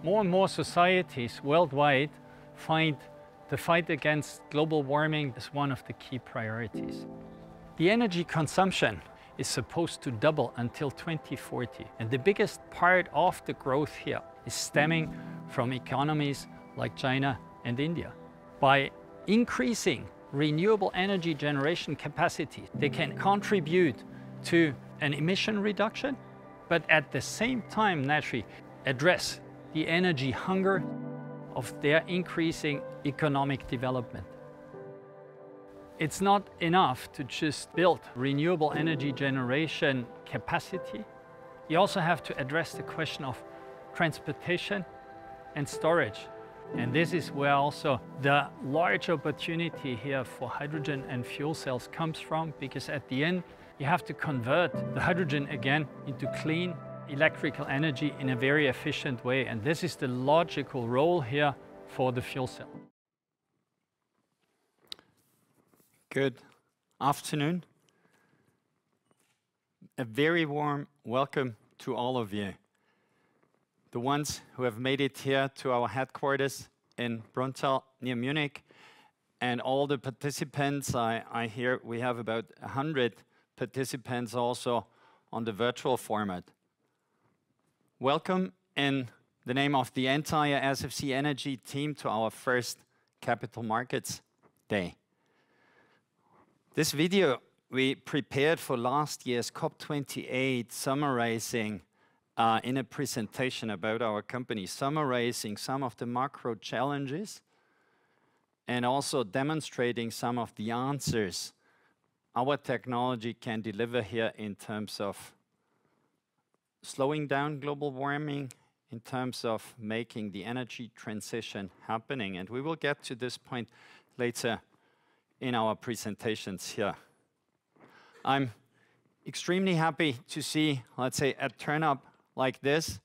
More and more societies worldwide find the fight against global warming as one of the key priorities. The energy consumption is supposed to double until 2040, and the biggest part of the growth here is stemming from economies like China and India. By increasing renewable energy generation capacity, they can contribute to an emission reduction, but at the same time, naturally, address the energy hunger of their increasing economic development. It's not enough to just build renewable energy generation capacity. You also have to address the question of transportation and storage. And this is where also the large opportunity here for hydrogen and fuel cells comes from, because at the end, you have to convert the hydrogen again into clean electrical energy in a very efficient way. And this is the logical role here for the fuel cell. Good afternoon. A very warm welcome to all of you. The ones who have made it here to our headquarters in Brunnthal near Munich, and all the participants. I hear we have about 100 participants also on the virtual format. Welcome in the name of the entire SFC Energy team to our first Capital Markets Day. This video we prepared for last year's COP28, summarizing in a presentation about our company, summarizing some of the macro challenges and also demonstrating some of the answers our technology can deliver here in terms of slowing down global warming, in terms of making the energy transition happening. And we will get to this point later in our presentations here. I'm extremely happy to see, let's say, a turn-up like this.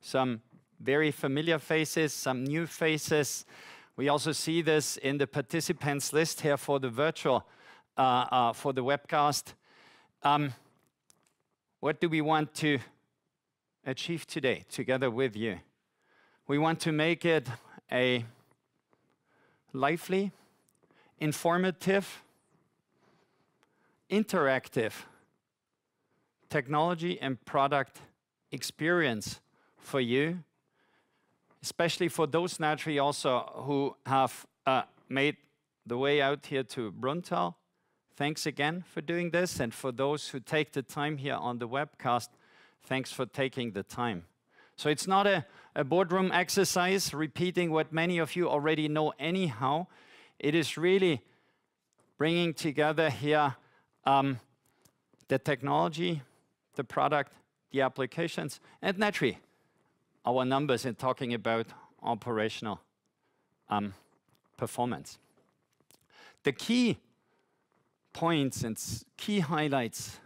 Some very familiar faces, some new faces. We also see this in the participants list here for the virtual, for the webcast. What do we want to achieve today together with you? We want to make it a lively, informative, interactive technology and product experience for you, especially for those naturally also who have made the way out here to Brunnthal. Thanks again for doing this, and for those who take the time here on the webcast, thanks for taking the time. So it's not a boardroom exercise repeating what many of you already know anyhow. It is really bringing together here the technology, the product, the applications, and naturally our numbers in talking about operational performance. The key points and key highlights,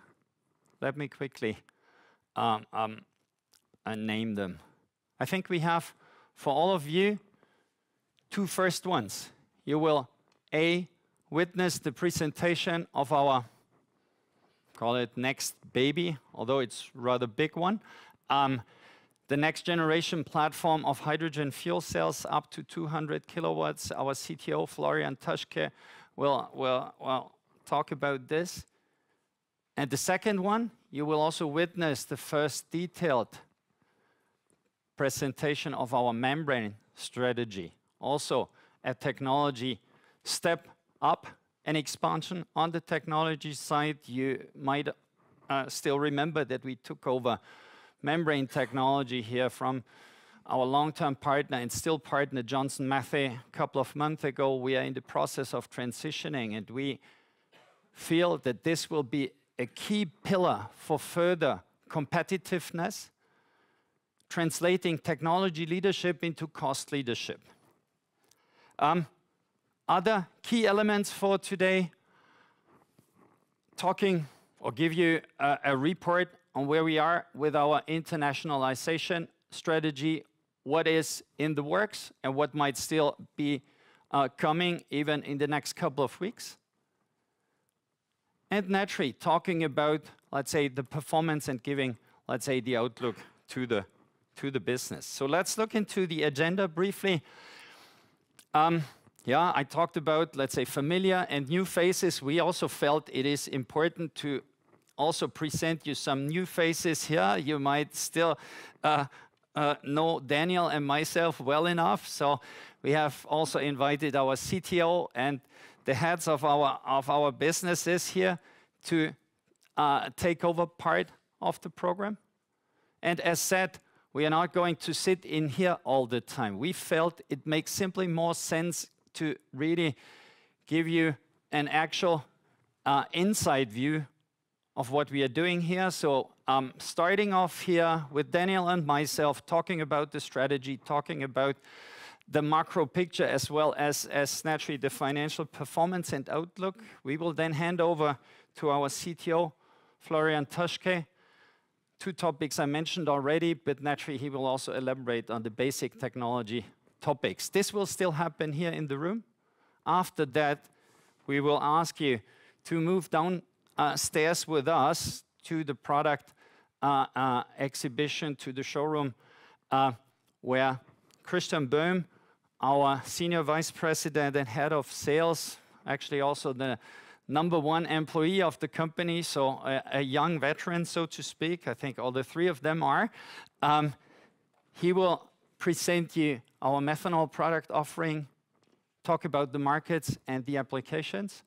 let me quickly name them. I think we have, for all of you, two first ones. You will, A, witness the presentation of our, call it next baby, although it's a rather big one. The next generation platform of hydrogen fuel cells up to 200 kilowatts. Our CTO, Florian Taschke, will talk about this. And the second one, you will also witness the first detailed presentation of our membrane strategy. Also a technology step up, an expansion on the technology side. You might still remember that we took over membrane technology here from our long-term partner and still partner Johnson Matthey a couple of months ago. We are in the process of transitioning, and we feel that this will be a key pillar for further competitiveness, translating technology leadership into cost leadership. Other key elements for today, talking or give you a report on where we are with our internationalization strategy, what is in the works and what might still be coming even in the next couple of weeks. And naturally, talking about, let's say, the performance and giving, let's say, the outlook to to the business. So let's look into the agenda briefly. Yeah, I talked about, let's say, familiar and new faces. We also felt it is important to also present you some new faces here. You might still know Daniel and myself well enough. So we have also invited our CTO and the heads of our businesses here to take over part of the program. And as said, we are not going to sit in here all the time. We felt it makes simply more sense to really give you an actual inside view of what we are doing here. So starting off here with Daniel and myself, talking about the strategy, talking about the macro picture, as well as naturally the financial performance and outlook. We will then hand over to our CTO, Florian Tuschke. Two topics I mentioned already, but naturally he will also elaborate on the basic technology topics. This will still happen here in the room. After that, we will ask you to move downstairs with us to the product exhibition, to the showroom, where Christian Böhm, our Senior Vice President and Head of Sales, actually also the #1 employee of the company, so a young veteran, so to speak. I think all the three of them are. He will present you our methanol product offering, talk about the markets and the applications.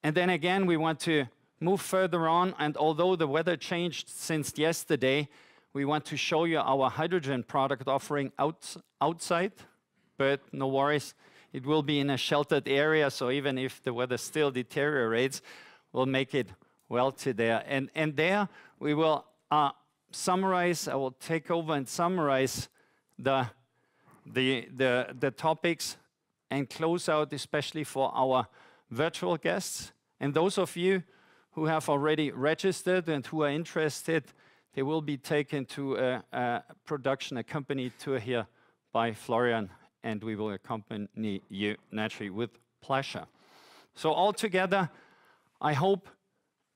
And then again, we want to move further on, and although the weather changed since yesterday, we want to show you our hydrogen product offering outside, but no worries, it will be in a sheltered area, so even if the weather still deteriorates, we'll make it well to there. And there we will summarize, I will take over and summarize the topics and close out, especially for our virtual guests. And those of you who have already registered and who are interested, they will be taken to a production, a company tour here by Florian, and we will accompany you naturally with pleasure. So altogether, I hope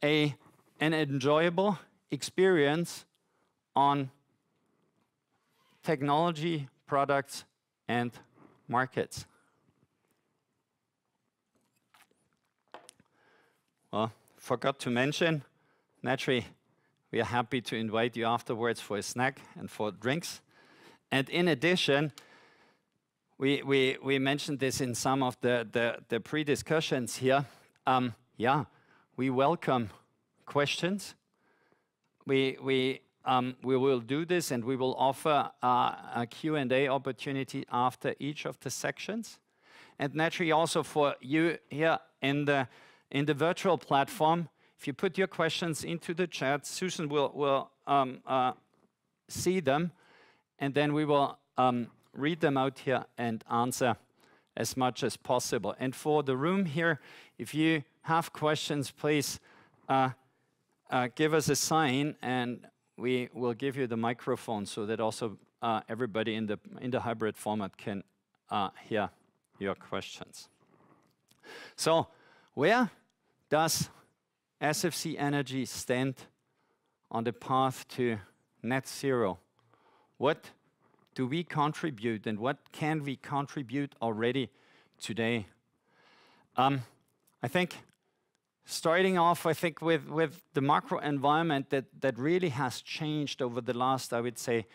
an enjoyable experience on technology, products, and markets. Well, forgot to mention, naturally, we are happy to invite you afterwards for a snack and for drinks. And in addition, we mentioned this in some of the pre-discussions here. Yeah, we welcome questions. We will do this, and we will offer a Q&A opportunity after each of the sections. And naturally also for you here in the virtual platform, if you put your questions into the chat, Susan will see them, and then we will read them out here and answer as much as possible. And for the room here, if you have questions, please give us a sign, and we will give you the microphone so that also everybody in the hybrid format can hear your questions. So, where does SFC Energy stand on the path to net zero? What do we contribute, and what can we contribute already today? I think starting off, with the macro environment that really has changed over the last, I would say,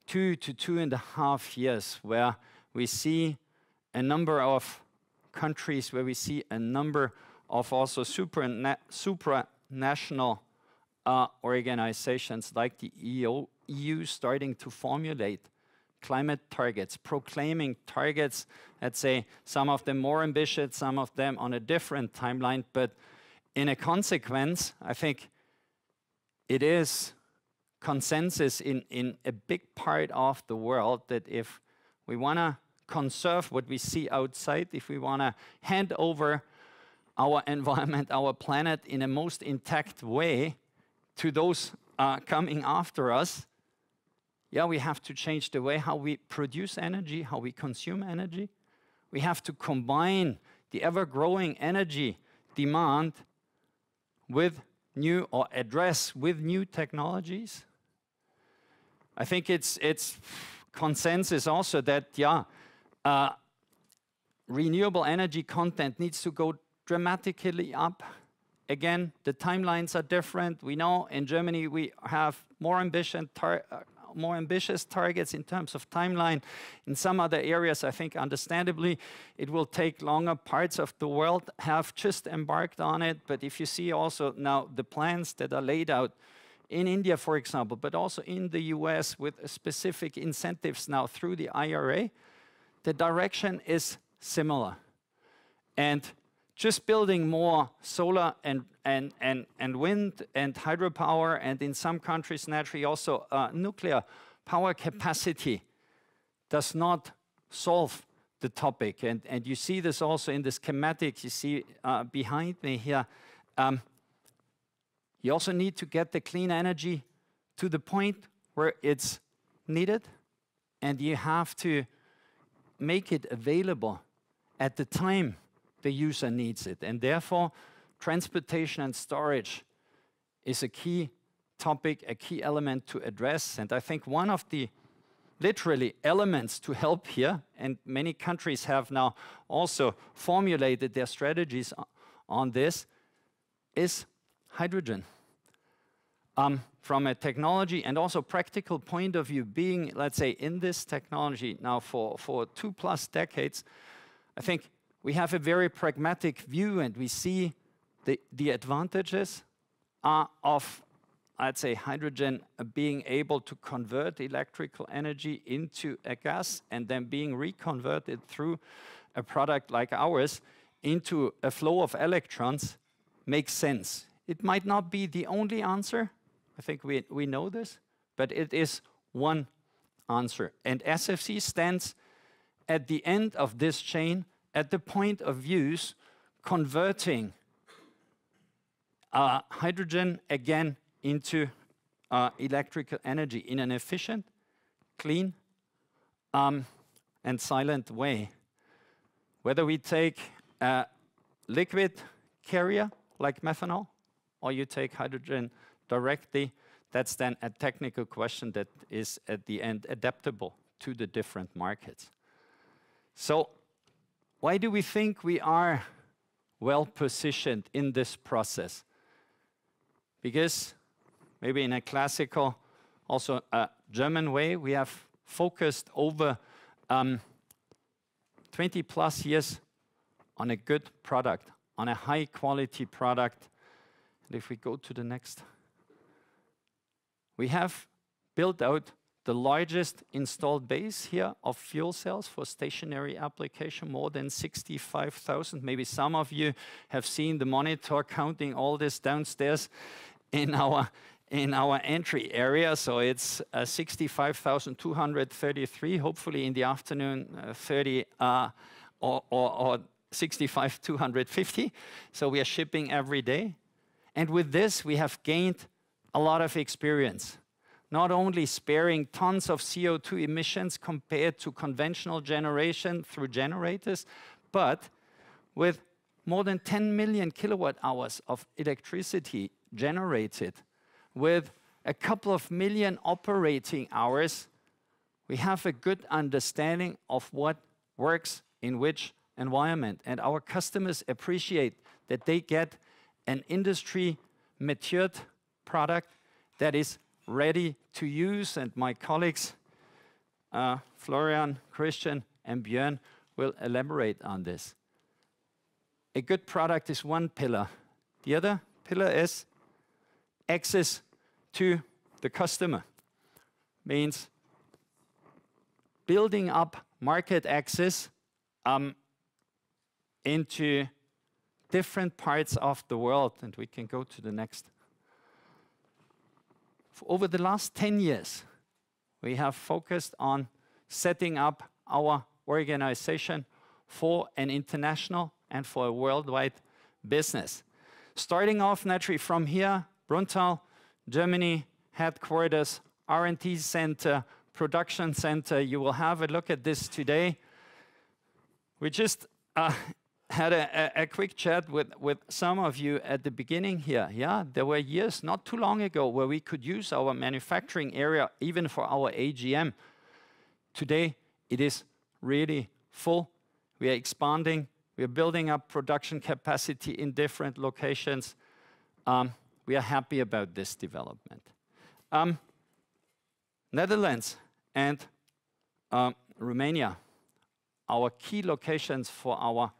2 to 2.5 years, where we see a number of countries, where we see a number of also supranational organizations like the EU starting to formulate climate targets, proclaiming targets, let's say, some of them more ambitious, some of them on a different timeline, but in a consequence, I think it is consensus in a big part of the world that if we want to conserve what we see outside, if we want to hand over our environment, our planet in a most intact way to those coming after us, yeah, we have to change the way how we produce energy, how we consume energy. We have to combine the ever-growing energy demand with new, or address with new technologies. I think it's consensus also that, renewable energy content needs to go dramatically up. Again, the timelines are different. We know in Germany we have more ambitious targets in terms of timeline. In some other areas, I think understandably, it will take longer. Parts of the world have just embarked on it. But if you see also now the plans that are laid out in India, for example, but also in the US with specific incentives now through the IRA, the direction is similar. And just building more solar and wind and hydropower, and in some countries naturally also nuclear power capacity does not solve the topic. And you see this also in the schematics you see behind me here. You also need to get the clean energy to the point where it's needed, and you have to make it available at the time the user needs it. And therefore, transportation and storage is a key topic, a key element to address. And I think one of the literally elements to help here, and many countries have now also formulated their strategies on this, is hydrogen. From a technology and also practical point of view, being, let's say, in this technology now for 2+ decades, I think we have a very pragmatic view, and we see the advantages of, I'd say, hydrogen being able to convert electrical energy into a gas and then being reconverted through a product like ours into a flow of electrons makes sense. It might not be the only answer. I think we know this, but it is one answer. And SFC stands at the end of this chain, at the point of use, converting hydrogen again into electrical energy in an efficient, clean, and silent way. Whether we take a liquid carrier like methanol, or you take hydrogen directly, that's then a technical question that is at the end adaptable to the different markets. So why do we think we are well positioned in this process? Because maybe in a classical, also a German way, we have focused over 20+ years on a good product, on a high quality product. And if we go to the next, we have built out the largest installed base here of fuel cells for stationary application, more than 65,000. Maybe some of you have seen the monitor counting all this downstairs in our entry area. So it's 65,233. Hopefully in the afternoon, 30 or 65,250. So we are shipping every day. And with this, we have gained a lot of experience, not only sparing tons of CO2 emissions compared to conventional generation through generators, but with more than 10 million kilowatt hours of electricity generated, with a couple of million operating hours, we have a good understanding of what works in which environment. And our customers appreciate that they get an industry-matured product that is ready to use. And my colleagues, Florian, Christian, and Björn, will elaborate on this. A good product is one pillar. The other pillar is access to the customer. Means building up market access into different parts of the world. And we can go to the next. Over the last 10 years, we have focused on setting up our organization for an international and for a worldwide business. Starting off naturally from here, Brunnthal, Germany, headquarters, R&D center, production center. You will have a look at this today. We just had a quick chat with some of you at the beginning here. Yeah, there were years not too long ago where we could use our manufacturing area even for our AGM. Today, it is really full. We are expanding. We are building up production capacity in different locations. We are happy about this development. Netherlands and Romania, our key locations for our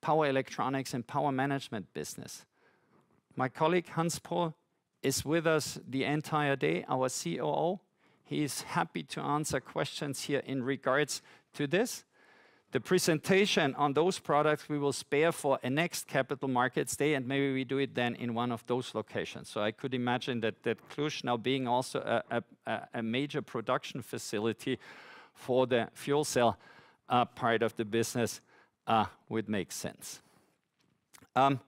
power electronics and power management business. My colleague Hans Paul is with us the entire day, our COO. He is happy to answer questions here in regards to this. The presentation on those products we will spare for a next Capital Markets Day, and maybe we do it then in one of those locations. So I could imagine that Cluj, now being also a major production facility for the fuel cell part of the business, would make sense.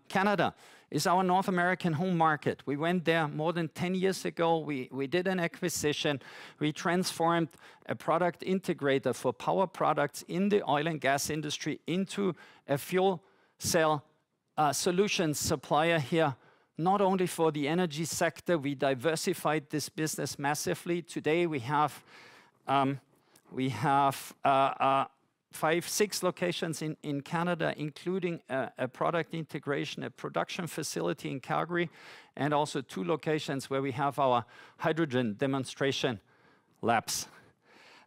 Canada is our North American home market. We went there more than 10 years ago. We did an acquisition. We transformed a product integrator for power products in the oil and gas industry into a fuel cell solutions supplier here, not only for the energy sector. We diversified this business massively. Today we have 6 locations in Canada, including a product integration, a production facility in Calgary, and also 2 locations where we have our hydrogen demonstration labs.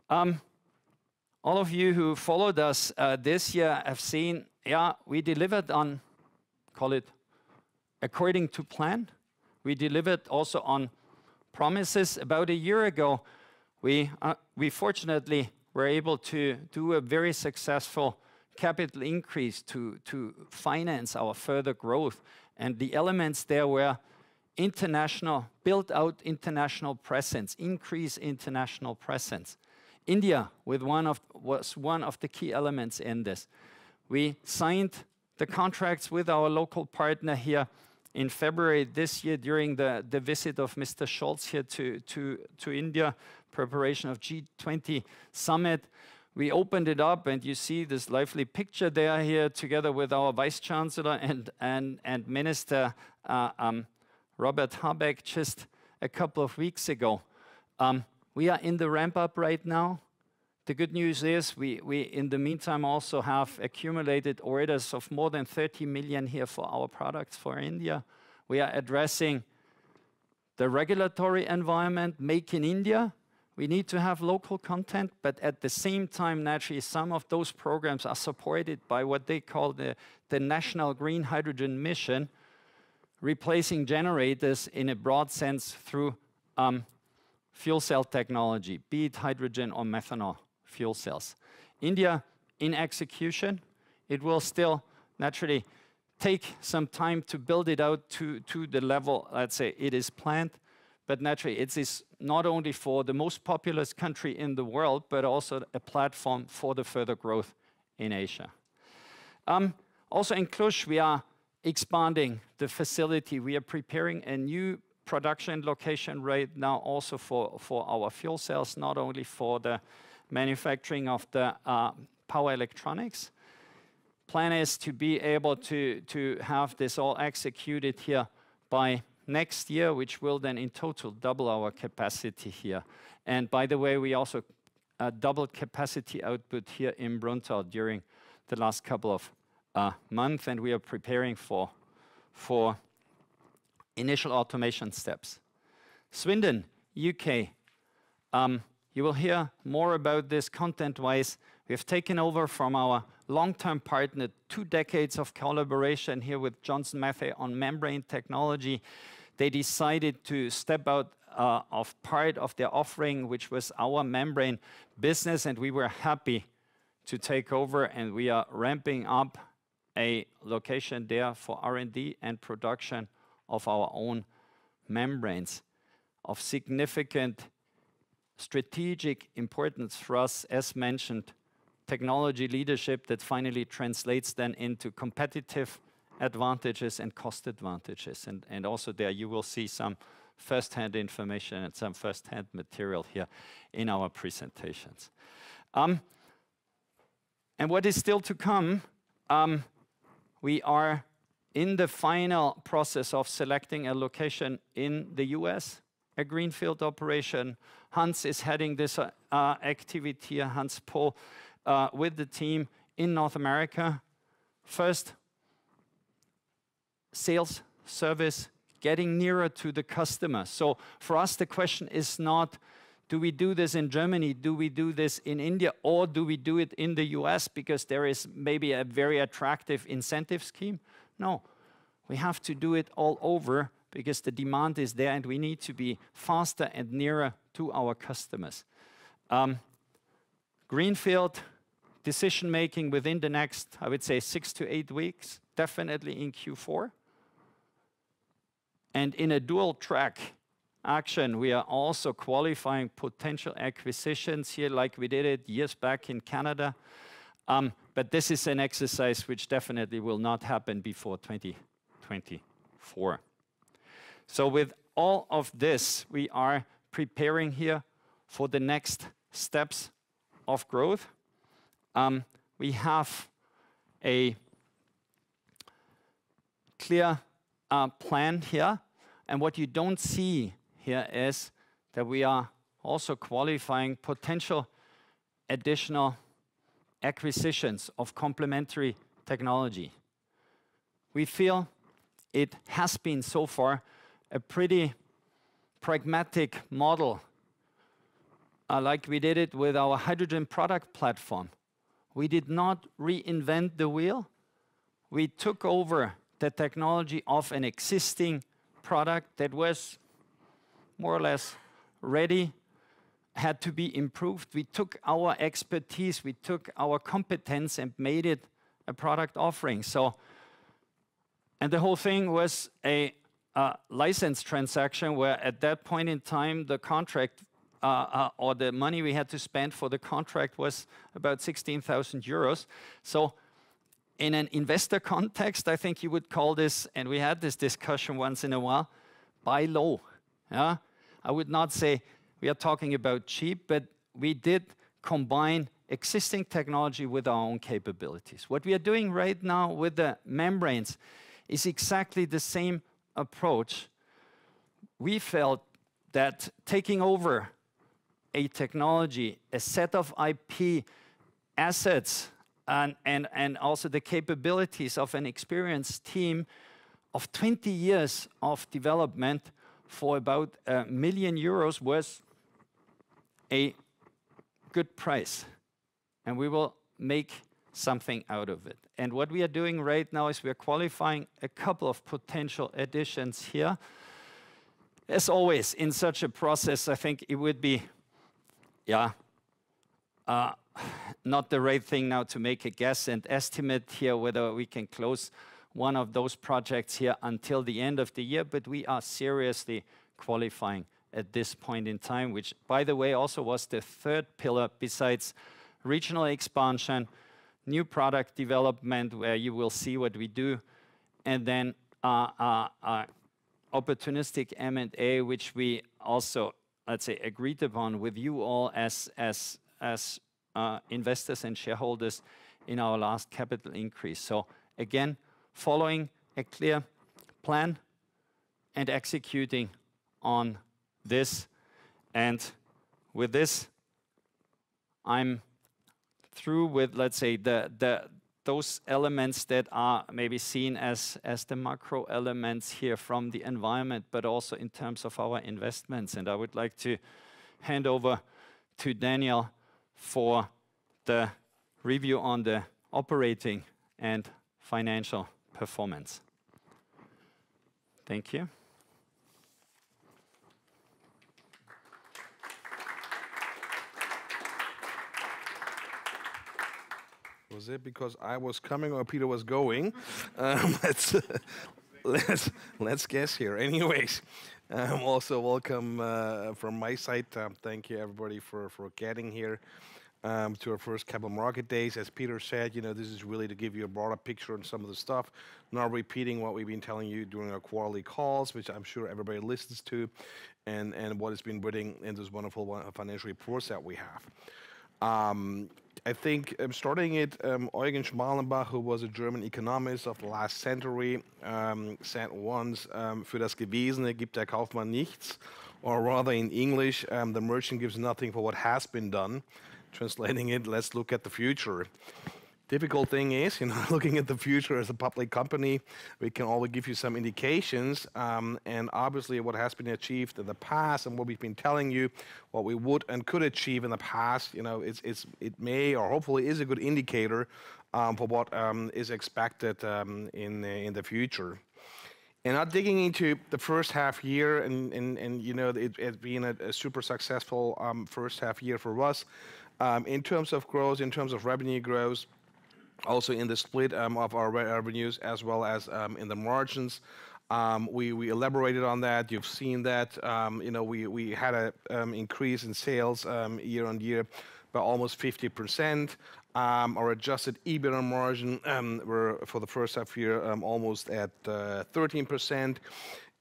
All of you who followed us this year have seen, yeah, we delivered on, call it, according to plan. We delivered also on promises. About a year ago, we fortunately were able to do a very successful capital increase to finance our further growth. And the elements there were international, build out international presence, increase international presence. India was one of the key elements in this. We signed the contracts with our local partner here in February this year during the visit of Mr. Scholz here to India, preparation of G20 summit. We opened it up, and you see this lively picture there here together with our Vice Chancellor and Minister Robert Habeck just a couple of weeks ago. We are in the ramp up right now. The good news is we in the meantime also have accumulated orders of more than 30 million here for our products for India. We are addressing the regulatory environment, Make in India. We need to have local content, but at the same time, naturally, some of those programs are supported by what they call the National Green Hydrogen Mission, replacing generators in a broad sense through fuel cell technology, be it hydrogen or methanol fuel cells. India in execution. It will still naturally take some time to build it out to the level, let's say, it is planned. But naturally, it is not only for the most populous country in the world, but also a platform for the further growth in Asia. Also in Cluj, we are expanding the facility. We are preparing a new production location right now also for our fuel cells, not only for the manufacturing of the power electronics. Plan is to be able to have this all executed here by next year, which will then in total double our capacity here. And by the way, we also doubled capacity output here in Bruntál during the last couple of months, and we are preparing for initial automation steps. Swindon, UK. You will hear more about this content-wise. We have taken over from our long-term partner 2 decades of collaboration here with Johnson Matthey on membrane technology. They decided to step out of part of their offering, which was our membrane business, and we were happy to take over, and we are ramping up a location there for R&D and production of our own membranes of significant strategic importance for us, as mentioned, technology leadership that finally translates then into competitive advantages and cost advantages. And also there you will see some first-hand information and some first-hand material here in our presentations. And what is still to come, we are in the final process of selecting a location in the US, a greenfield operation. Hans is heading this activity here, Hans Pohl, with the team in North America. First, sales, service, getting nearer to the customer. So for us, the question is not, do we do this in Germany, do we do this in India, or do we do it in the US because there is maybe a very attractive incentive scheme? No, we have to do it all over because the demand is there and we need to be faster and nearer to our customers. Greenfield decision making within the next, I would say, 6 to 8 weeks, definitely in Q4. And in a dual track action, we are also qualifying potential acquisitions here like we did it years back in Canada. But this is an exercise which definitely will not happen before 2024. So with all of this, we are preparing here for the next steps of growth. We have a clear plan here. And what you don't see here is that we are also qualifying potential additional acquisitions of complementary technology. We feel it has been so far a pretty pragmatic model, like we did it with our hydrogen product platform. We did not reinvent the wheel. We took over the technology of an existing product that was more or less ready, had to be improved. We took our expertise, we took our competence and made it a product offering. And the whole thing was a license transaction where at that point in time, the contract or the money we had to spend for the contract was about 16,000 euros. So in an investor context, I think you would call this, and we had this discussion once in a while, buy low. Yeah? I would not say we are talking about cheap, but we did combine existing technology with our own capabilities. What we are doing right now with the membranes is exactly the same approach. We felt that taking over a technology, a set of IP assets, and also the capabilities of an experienced team of 20 years of development for about €1 million was a good price. And we will make something out of it. And what we are doing right now is we are qualifying a couple of potential additions here. As always, in such a process, I think it would be, not the right thing now to make a guess and estimate here whether we can close one of those projects here until the end of the year, but we are seriously qualifying at this point in time, which, by the way, also was the third pillar besides regional expansion, new product development, where you will see what we do, and then opportunistic M&A, which we also, let's say, agreed upon with you all as investors and shareholders in our last capital increase. So again, following a clear plan and executing on this. And with this, I'm through with, let's say, those elements that are maybe seen as the macro elements here from the environment, but also in terms of our investments. And I would like to hand over to Daniel for the review on the operating and financial performance. Thank you. Was it because I was coming or Peter was going? Let's guess here. Anyways, also welcome from my side. Thank you everybody for getting here to our first Capital Market Days. As Peter said, this is really to give you a broader picture on some of the stuff, not repeating what we've been telling you during our quarterly calls, which I'm sure everybody listens to, and what has been written in those wonderful financial reports that we have. I think starting it, Eugen Schmalenbach, who was a German economist of the last century, said once, für das Gewesene gibt der Kaufmann nichts, or rather in English, the merchant gives nothing for what has been done. Translating it, let's look at the future. Difficult thing is, looking at the future as a public company, we can only give you some indications, and obviously what has been achieved in the past and what we've been telling you, what we would and could achieve in the past, it may or hopefully is a good indicator for what is expected in the future. And not digging into the first half year, and it being a super successful first half year for us, in terms of growth, in terms of revenue growth, also in the split of our revenues as well as in the margins. We elaborated on that. You've seen that. We had an increase in sales year on year by almost 50%. Our adjusted EBITDA margin were for the first half year almost at 13%,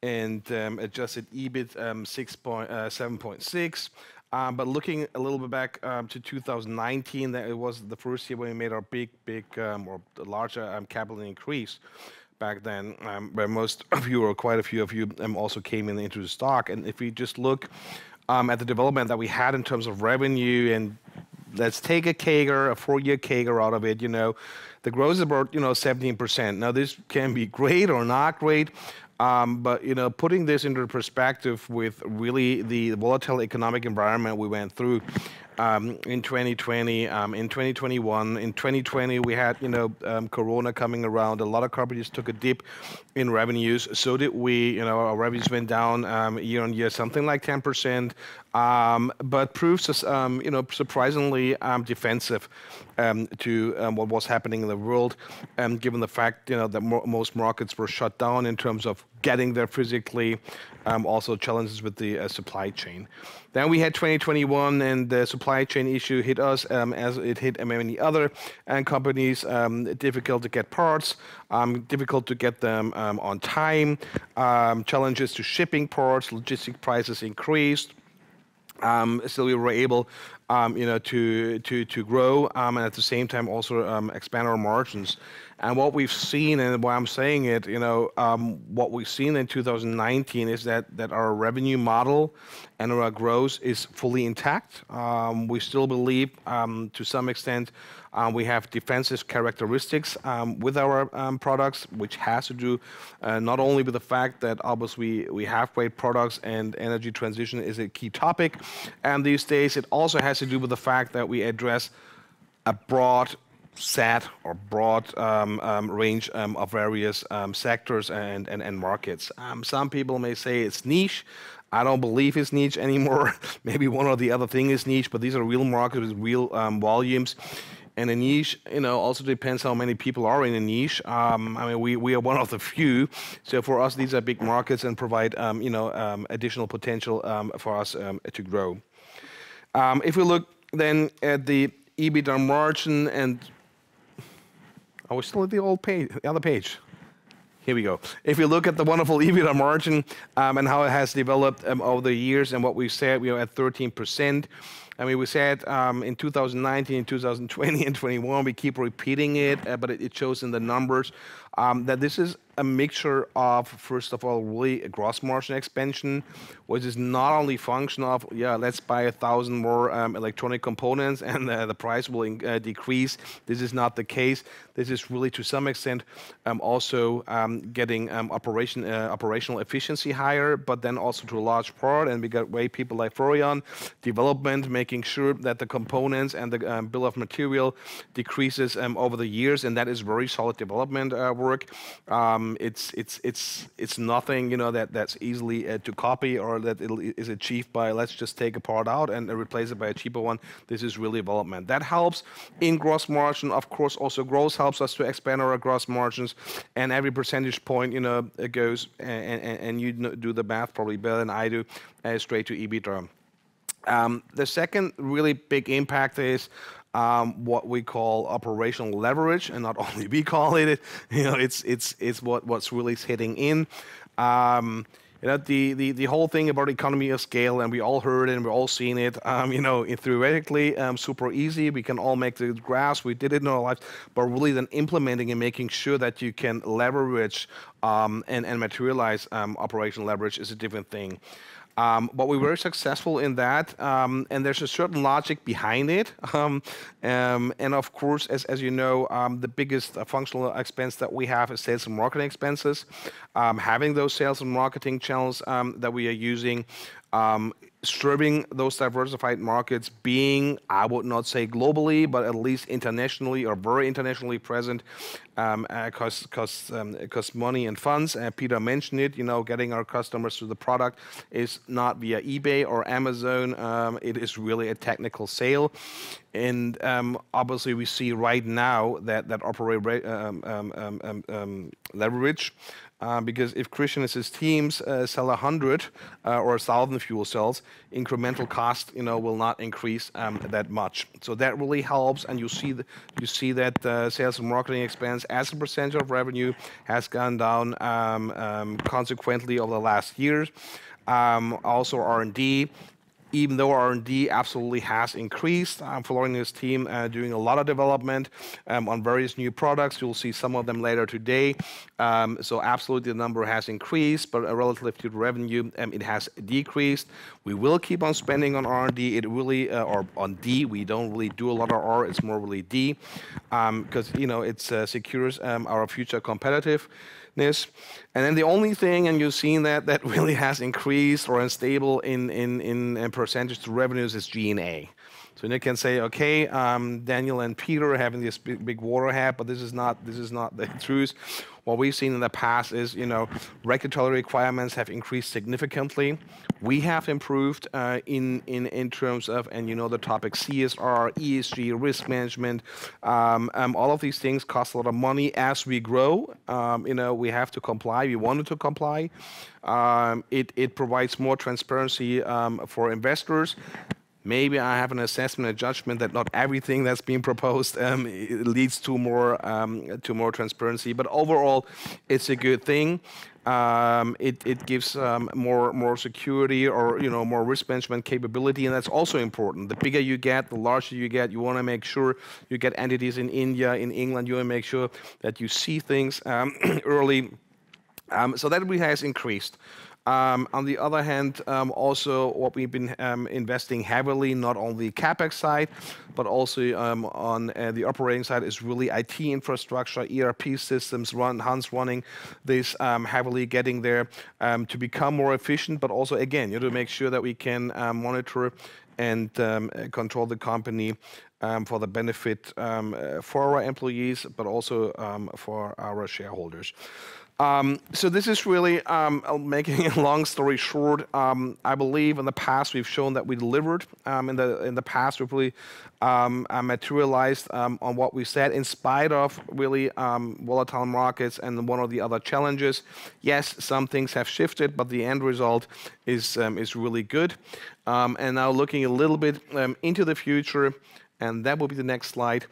and adjusted EBIT 7.6. But looking a little bit back to 2019, that it was the first year when we made our big or larger capital increase back then, where most of you or quite a few of you also came into the stock. And if we just look at the development that we had in terms of revenue, and let's take a CAGR, a 4-year CAGR out of it, the growth is about 17%. Now this can be great or not great. But putting this into perspective with really the volatile economic environment we went through in 2020, in 2021, in 2020 we had Corona coming around. A lot of companies took a dip in revenues. So did we. Our revenues went down year on year, something like 10%, but proved surprisingly defensive to what was happening in the world, given the fact that most markets were shut down in terms of getting there physically, also challenges with the supply chain. Then we had 2021, and the supply chain issue hit us as it hit many other companies. Difficult to get parts, difficult to get them on time, challenges to shipping parts, logistic prices increased. So we were able, to grow, and at the same time also expand our margins. And what we've seen, and why I'm saying it, what we've seen in 2019 is that our revenue model and our growth is fully intact. We still believe, to some extent, we have defensive characteristics with our products, which has to do not only with the fact that obviously we have great products and energy transition is a key topic, and these days it also has to do with the fact that we address a broad set or broad range of various sectors and markets. Some people may say it's niche. I don't believe it's niche anymore. Maybe one or the other thing is niche, but these are real markets with real volumes. And a niche, also depends how many people are in a niche. We are one of the few. So for us, these are big markets and provide, additional potential for us to grow. If we look then at the EBITDA margin, and I was still at the other page. Here we go. If you look at the wonderful EBITDA margin and how it has developed over the years, and what we said, we are at 13%. We said in 2019, 2020, and 21, we keep repeating it, but it shows in the numbers that this is a mixture of, first of all, really a gross margin expansion, which is not only function of, let's buy 1,000 more electronic components and the price will decrease. This is not the case. This is really, to some extent, also getting operational efficiency higher, but then also to a large part, and we got great people like Florian, development, making sure that the components and the bill of material decreases over the years, and that is very solid development work. It's nothing that's easily to copy or that is achieved by let's just take a part out and replace it by a cheaper one. This is really development that helps in gross margin. Of course, also growth helps us to expand our gross margins, and every percentage point it goes and you do the math probably better than I do straight to EBITDA. The second really big impact is what we call operational leverage, and not only we call it, it's what's really hitting in. You know, the whole thing about economy of scale, and we all heard it and we're all seeing it, you know, theoretically, super easy. We can all make the graphs. We did it in our lives, but really then implementing and making sure that you can leverage and materialize operational leverage is a different thing. But we were successful in that, and there's a certain logic behind it. And of course, as you know, the biggest functional expense that we have is sales and marketing expenses. Having those sales and marketing channels that we are using, serving those diversified markets, being, I would not say globally, but at least internationally or very internationally present, costs money and funds. Peter mentioned it, you know, getting our customers to the product is not via eBay or Amazon. It is really a technical sale. And obviously we see right now that operate leverage. Because if Christian and his teams sell 100 or 1,000 fuel cells, incremental cost, you know, will not increase that much. So that really helps, and you see that sales and marketing expense as a percentage of revenue has gone down consequently over the last years. Also R&D. Even though R&D absolutely has increased, Florian and his team doing a lot of development on various new products. You'll see some of them later today. So absolutely the number has increased, but relative to revenue, it has decreased. We will keep on spending on R&D. It really, or on D, we don't really do a lot of R, it's more really D, because, you know, it secures our future competitiveness. And then the only thing, and you've seen that really has increased or is stable in percentage to revenues, is G&A. So you can say, okay, Daniel and Peter are having this big water hat, but this is not the truth. What we've seen in the past is, you know, regulatory requirements have increased significantly. We have improved in terms of, and you know the topic CSR, ESG, risk management. All of these things cost a lot of money as we grow. You know, we have to comply. We wanted to comply. It provides more transparency for investors. Maybe I have an assessment, a judgment that not everything that's being proposed leads to more transparency. But overall, it's a good thing. It gives more security, or, you know, more risk management capability, and that's also important. The bigger you get, the larger you get. You want to make sure you get entities in India, in England. You want to make sure that you see things early. So that really has increased. On the other hand, also what we've been investing heavily, not on the CapEx side, but also on the operating side, is really IT infrastructure, ERP systems, Hans running this heavily, getting there to become more efficient, but also, again, you know, to make sure that we can monitor and control the company for the benefit for our employees, but also for our shareholders. So this is really, making a long story short, I believe in the past we've shown that we delivered. In the past we've really materialized on what we said, in spite of really volatile markets and one of the other challenges. Yes, some things have shifted, but the end result is really good. And now looking a little bit into the future, and that will be the next slide.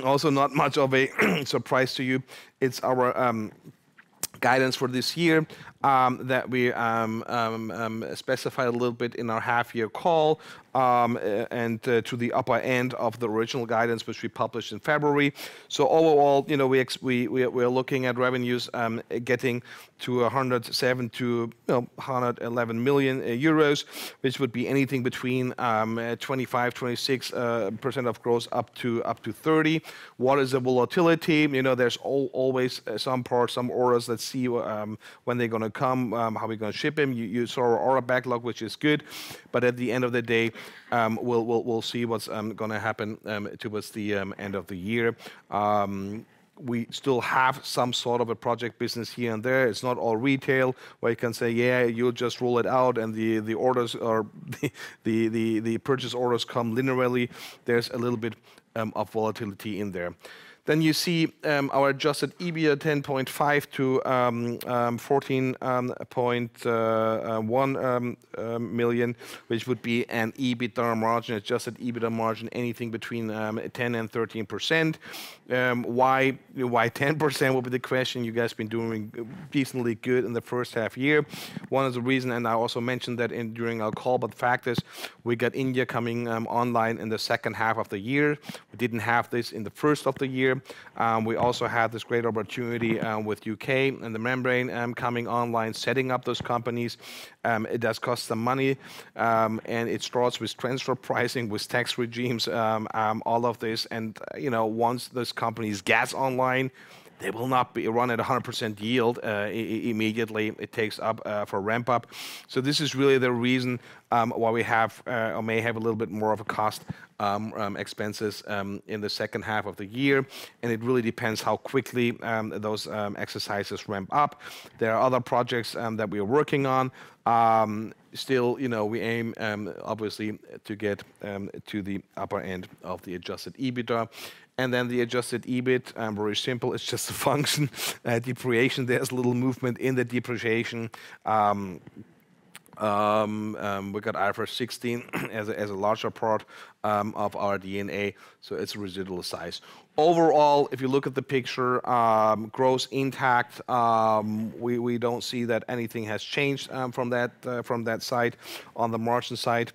Also not much of a surprise to you. It's our guidance for this year that we specified a little bit in our half-year call, and to the upper end of the original guidance, which we published in February. So overall, you know, we're looking at revenues getting to 107 to 111 million euros, which would be anything between 25-26% of growth up to 30. What is the volatility? You know, there's always some parts, some orders. Let's see when they're going to come, how we're going to ship them. You saw our order backlog, which is good, but at the end of the day, we'll see what's going to happen towards the end of the year. We still have some sort of a project business here and there. It's not all retail, where you can say, yeah, you'll just roll it out, and the orders or the purchase orders come linearly. There's a little bit of volatility in there. Then you see our adjusted EBITDA 10.5 to 14.1 million, which would be an EBITDA margin, adjusted EBITDA margin, anything between 10 and 13%. Why 10% will be the question. You guys have been doing decently good in the first half year. One of the reasons, and I also mentioned that during our call, but the fact is we got India coming online in the second half of the year. We didn't have this in the first of the year. We also had this great opportunity with UK and the membrane coming online, setting up those companies. It does cost some money, and it starts with transfer pricing, with tax regimes, all of this. And once those companies get online, they will not be run at 100% yield immediately. It takes up for ramp up. So this is really the reason why we have or may have a little bit more of a cost expenses in the second half of the year. And it really depends how quickly those exercises ramp up. There are other projects that we are working on. Still, we aim obviously to get to the upper end of the adjusted EBITDA. And then the adjusted EBIT, very simple, it's just a function. Depreciation, there's a little movement in the depreciation. We got IFRS 16 as a larger part of our DNA, so it's a residual size. Overall, if you look at the picture, growth intact. We don't see that anything has changed from that side. On the margin side,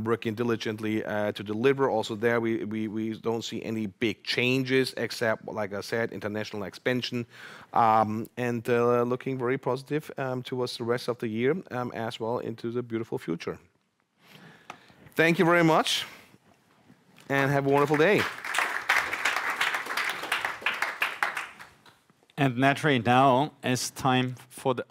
working diligently to deliver. Also there, we don't see any big changes except, like I said, international expansion, and looking very positive towards the rest of the year as well into the beautiful future. Thank you very much, and have a wonderful day. And naturally now is time for the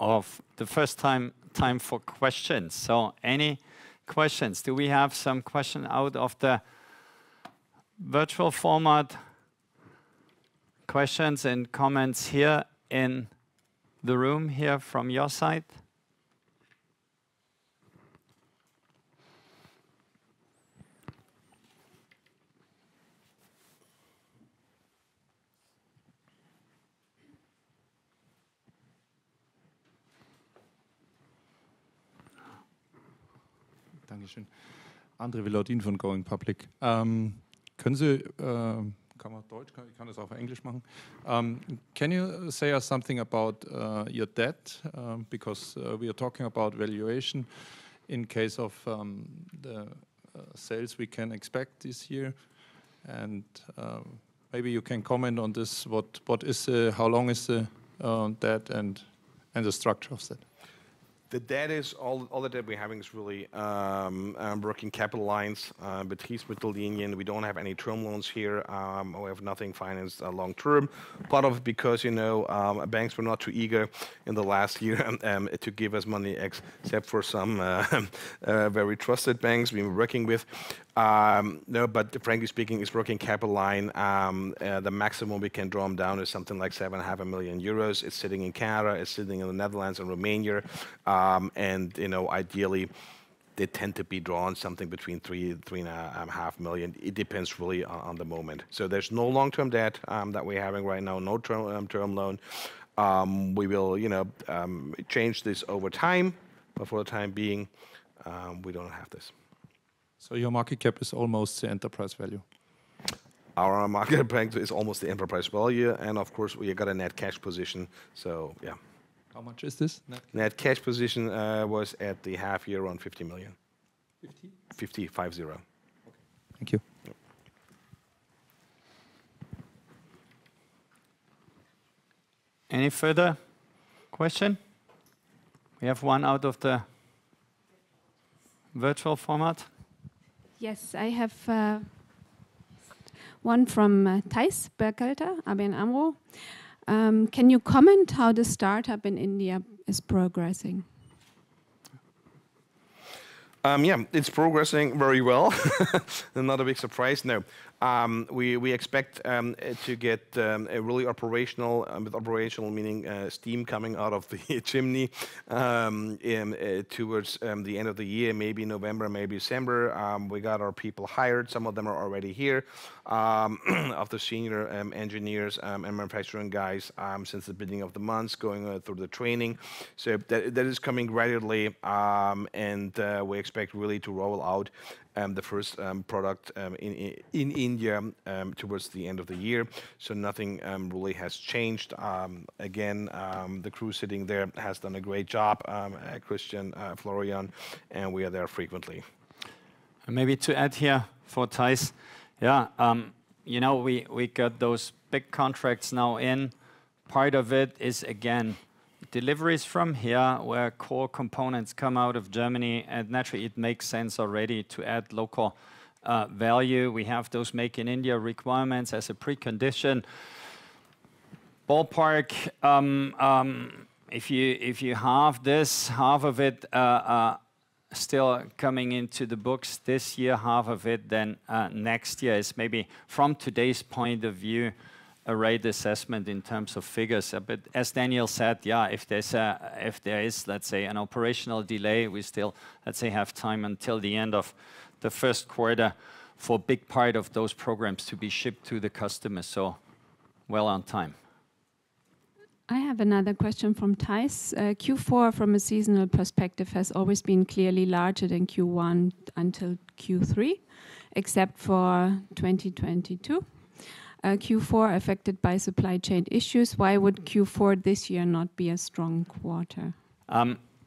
first time for questions. So any questions? Do we have some question out of the virtual format? Questions and comments here in the room here from your side? Dankeschön. André Villaudin von Going Public. Können Sie, kann man Deutsch, ich kann das auf Englisch machen. Can you say us something about your debt? Because we are talking about valuation in case of the sales we can expect this year. And maybe you can comment on this. What is how long is the debt and the structure of that? The debt is all the debt we're having is really working capital lines, Betriebsmittellinien. We don't have any term loans here. We have nothing financed long term. Part of it because banks were not too eager in the last year to give us money, except for some very trusted banks we were working with. No, but frankly speaking, it's working capital line. The maximum we can draw them down is something like 7.5 million euros. It's sitting in Canada, it's sitting in the Netherlands and Romania, and ideally they tend to be drawn something between 3.5 million. It depends really on the moment. So there's no long-term debt that we're having right now, no term loan. We will change this over time, but for the time being, we don't have this. So your market cap is almost the enterprise value? Our market cap is almost the enterprise value, and of course we got a net cash position, so yeah. How much is this? Net cash position was at the half year around 50 million. 50? 50. Okay. Thank you. Yep. Any further question? We have one out of the virtual format. Yes, I have one from Thijs Berkelter, ABN AMRO. Can you comment how the startup in India is progressing? Yeah, it's progressing very well. Not a big surprise. No, We expect to get a really operational, with operational meaning steam coming out of the chimney towards the end of the year, maybe November, maybe December. We got our people hired. Some of them are already here, of the senior engineers and manufacturing guys since the beginning of the month, going through the training. So that is coming gradually, and we expect really to roll out the first product in India towards the end of the year. So nothing really has changed. Again, the crew sitting there has done a great job, Christian, Florian, and we are there frequently. And maybe to add here for Thijs, yeah, you know, we got those big contracts now in. Part of it is, again, deliveries from here, where core components come out of Germany, and naturally it makes sense already to add local value. We have those Make in India requirements as a precondition. Ballpark, if you have this, half of it still coming into the books this year, half of it then next year is maybe, from today's point of view, a right assessment in terms of figures. But as Daniel said, yeah, if there is, let's say, an operational delay, we still, let's say, have time until the end of the first quarter for a big part of those programs to be shipped to the customer. So, well on time. I have another question from Thijs. Q4, from a seasonal perspective, has always been clearly larger than Q1 until Q3, except for 2022. Q4 affected by supply chain issues. Why would Q4 this year not be a strong quarter?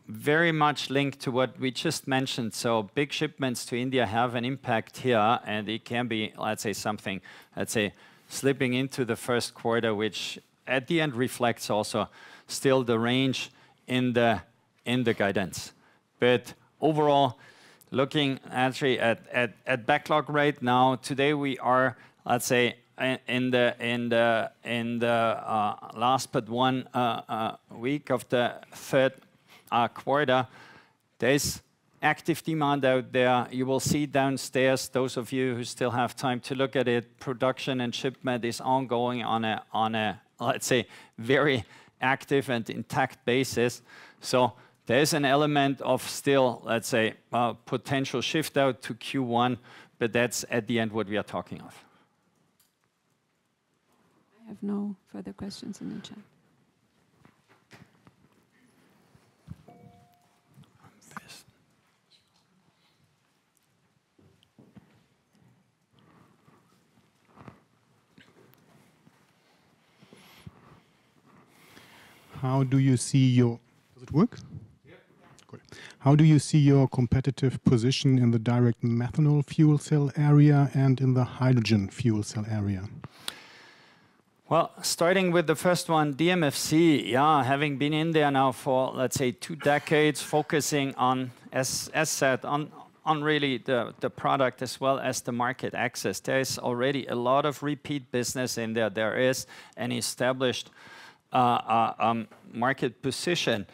Very much linked to what we just mentioned. So big shipments to India have an impact here, and it can be, let's say, something, let's say, slipping into the first quarter, which at the end reflects also still the range in the guidance. But overall, looking actually at backlog rate now, today we are, let's say, in the last but one week of the third quarter, there's active demand out there. You will see downstairs, those of you who still have time to look at it, production and shipment is ongoing on a let's say, very active and intact basis. So there's an element of still, let's say, potential shift out to Q1, but that's at the end what we are talking of. I have no further questions in the chat. How do you see your... Does it work? Yeah. Good. How do you see your competitive position in the direct methanol fuel cell area and in the hydrogen fuel cell area? Well, starting with the first one, DMFC, yeah, having been in there now for, let's say, 2 decades, focusing on, as said, on really the product as well as the market access. There is already a lot of repeat business in there. There is an established market position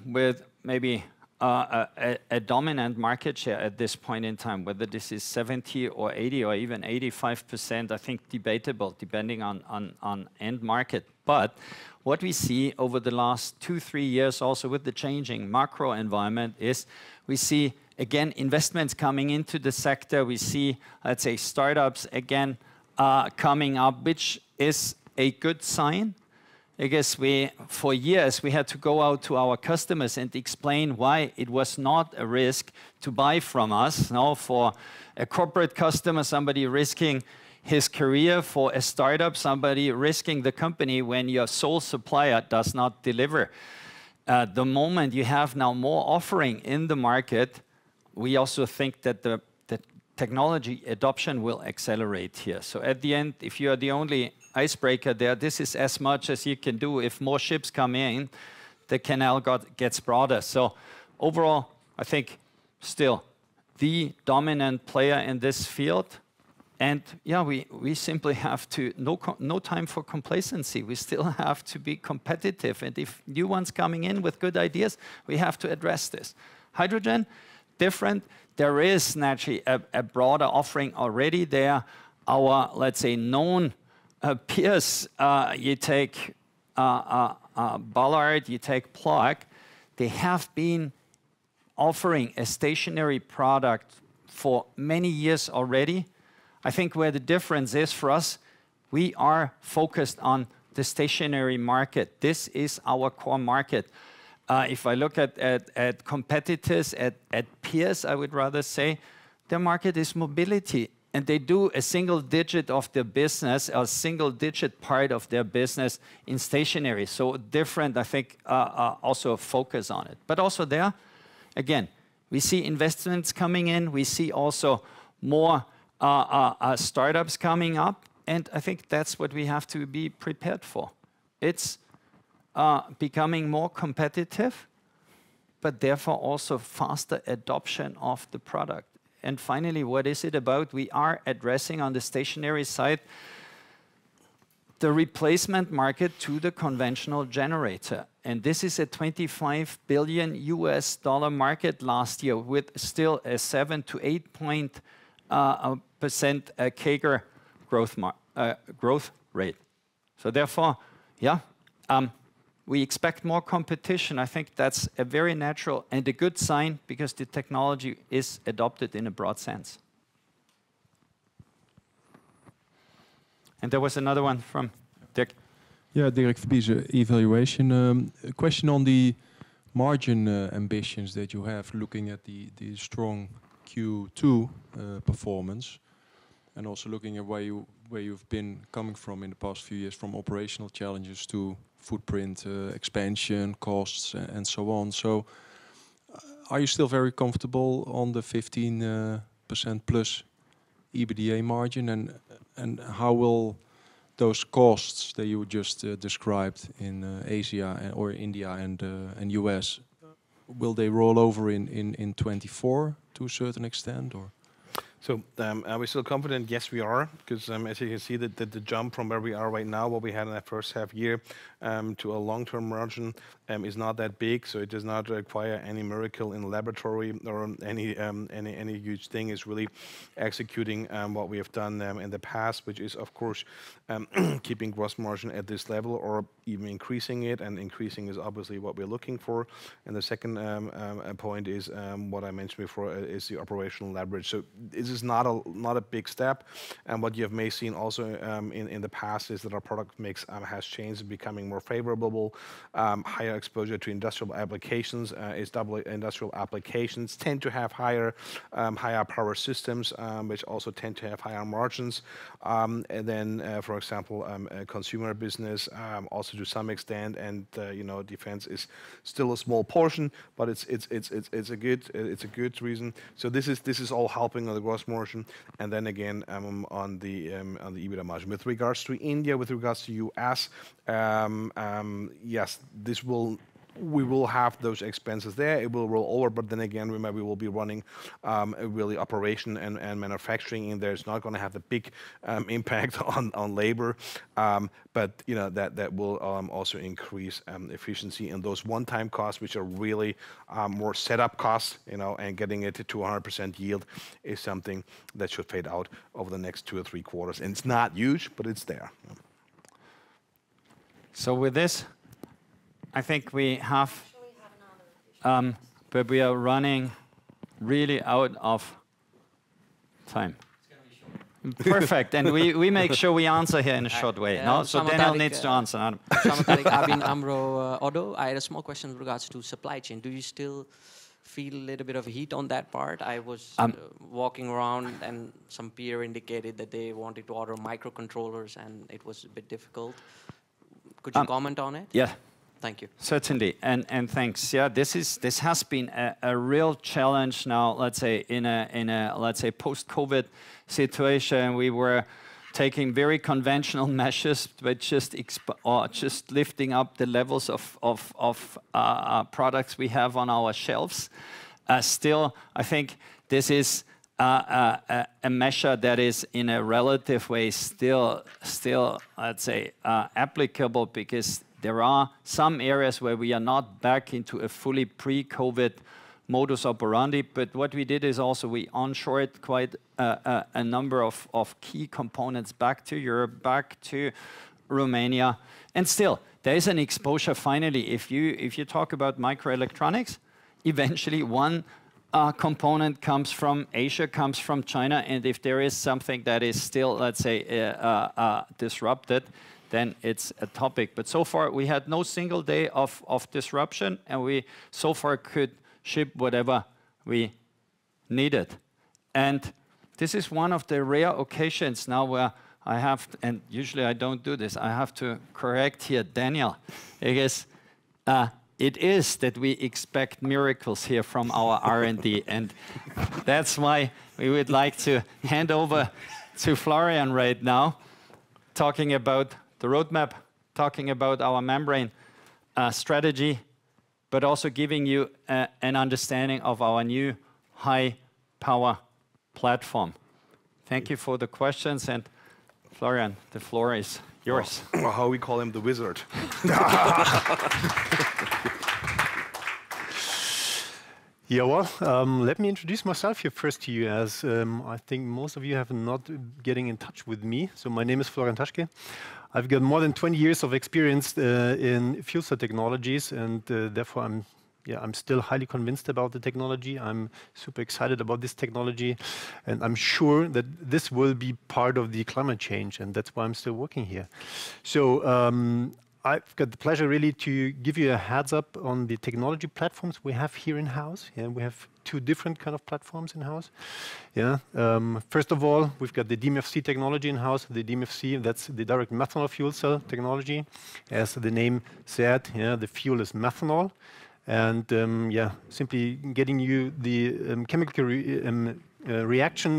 with maybe a dominant market share at this point in time. Whether this is 70 or 80 or even 85%, I think debatable depending on end market. But what we see over the last 2-3 years also with the changing macro environment is we see again investments coming into the sector. We see, let's say, startups again coming up, which is a good sign. I guess for years, we had to go out to our customers and explain why it was not a risk to buy from us. Now, for a corporate customer, somebody risking his career; for a startup, somebody risking the company when your sole supplier does not deliver. The moment you have now more offering in the market, we also think that the technology adoption will accelerate here. So at the end, if you are the only icebreaker there, this is as much as you can do. If more ships come in, the canal gets broader. So overall, I think still the dominant player in this field. And yeah, we simply have to, no time for complacency. We still have to be competitive. And if new ones coming in with good ideas, we have to address this. Hydrogen, different. There is naturally a broader offering already there. our, let's say, known peers, you take Ballard, you take Plug, they have been offering a stationary product for many years already. I think where the difference is for us, we are focused on the stationary market. This is our core market. If I look at competitors, at peers, I would rather say, their market is mobility. And they do a single digit of their business, a single digit part of their business in stationary. So different, I think, also focus on it. But also there, again, we see investments coming in. We see also more startups coming up. And I think that's what we have to be prepared for. It's becoming more competitive, but therefore also faster adoption of the product. And finally, what is it about? We are addressing on the stationary side the replacement market to the conventional generator. And this is a $25 billion market last year with still a 7 to 8% CAGR growth rate. So therefore, yeah, we expect more competition. I think that's a very natural and a good sign because the technology is adopted in a broad sense. And there was another one from Dirk. Yeah, Dirk Verbiese, Evaluation. A question on the margin ambitions that you have, looking at the strong Q2 performance, and also looking at where you've been coming from in the past few years, from operational challenges to footprint expansion, costs, and so on. So, are you still very comfortable on the 15% plus EBITDA margin, and how will those costs that you just described in Asia or India and US, will they roll over in 24 to a certain extent, or? So are we still confident? Yes, we are, because as you can see, that the jump from where we are right now, what we had in that first half year, to a long-term margin is not that big. So it does not require any miracle in the laboratory or any huge thing. It's really executing what we have done in the past, which is of course keeping gross margin at this level or even increasing it. And increasing is obviously what we're looking for. And the second point is what I mentioned before is the operational leverage. So this is not a big step. And what you have may seen also in the past is that our product mix has changed, becoming more favorable, higher exposure to industrial applications. Industrial applications tend to have higher power systems, which also tend to have higher margins. And then, for example, consumer business also to some extent, and defense is still a small portion, but it's a good reason. So this is all helping on the gross margin, and then again on the EBITDA margin. With regards to India, with regards to US, yes, we will have those expenses there. It will roll over, but then again, remember, we will be running really operation and manufacturing in there. It's not going to have the big impact on labor, but that will also increase efficiency. And those one-time costs, which are really more setup costs, and getting it to 100% yield, is something that should fade out over the next 2 or 3 quarters. And it's not huge, but it's there. So with this, I think we have, but we are running really out of time. Perfect, and we make sure we answer here in a short way. No? So Daniel needs to answer. ABN AMRO Oddo. I had a small question with regards to supply chain. Do you still feel a little bit of heat on that part? I was walking around and some peer indicated that they wanted to order microcontrollers and it was a bit difficult. Could you comment on it? Yeah. Thank you. Certainly, and thanks. Yeah, this has been a real challenge now. Let's say in a let's say post-COVID situation, we were taking very conventional measures, but just lifting up the levels of products we have on our shelves. Still, I think this is a measure that is in a relative way still let's say applicable, because there are some areas where we are not back into a fully pre-COVID modus operandi. But what we did is also we onshored quite a number of key components back to Europe, back to Romania. And still, there is an exposure finally. If you talk about microelectronics, eventually one component comes from Asia, comes from China, and if there is something that is still, let's say, disrupted, then it's a topic. But so far, we had no single day of disruption, and we so far could ship whatever we needed. And this is one of the rare occasions now where I have, and usually I don't do this, I have to correct here Daniel, because it is that we expect miracles here from our R&D, and that's why we would like to hand over to Florian right now, talking about the roadmap, talking about our membrane strategy, but also giving you an understanding of our new high-power platform. Thank you for the questions, and Florian, the floor is yours. Or how we call him, the wizard. Yeah, well, let me introduce myself here first to you, as I think most of you have not getting in touch with me. So my name is Florian Taschke. I've got more than 20 years of experience in fuel cell technologies, and therefore I'm still highly convinced about the technology. I'm super excited about this technology, and I'm sure that this will be part of the climate change, and that's why I'm still working here. So I've got the pleasure really to give you a heads up on the technology platforms we have here in-house. Yeah, we have two different kind of platforms in-house. Yeah. First of all, we've got the DMFC technology in-house. The DMFC, that's the direct methanol fuel cell technology. As the name said, yeah, the fuel is methanol. And yeah, simply getting you the chemical reaction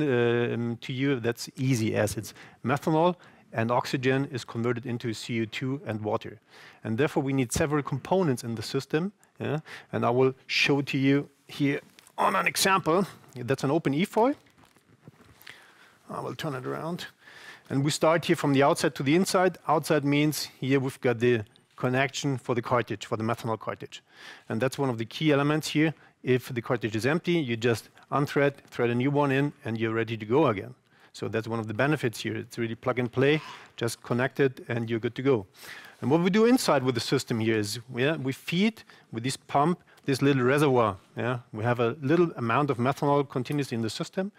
to you, that's easy, as it's methanol and oxygen is converted into CO2 and water. And therefore, we need several components in the system. Yeah? And I will show to you here on an example. That's an open e-foil. I will turn it around. And we start here from the outside to the inside. Outside means here we've got the connection for the cartridge, for the methanol cartridge. And that's one of the key elements here. If the cartridge is empty, you just unthread, thread a new one in, and you're ready to go again. So that's one of the benefits here. It's really plug and play, just connect it, and you're good to go. And what we do inside with the system here is we feed with this pump this little reservoir. Yeah? We have a little amount of methanol continuously in the system.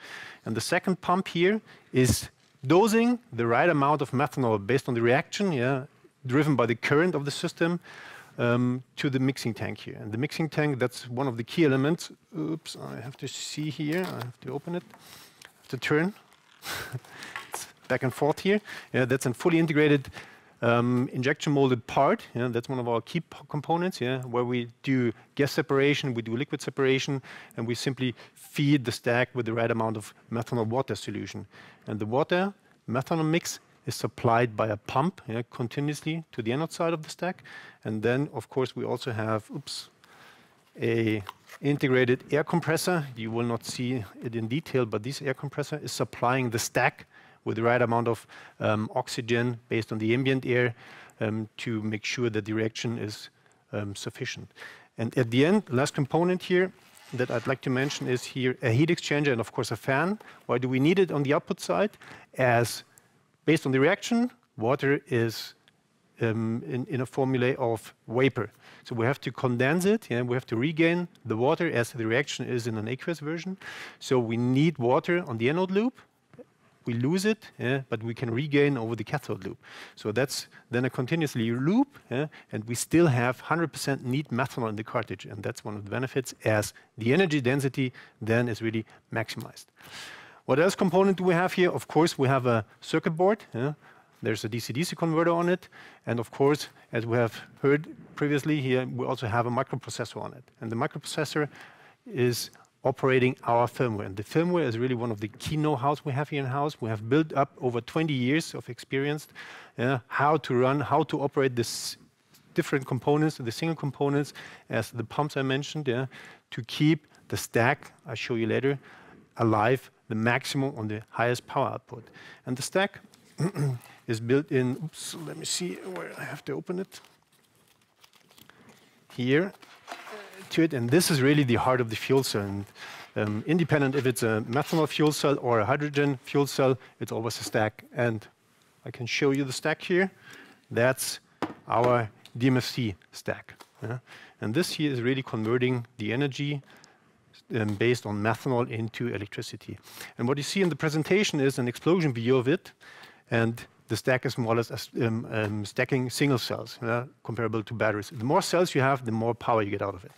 And the second pump here is dosing the right amount of methanol based on the reaction, yeah, driven by the current of the system to the mixing tank here. And the mixing tank, that's one of the key elements. Oops, I have to see here. I have to open it. I have to turn. It's back and forth here. Yeah, that's a fully integrated injection molded part. Yeah, that's one of our key components. Yeah, where we do gas separation, we do liquid separation, and we simply feed the stack with the right amount of methanol water solution. And the water methanol mix is supplied by a pump, yeah, continuously to the anode side of the stack. And then, of course, we also have a integrated air compressor. You will not see it in detail, but this air compressor is supplying the stack with the right amount of oxygen based on the ambient air to make sure that the reaction is sufficient. And at the end, last component here that I'd like to mention is here a heat exchanger and, of course, a fan. Why do we need it on the output side? As based on the reaction, water is in a formula of vapor. So we have to condense it, and we have to regain the water as the reaction is in an aqueous version. So we need water on the anode loop. We lose it, yeah, but we can regain over the cathode loop. So that's then a continuously loop, yeah, and we still have 100% neat methanol in the cartridge, and that's one of the benefits, as the energy density then is really maximized. What else component do we have here? Of course, we have a circuit board. Yeah. There's a DC-DC converter on it. And of course, as we have heard previously here, we also have a microprocessor on it. And the microprocessor is operating our firmware. And the firmware is really one of the key know-hows we have here in-house. We have built up over 20 years of experience how to run, how to operate this different components, the single components, as the pumps I mentioned, yeah, to keep the stack, I'll show you later, alive, the maximum on the highest power output. And the stack is built in, oops, let me see where I have to open it. Here, to it, and this is really the heart of the fuel cell. And independent if it's a methanol fuel cell or a hydrogen fuel cell, it's always a stack. And I can show you the stack here. That's our DMFC stack. And this here is really converting the energy based on methanol into electricity. And what you see in the presentation is an explosion view of it, and the stack is more or less stacking single cells, comparable to batteries. The more cells you have, the more power you get out of it.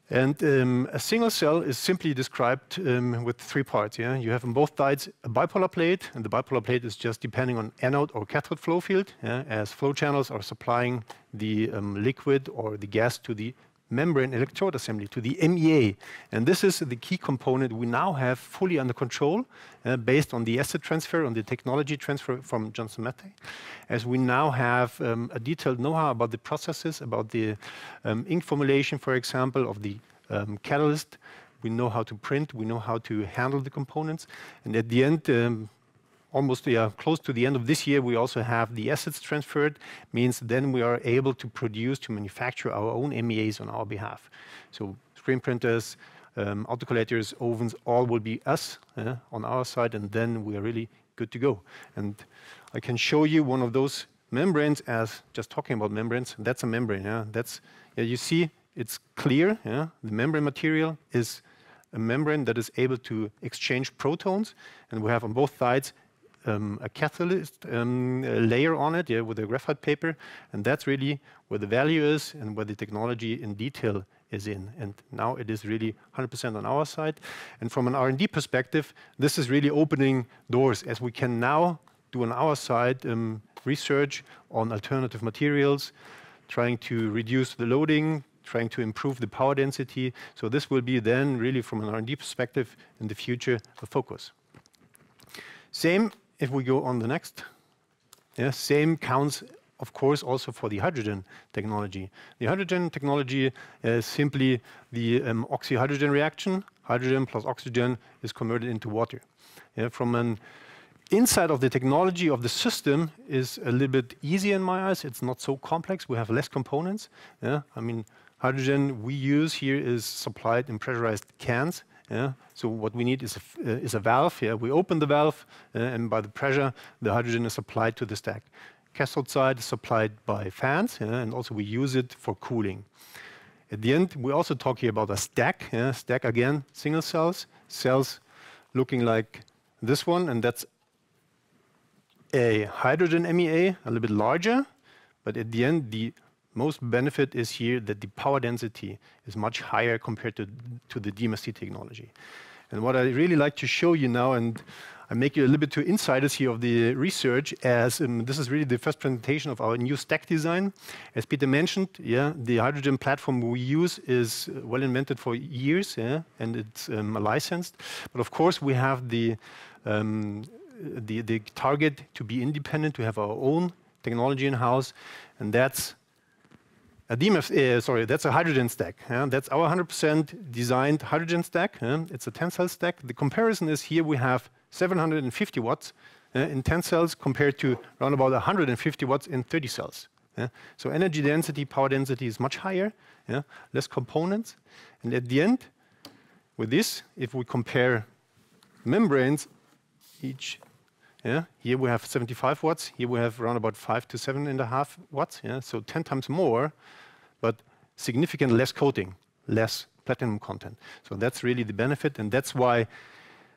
And a single cell is simply described with 3 parts. You have on both sides a bipolar plate, and the bipolar plate is just depending on anode or cathode flow field, as flow channels are supplying the liquid or the gas to the membrane electrode assembly, to the MEA. And this is the key component we now have fully under control based on the asset transfer, on the technology transfer from Johnson Matthey, as we now have a detailed know-how about the processes, about the ink formulation, for example, of the catalyst. We know how to print, we know how to handle the components. And at the end, almost close to the end of this year, we also have the assets transferred, means then we are able to produce, to manufacture our own MEAs on our behalf. So screen printers, autocollators, ovens, all will be us on our side, and then we are really good to go. And I can show you one of those membranes, as just talking about membranes. That's a membrane. That's you see it's clear. The membrane material is a membrane that is able to exchange protons, and we have on both sides a catalyst layer on it, with a graphite paper, and that's really where the value is and where the technology in detail is in. And now it is really 100% on our side. And from an R&D perspective, this is really opening doors, as we can now do on our side research on alternative materials, trying to reduce the loading, trying to improve the power density. So this will be then really from an R&D perspective in the future a focus. Same if we go on the next. Same counts, of course, also for the hydrogen technology. The hydrogen technology is simply the oxyhydrogen reaction. Hydrogen plus oxygen is converted into water. From an inside of the technology of the system is a little bit easier in my eyes. It's not so complex. We have less components. I mean, hydrogen we use here is supplied in pressurized cans. So what we need is a valve. We open the valve, and by the pressure, the hydrogen is applied to the stack. Cathode side is supplied by fans, and also we use it for cooling. At the end, we also talk here about a stack. Stack again, single cells. Cells looking like this one, and that's a hydrogen MEA, a little bit larger. But at the end, the most benefit is here that the power density is much higher compared to the DMFC technology. And what I really like to show you now, and I make you a little bit to insiders here of the research, as this is really the first presentation of our new stack design. As Peter mentioned, the hydrogen platform we use is well invented for years, and it's licensed. But of course, we have the target to be independent, to have our own technology in-house, and that's that's a hydrogen stack. That's our 100% designed hydrogen stack. It's a 10-cell stack. The comparison is here we have 750 watts in 10 cells compared to around about 150 watts in 30 cells. So energy density, power density is much higher, less components. And at the end, with this, if we compare membranes, each here we have 75 watts. Here we have around about 5 to 7.5 watts. So 10 times more, but significant less coating, less platinum content. So that's really the benefit, and that's why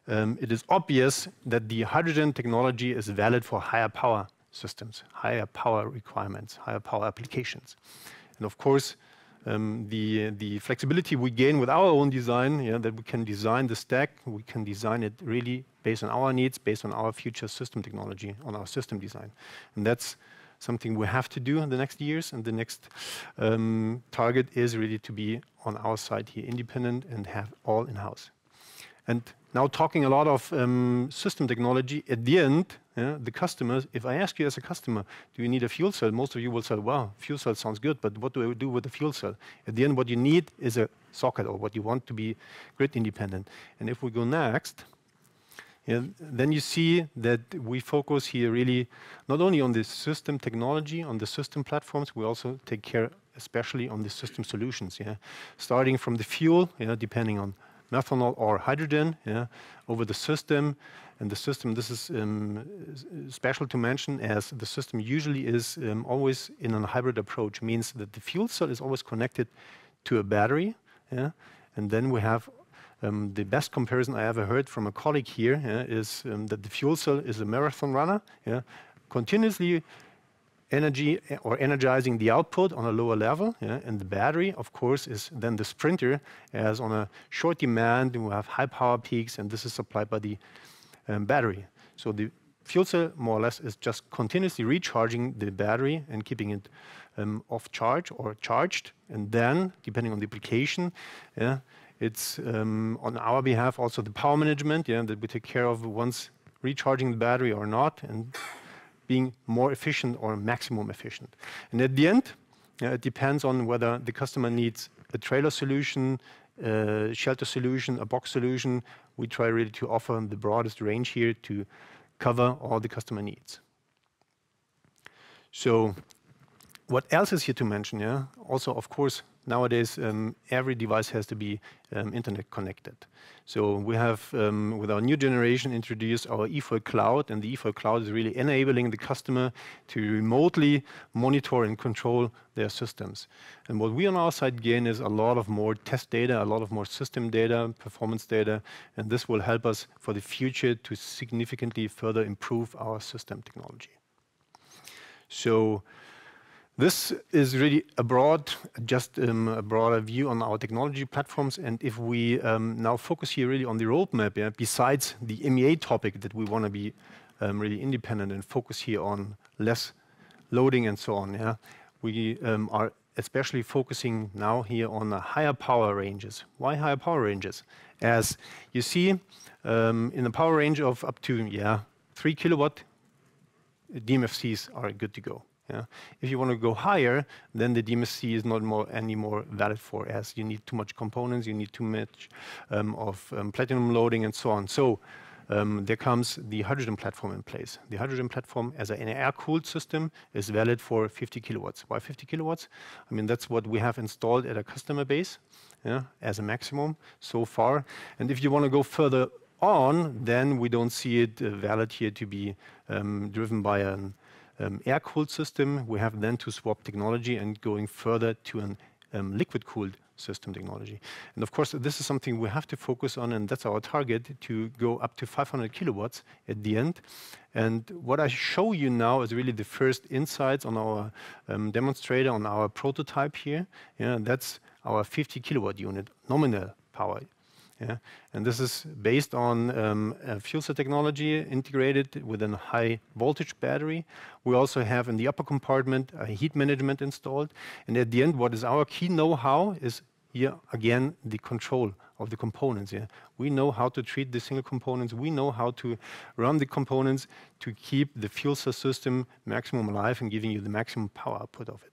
it is obvious that the hydrogen technology is valid for higher power systems, higher power requirements, higher power applications. And of course, the flexibility we gain with our own design, that we can design the stack, we can design it really based on our needs, based on our future system technology, on our system design. And that's something we have to do in the next years, and the next target is really to be on our side here, independent and have all in-house. And now talking a lot of system technology, at the end, the customers, if I ask you as a customer, do you need a fuel cell? Most of you will say, wow, fuel cell sounds good, but what do I do with the fuel cell? At the end, what you need is a socket, or what you want to be grid independent. And if we go next, then you see that we focus here really not only on the system technology, on the system platforms, we also take care especially on the system solutions. Starting from the fuel, depending on methanol or hydrogen, over the system. And the system, this is special to mention, as the system usually is always in a hybrid approach, means that the fuel cell is always connected to a battery. And then we have the best comparison I ever heard from a colleague here is that the fuel cell is a marathon runner, continuously energizing the output on a lower level, and the battery, of course, is then the sprinter, as on a short demand we have high power peaks, and this is supplied by the battery. So the fuel cell, more or less, is just continuously recharging the battery and keeping it off charge or charged, and then, depending on the application, it's on our behalf also the power management, that we take care of once recharging the battery or not, and being more efficient or maximum efficient. And at the end, it depends on whether the customer needs a trailer solution, a shelter solution, a box solution. We try really to offer the broadest range here to cover all the customer needs. So what else is here to mention? Also, of course, nowadays every device has to be internet connected. So we have, with our new generation, introduced our eFoil Cloud, and the eFoil Cloud is really enabling the customer to remotely monitor and control their systems. And what we on our side gain is a lot of more test data, a lot of more system data, performance data, and this will help us for the future to significantly further improve our system technology. So this is really a broader view on our technology platforms. And if we now focus here really on the roadmap, besides the MEA topic that we want to be really independent and focus here on less loading and so on, we are especially focusing now here on the higher power ranges. Why higher power ranges? As you see, in the power range of up to 3 kilowatt, DMFCs are good to go. If you want to go higher, then the DMFC is not any more valid for, as you need too much components, you need too much of platinum loading and so on. So there comes the hydrogen platform in place. The hydrogen platform as an air-cooled system is valid for 50 kilowatts. Why 50 kilowatts? I mean, that's what we have installed at a customer base as a maximum so far. And if you want to go further on, then we don't see it valid here to be driven by an air-cooled system. We have then to swap technology and going further to an liquid-cooled system technology. And of course, this is something we have to focus on, and that's our target, to go up to 500 kilowatts at the end. And what I show you now is really the first insights on our demonstrator, on our prototype here. That's our 50 kilowatt unit, nominal power. And this is based on a fuel cell technology integrated with a high voltage battery. We also have in the upper compartment a heat management installed. And at the end, what is our key know-how is here again the control of the components. We know how to treat the single components. We know how to run the components to keep the fuel cell system maximum alive and giving you the maximum power output of it.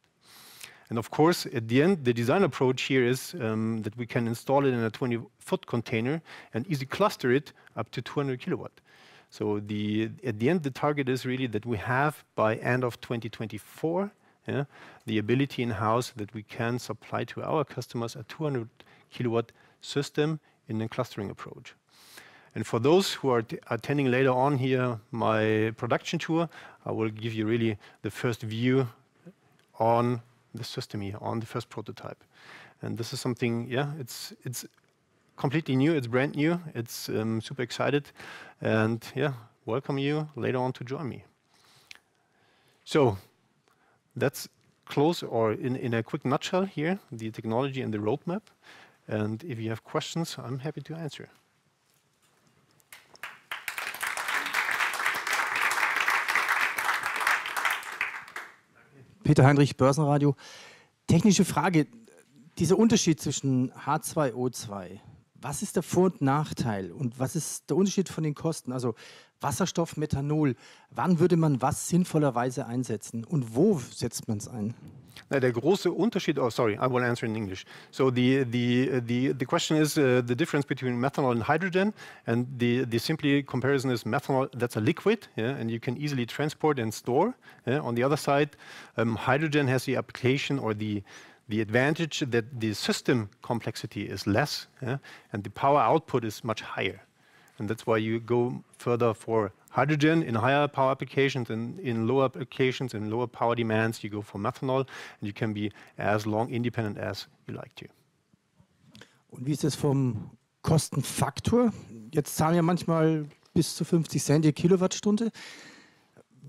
And of course, at the end, the design approach here is that we can install it in a 20-foot container and easily cluster it up to 200 kilowatt. So at the end, the target is really that we have, by end of 2024, the ability in-house that we can supply to our customers a 200 kilowatt system in a clustering approach. And for those who are attending later on here my production tour, I will give you really the first view on the system here, on the first prototype. And this is something, it's completely new, it's brand new, it's super excited, and welcome you later on to join me. So that's close, or in a quick nutshell here, the technology and the roadmap. And if you have questions, I'm happy to answer. Peter Heinrich, Börsenradio. Technische Frage, dieser Unterschied zwischen H2O2, Was ist der Vor- und Nachteil und was ist der Unterschied von den Kosten? Also Wasserstoff, Methanol, wann würde man was sinnvollerweise einsetzen und wo setzt man es ein? Der große Unterschied, oh sorry, I will answer in English. So the question is the difference between methanol and hydrogen, and the simply comparison is methanol, that's a liquid, yeah, and you can easily transport and store. Yeah. On the other side, hydrogen has the application or the advantage that the system complexity is less, yeah, and the power output is much higher. And that's why you go further for hydrogen in higher power applications, and in lower applications, in lower power demands, you go for methanol, and you can be as long independent as you like to. Und wie ist es vom Kostenfaktor? Jetzt zahlen ja manchmal bis zu 50 Cent je Kilowattstunde.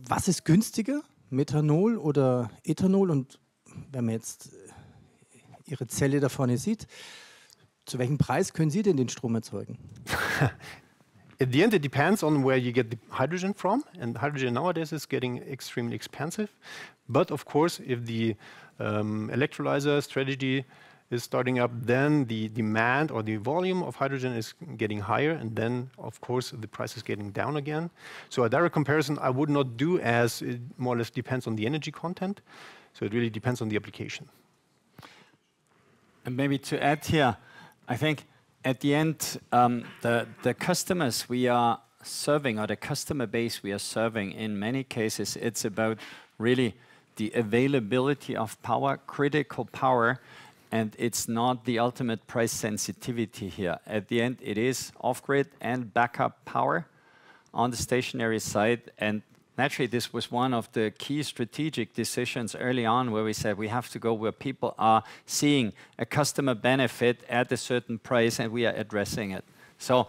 Was ist günstiger, Methanol oder Ethanol? Und wenn man jetzt Ihre Zelle da vorne sieht, zu welchem Preis können Sie denn den Strom erzeugen? At the end, it depends on where you get the hydrogen from, and hydrogen nowadays is getting extremely expensive. But of course, if the electrolyzer strategy is starting up, then the demand or the volume of hydrogen is getting higher, and then of course the price is getting down again. So a direct comparison I would not do, as it more or less depends on the energy content. So it really depends on the application. And maybe to add here, I think at the end, the customers we are serving, or the customer base we are serving, in many cases, it's about really the availability of power, critical power, and it's not the ultimate price sensitivity here. At the end, it is off-grid and backup power on the stationary side, and naturally, this was one of the key strategic decisions early on, where we said we have to go where people are seeing a customer benefit at a certain price, and we are addressing it. So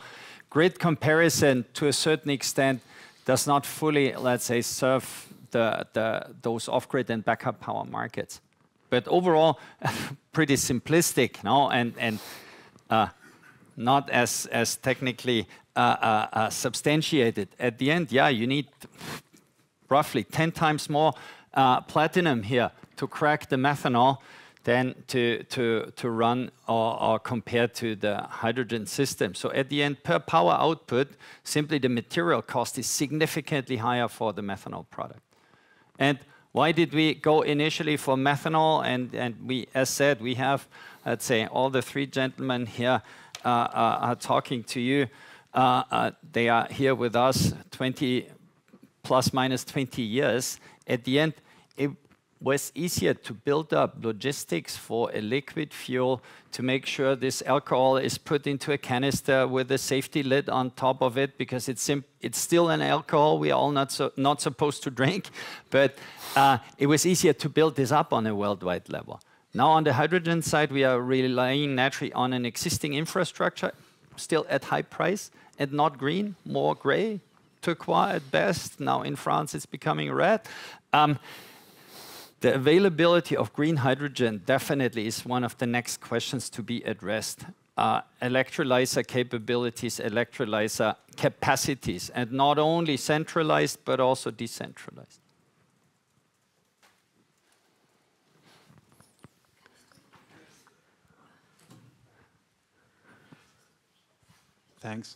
grid comparison, to a certain extent, does not fully, let's say, serve those off-grid and backup power markets. But overall, pretty simplistic, no? And not as technically substantiated. At the end, yeah, you need roughly 10 times more platinum here to crack the methanol than to run or compare to the hydrogen system. So at the end, per power output, simply the material cost is significantly higher for the methanol product. And why did we go initially for methanol? And we, as said, we have, let's say, all the three gentlemen here are talking to you. They are here with us 20 plus minus 20 years. At the end, it was easier to build up logistics for a liquid fuel to make sure this alcohol is put into a canister with a safety lid on top of it, because it's still an alcohol we are all not supposed to drink, but it was easier to build this up on a worldwide level. Now on the hydrogen side, we are relying naturally on an existing infrastructure, still at high price, and not green, more gray, turquoise at best. Now in France it's becoming red. The availability of green hydrogen definitely is one of the next questions to be addressed. Electrolyzer capabilities, electrolyzer capacities, and not only centralized but also decentralized. Thanks.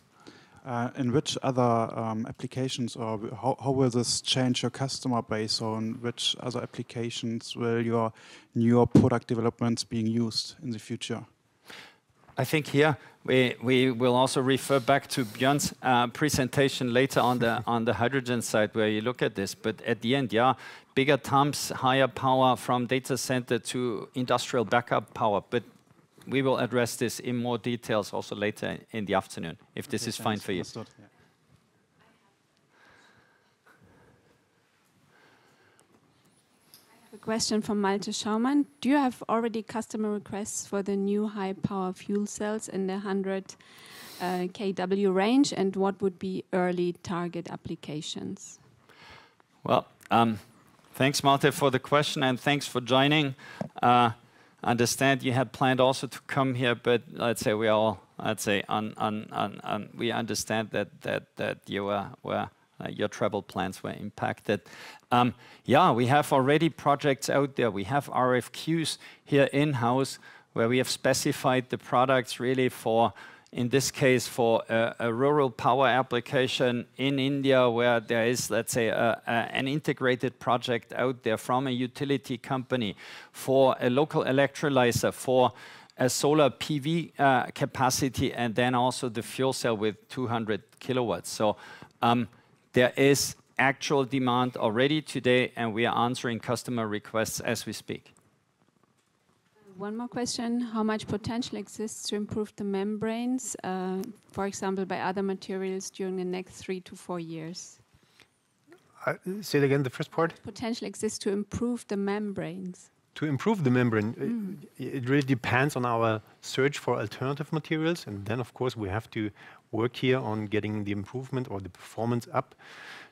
In which other applications, or how will this change your customer base, or in which other applications will your newer product developments being used in the future? I think here we will also refer back to Björn's presentation later on the hydrogen side, where you look at this. But at the end, yeah, bigger pumps, higher power from data center to industrial backup power. But we will address this in more details also later in the afternoon, if this is fine for you. Yeah. A question from Malte Schaumann. Do you have already customer requests for the new high-power fuel cells in the 100 kW range, and what would be early target applications? Well, thanks, Malte, for the question, and thanks for joining. Understand you had planned also to come here, but let's say we all, let's say, we understand that your travel plans were impacted. Yeah, we have already projects out there. We have RFQs here in-house where we have specified the products really for in this case for a rural power application in India where there is, let's say, an integrated project out there from a utility company for a local electrolyzer, for a solar PV capacity, and then also the fuel cell with 200 kilowatts. So there is actual demand already today, and we are answering customer requests as we speak. One more question. How much potential exists to improve the membranes, for example, by other materials during the next 3 to 4 years? Say it again, the first part? Potential exists to improve the membranes. To improve the membrane, it really depends on our search for alternative materials. And then, of course, we have to work here on getting the improvement or the performance up.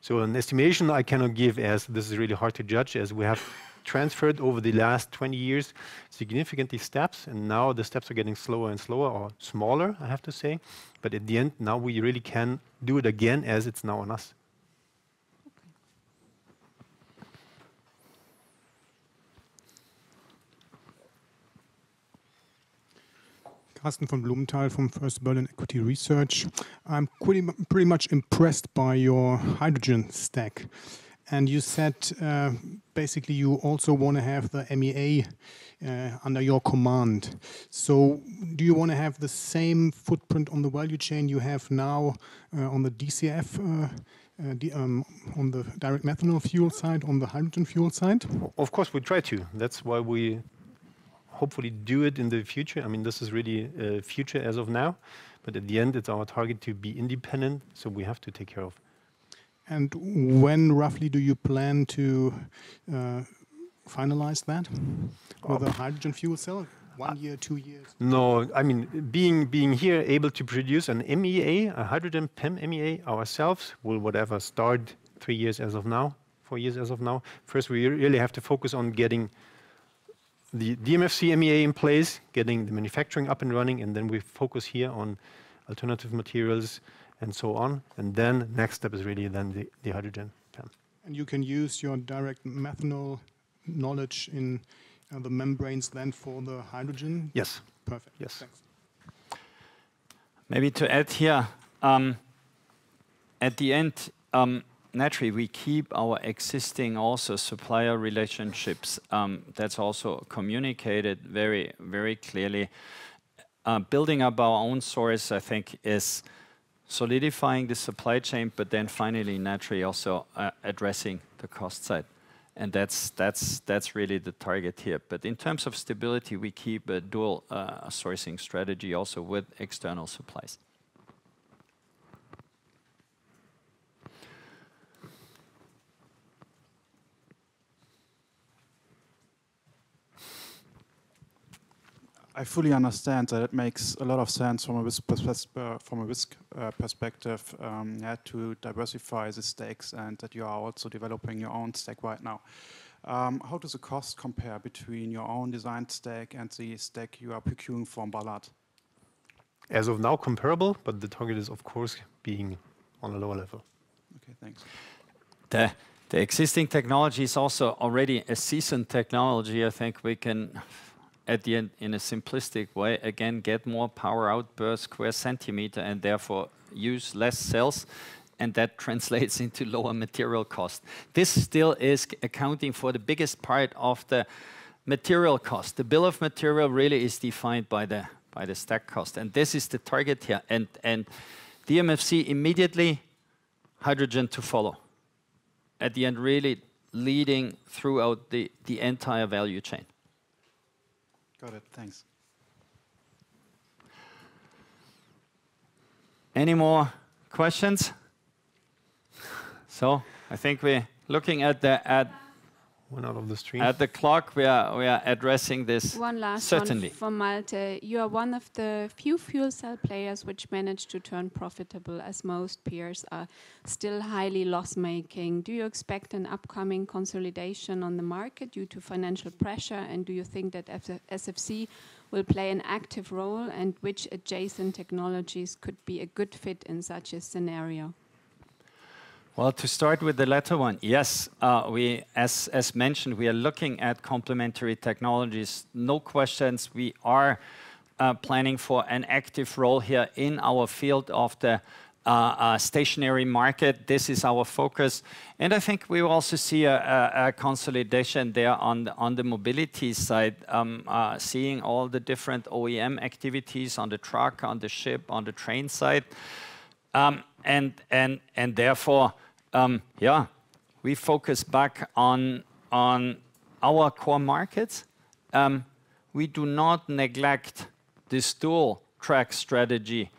So an estimation I cannot give, as this is really hard to judge, as we have transferred over the last 20 years significantly steps, and now the steps are getting slower and slower, or smaller, I have to say. But at the end, now we really can do it again, as it's now on us. Carsten von Blumenthal from First Berlin Equity Research. I'm pretty much impressed by your hydrogen stack. And you said basically you also want to have the MEA under your command. So do you want to have the same footprint on the value chain you have now on the DCF, on the direct methanol fuel side, on the hydrogen fuel side? Of course, we try to. That's why we hopefully do it in the future. I mean, this is really future as of now. But at the end, it's our target to be independent, so we have to take care of. And when roughly do you plan to finalize that with a hydrogen fuel cell? 1 year, 2 years? No, I mean, being here able to produce an MEA, a hydrogen PEM MEA ourselves, will whatever start 3 years as of now, 4 years as of now. First, we really have to focus on getting the DMFC MEA in place, getting the manufacturing up and running, and then we focus here on alternative materials and so on. And then next step is really then the hydrogen PEM. And you can use your direct methanol knowledge in the membranes then for the hydrogen? Yes. Perfect. Yes. Thanks. Maybe to add here, at the end, naturally, we keep our existing also supplier relationships. That's also communicated very, very clearly. Building up our own source, I think, is solidifying the supply chain, but then finally, naturally, also addressing the cost side. And that's really the target here. But in terms of stability, we keep a dual sourcing strategy also with external supplies. I fully understand that it makes a lot of sense from a risk perspective to diversify the stakes, and that you are also developing your own stack right now. How does the cost compare between your own designed stack and the stack you are procuring from Ballard? As of now, comparable, but the target is, of course, being on a lower level. Okay, thanks. The existing technology is also already a seasoned technology. I think we can, at the end, in a simplistic way, again, get more power out per square centimeter and therefore use less cells, and that translates into lower material cost. This still is accounting for the biggest part of the material cost. The bill of material really is defined by the stack cost, and this is the target here. And DMFC immediately, hydrogen to follow. At the end, really leading throughout the entire value chain. Got it, thanks. Any more questions? So I think we're looking at one out of the stream. At the clock, we are addressing this. One last certainly. one from Malte. You are one of the few fuel cell players which managed to turn profitable, as most peers are still highly loss-making. Do you expect an upcoming consolidation on the market due to financial pressure, and do you think that SFC will play an active role, and which adjacent technologies could be a good fit in such a scenario? Well, to start with the latter one, yes, as mentioned, we are looking at complementary technologies. No questions, we are planning for an active role here in our field of the stationary market. This is our focus. And I think we will also see a consolidation there on the mobility side, seeing all the different OEM activities on the truck, on the ship, on the train side. And therefore, yeah, we focus back on our core markets. We do not neglect this dual track strategy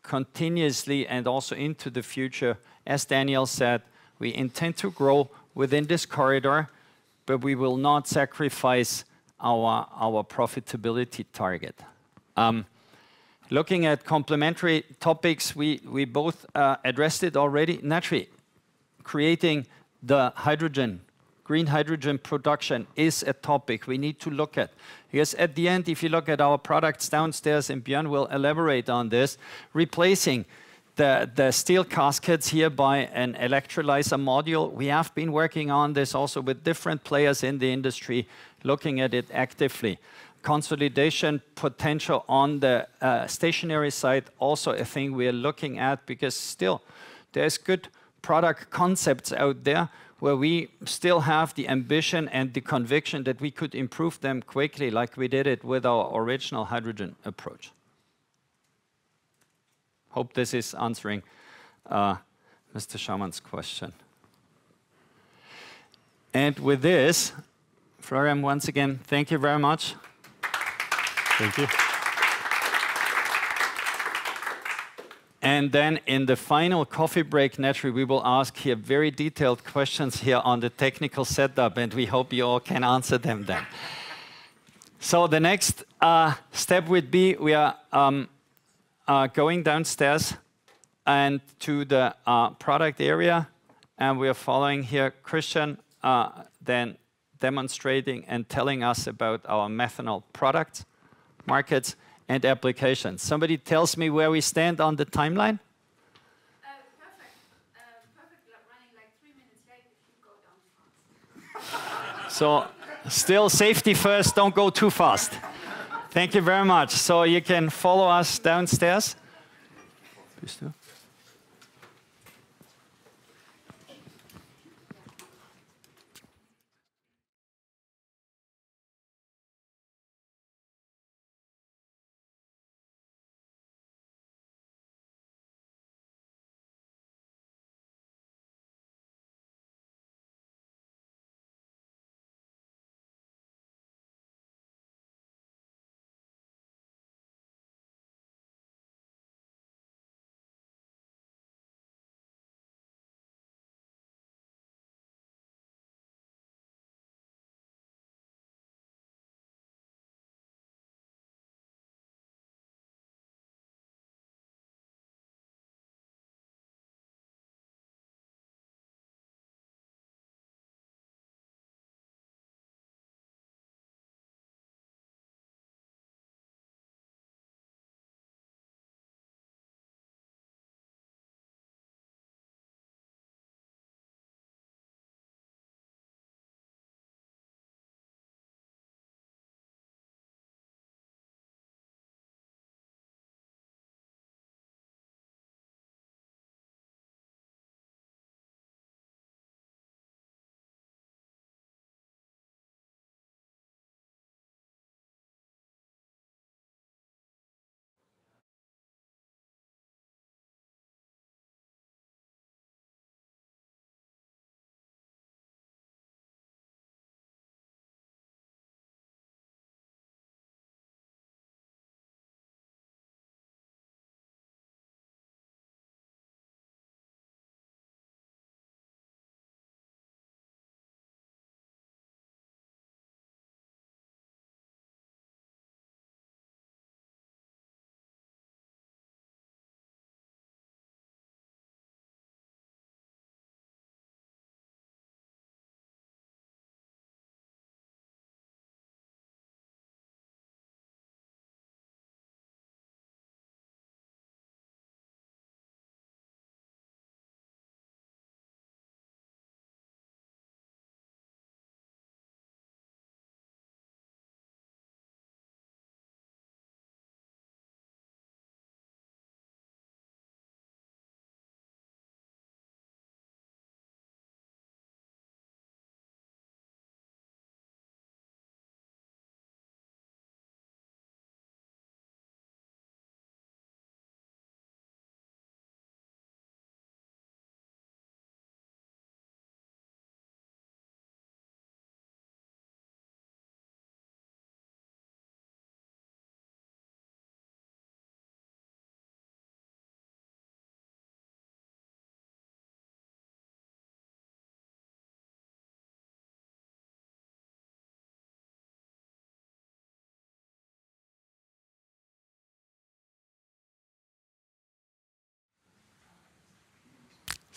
continuously and also into the future. As Daniel said, we intend to grow within this corridor, but we will not sacrifice our profitability target. Looking at complementary topics, we both addressed it already. Naturally, creating the green hydrogen production is a topic we need to look at. Because at the end, if you look at our products downstairs, and Björn will elaborate on this, replacing the steel caskets here by an electrolyzer module. We have been working on this also with different players in the industry, looking at it actively. Consolidation potential on the stationary side, also a thing we are looking at, because still there's good product concepts out there where we still have the ambition and the conviction that we could improve them quickly, like we did it with our original hydrogen approach. Hope this is answering Mr. Schauman's question. And with this, Florian, once again, thank you very much. Thank you. And then in the final coffee break, naturally, we will ask here very detailed questions here on the technical setup, and we hope you all can answer them then. So the next step would be we are going downstairs and to the product area, and we are following here Christian, then demonstrating and telling us about our methanol products, markets, and applications. Somebody tells me where we stand on the timeline? Perfect. Running like 3 minutes late if you go down fast. So still safety first, don't go too fast. Thank you very much. So you can follow us downstairs.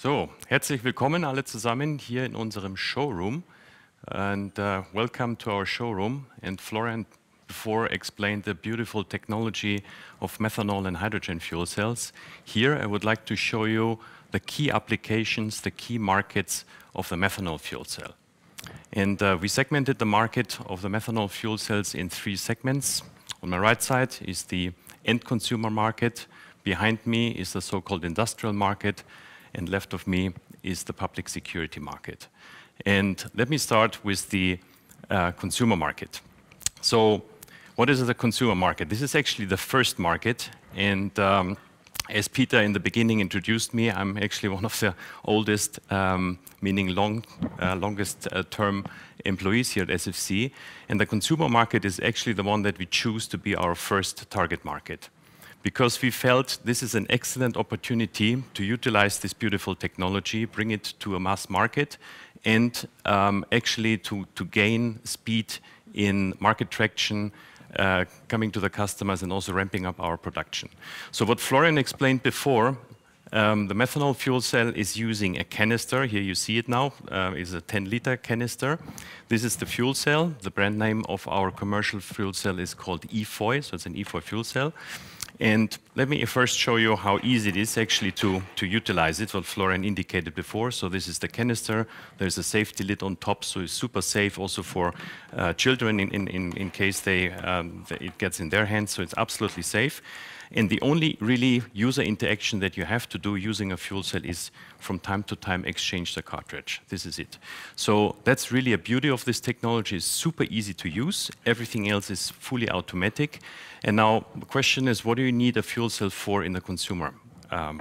So, herzlich willkommen alle zusammen hier in unserem Showroom. And welcome to our showroom. And Florian before explained the beautiful technology of methanol and hydrogen fuel cells. Here I would like to show you the key applications, the key markets of the methanol fuel cell. And we segmented the market of the methanol fuel cells in 3 segments. On my right side is the end consumer market. Behind me is the so-called industrial market. And left of me is the public security market. And let me start with the consumer market. So what is the consumer market? This is actually the first market. And as Peter in the beginning introduced me, I'm actually one of the oldest, meaning longest term employees here at SFC. And the consumer market is actually the one that we choose to be our first target market, because we felt this is an excellent opportunity to utilize this beautiful technology, bring it to a mass market, and actually to gain speed in market traction, coming to the customers and also ramping up our production. So what Florian explained before, the methanol fuel cell is using a canister. Here you see it now, is a 10-liter canister. This is the fuel cell. The brand name of our commercial fuel cell is called EFOY, so it's an EFOY fuel cell. And let me first show you how easy it is actually to utilize it, what Florian indicated before. So this is the canister. There's a safety lid on top, so it's super safe also for children in case it gets in their hands, so it's absolutely safe. And the only really user interaction that you have to do using a fuel cell is from time to time exchange the cartridge. This is it. So that's really a beauty of this technology. It's super easy to use. Everything else is fully automatic. And now the question is, what do you need a fuel cell for in the consumer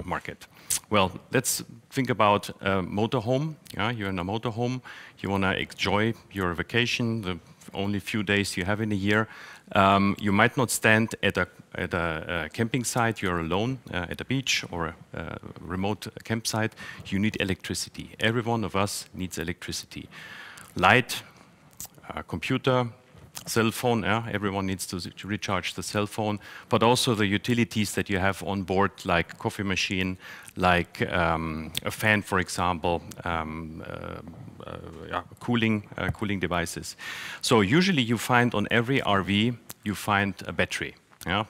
market? Well, let's think about a motorhome. Yeah, you're in a motorhome. You want to enjoy your vacation, the only few days you have in a year. You might not stand at a camping site. You're alone at a beach or a remote campsite. You need electricity. Every one of us needs electricity. Light, computer, cell phone, everyone needs to recharge the cell phone, but also the utilities that you have on board, like coffee machine, like a fan, for example, cooling devices. So usually you find on every RV, you find a battery. Yeah,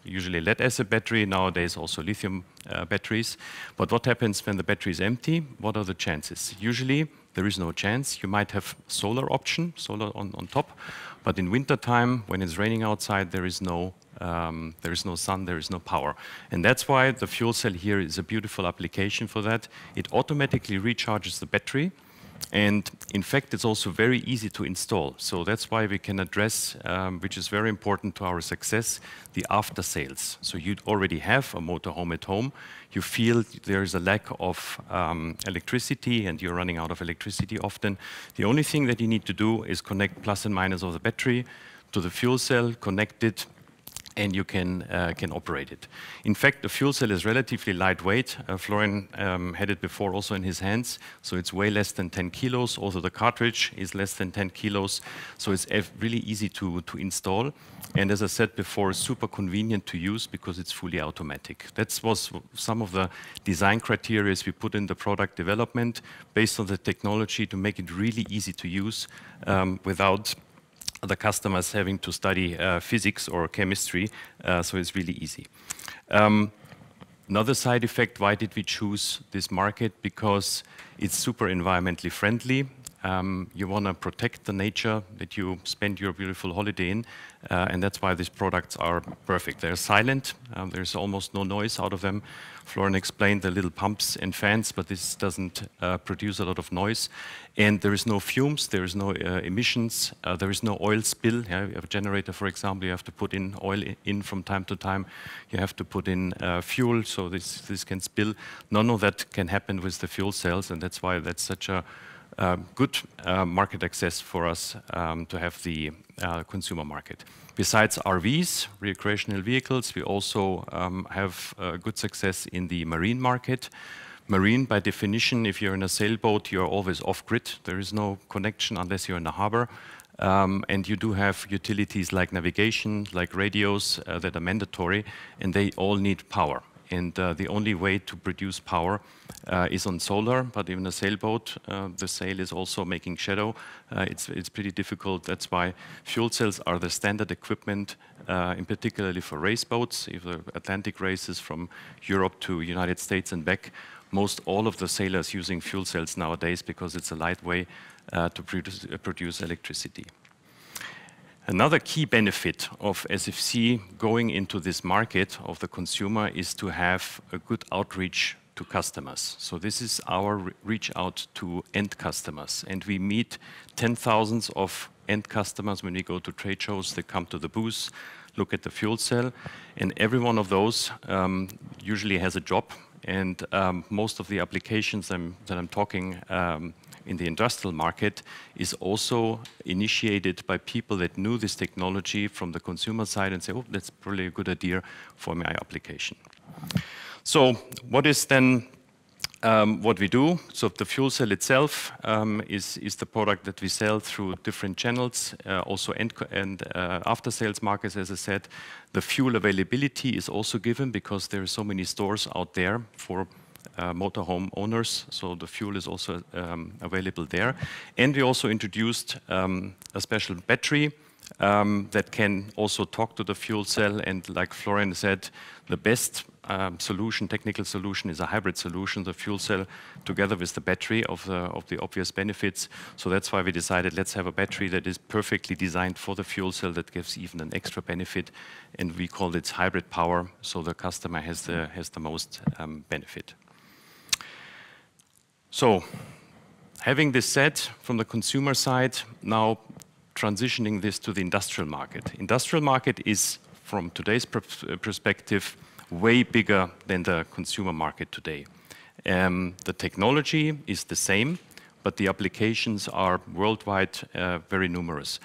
usually lead-acid battery, nowadays also lithium batteries. But what happens when the battery is empty? What are the chances? Usually there is no chance. You might have solar option, solar on top, but in winter time, when it's raining outside, there is no sun, there is no power. And that's why the fuel cell here is a beautiful application for that. It automatically recharges the battery. And in fact, it's also very easy to install. So that's why we can address, which is very important to our success, the after sales. So you already have a motorhome at home. You feel there is a lack of electricity and you're running out of electricity often. The only thing that you need to do is connect plus and minus of the battery to the fuel cell, connect it, and you can operate it. In fact, the fuel cell is relatively lightweight. Florian had it before also in his hands, so it's way less than 10 kilos. Also the cartridge is less than 10 kilos, so it's really easy to install. And as I said before, super convenient to use because it's fully automatic. That was some of the design criteria we put in the product development based on the technology to make it really easy to use without the customers having to study physics or chemistry, so it's really easy. Another side effect, why did we choose this market? Because it's super environmentally friendly. You want to protect the nature that you spend your beautiful holiday in, and that's why these products are perfect. They're silent, there's almost no noise out of them. Florian explained the little pumps and fans, but this doesn't produce a lot of noise. And there is no fumes, there is no emissions, there is no oil spill. Yeah, you have a generator, for example, you have to put in oil in from time to time. You have to put in fuel, so this can spill. None of that can happen with the fuel cells, and that's why that's such a good market access for us to have the consumer market. Besides RVs, recreational vehicles, we also have good success in the marine market. Marine, by definition, if you're in a sailboat, you're always off-grid. There is no connection unless you're in a harbor. And you do have utilities like navigation, like radios that are mandatory, and they all need power. and the only way to produce power is on solar. But even a sailboat, the sail is also making shadow. It's pretty difficult. That's why fuel cells are the standard equipment, in particularly for race boats. If the Atlantic races from Europe to United States and back, most all of the sailors using fuel cells nowadays because it's a light way to produce electricity. Another key benefit of SFC going into this market of the consumer is to have a good outreach to customers. So this is our reach out to end customers. And we meet 10,000s of end customers when we go to trade shows. They come to the booth, look at the fuel cell, and every one of those usually has a job. And most of the applications that I'm talking in the industrial market is also initiated by people that knew this technology from the consumer side and say, oh, that's probably a good idea for my application. So what is then what we do? So the fuel cell itself is the product that we sell through different channels, also and after sales markets, as I said. The fuel availability is also given because there are so many stores out there for motorhome owners, so the fuel is also available there. And we also introduced a special battery that can also talk to the fuel cell, and like Florian said, the best solution, technical solution, is a hybrid solution, the fuel cell together with the battery of the obvious benefits. So that's why we decided let's have a battery that is perfectly designed for the fuel cell that gives even an extra benefit, and we call it hybrid power, so the customer has the most benefit. So, having this said, from the consumer side, now transitioning this to the industrial market. Industrial market is, from today's perspective, way bigger than the consumer market today. The technology is the same, but the applications are worldwide very numerous.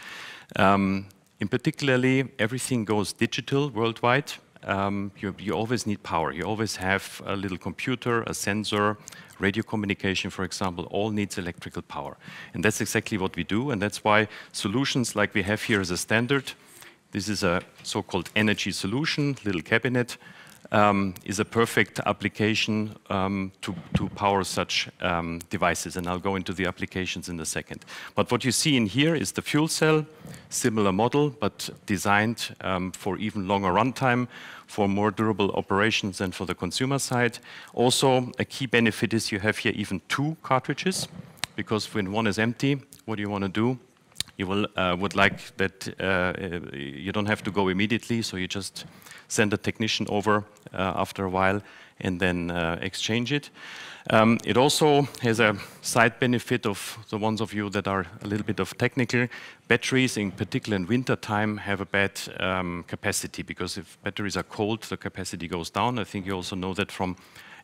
In particularly, everything goes digital worldwide. You always need power. You always have a little computer, a sensor, radio communication, for example, all needs electrical power. And that's exactly what we do, and that's why solutions like we have here as a standard, this is a so-called energy solution, little cabinet, is a perfect application to power such devices, and I'll go into the applications in a second. But what you see in here is the fuel cell, similar model, but designed for even longer runtime, for more durable operations than for the consumer side. Also, a key benefit is you have here even 2 cartridges, because when one is empty, what do you want to do? You would like that you don't have to go immediately, so you just send a technician over after a while and then exchange it. It also has a side benefit of the ones of you that are a little bit of technical. Batteries, in particular in winter time, have a bad capacity, because if batteries are cold, the capacity goes down. I think you also know that from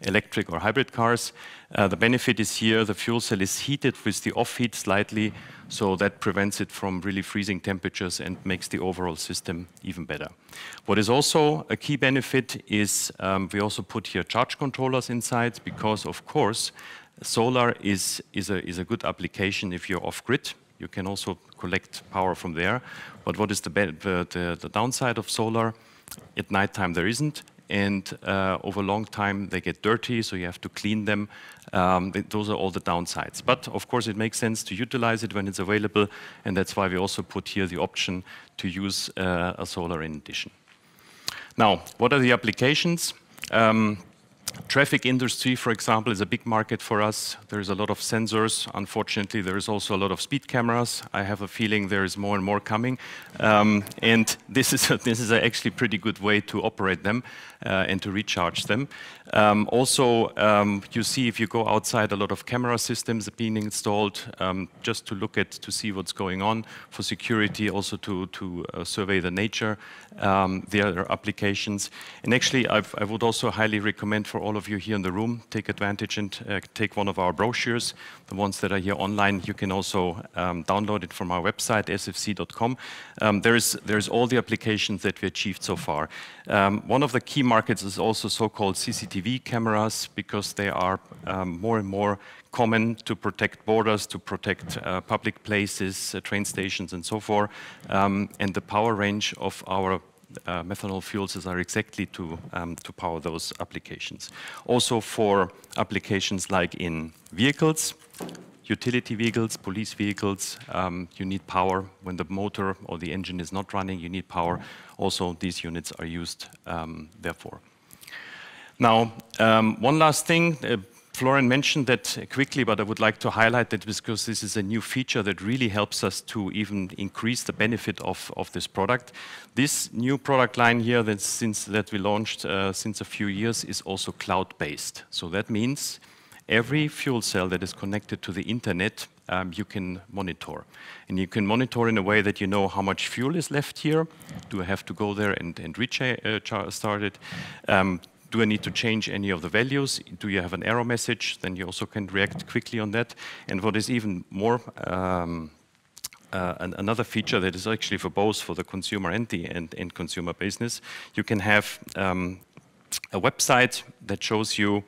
electric or hybrid cars. The benefit is here, the fuel cell is heated with the off heat slightly, so that prevents it from really freezing temperatures and makes the overall system even better. What is also a key benefit is we also put here charge controllers inside, because of course solar is a good application if you're off-grid. You can also collect power from there. But what is the downside of solar? At nighttime there isn't. And over a long time they get dirty, so you have to clean them. Those are all the downsides. But of course it makes sense to utilize it when it's available, and that's why we also put here the option to use a solar in addition. Now, what are the applications? Traffic industry, for example, is a big market for us. There's a lot of sensors. Unfortunately, there is also a lot of speed cameras. I have a feeling there is more and more coming. And this is actually a pretty good way to operate them and to recharge them. Also, you see if you go outside, a lot of camera systems are being installed just to look at, to see what's going on. For security, also to survey the nature. There are applications. And actually, I would also highly recommend for all of you here in the room, take advantage and take one of our brochures. The ones that are here online, you can also download it from our website, sfc.com. There's all the applications that we achieved so far. One of the key markets is also so-called CCTV cameras, because they are more and more common to protect borders, to protect public places, train stations and so forth. And the power range of our methanol fuel cells are exactly to power those applications. Also for applications like in vehicles, utility vehicles, police vehicles, you need power. When the motor or the engine is not running, you need power. Also, these units are used therefore. Now, one last thing. Florian mentioned that quickly, but I would like to highlight that because this is a new feature that really helps us to even increase the benefit of this product. This new product line here that we launched since a few years is also cloud-based. So that means every fuel cell that is connected to the internet, you can monitor. And you can monitor in a way that you know how much fuel is left here. Do I have to go there and start it? Do I need to change any of the values? Do you have an error message? Then you also can react quickly on that. And what is even more, another feature that is actually for both for the consumer and the end consumer business, you can have a website that shows you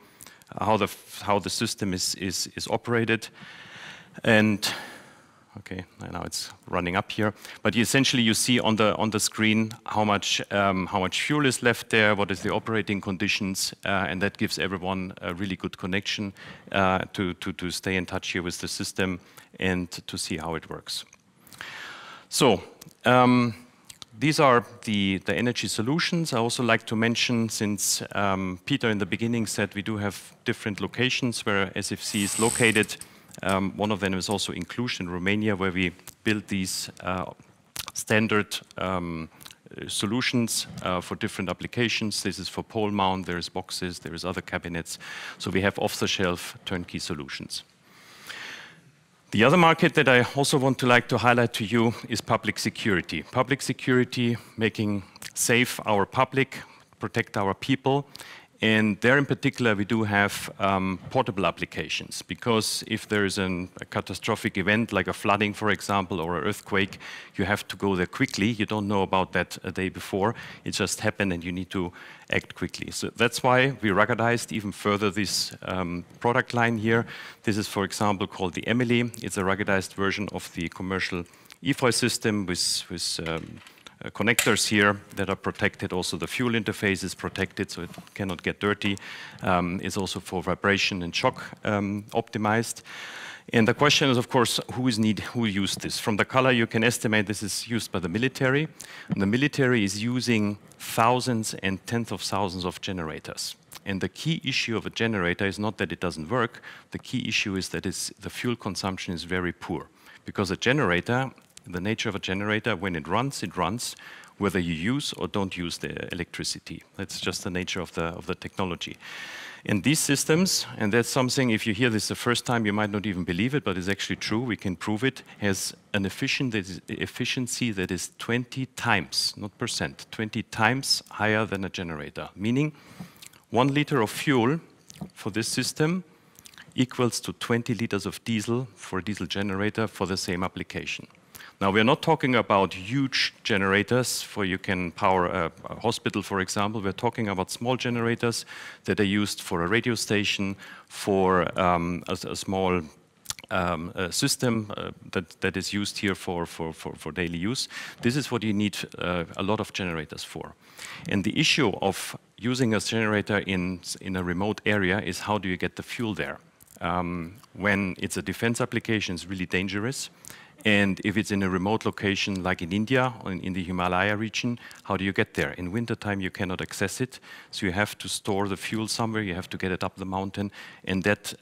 how the system is operated. And okay, now it's running up here. But essentially, you see on the screen how much fuel is left there, what is the operating conditions, and that gives everyone a really good connection to stay in touch here with the system and to see how it works. So these are the energy solutions. I also like to mention, since Peter in the beginning said we do have different locations where SFC is located. One of them is also Inclusion in Romania, where we build these standard solutions for different applications. This is for pole mount, there is boxes, there is other cabinets. So we have off-the-shelf turnkey solutions. The other market that I also want to highlight to you is public security. Public security, making safe our public, protect our people. And there in particular, we do have portable applications, because if there is a catastrophic event, like a flooding, for example, or an earthquake, you have to go there quickly. You don't know about that a day before. It just happened and you need to act quickly. So that's why we ruggedized even further this product line here. This is, for example, called the Emily. It's a ruggedized version of the commercial EFOY system with connectors here that are protected. Also the fuel interface is protected, so it cannot get dirty. It's also for vibration and shock optimized. And the question is, of course, who used this? From the color, you can estimate this is used by the military. And the military is using thousands and tens of thousands of generators. And the key issue of a generator is not that it doesn't work. The key issue is that the fuel consumption is very poor. Because a generator, the nature of a generator, when it runs, whether you use or don't use the electricity. That's just the nature of the technology. And these systems, and that's something, if you hear this the first time, you might not even believe it, but it's actually true, we can prove it, has an efficiency that is 20 times, not percent, 20 times higher than a generator. Meaning 1 liter of fuel for this system equals to 20 liters of diesel for a diesel generator for the same application. Now, we're not talking about huge generators for you can power a hospital, for example. We're talking about small generators that are used for a radio station, for a small system that is used here for daily use. This is what you need a lot of generators for. And the issue of using a generator in a remote area is how do you get the fuel there? When it's a defense application, it's really dangerous. And if it's in a remote location like in India or in the Himalaya region, how do you get there? In wintertime, you cannot access it. So you have to store the fuel somewhere. You have to get it up the mountain. And that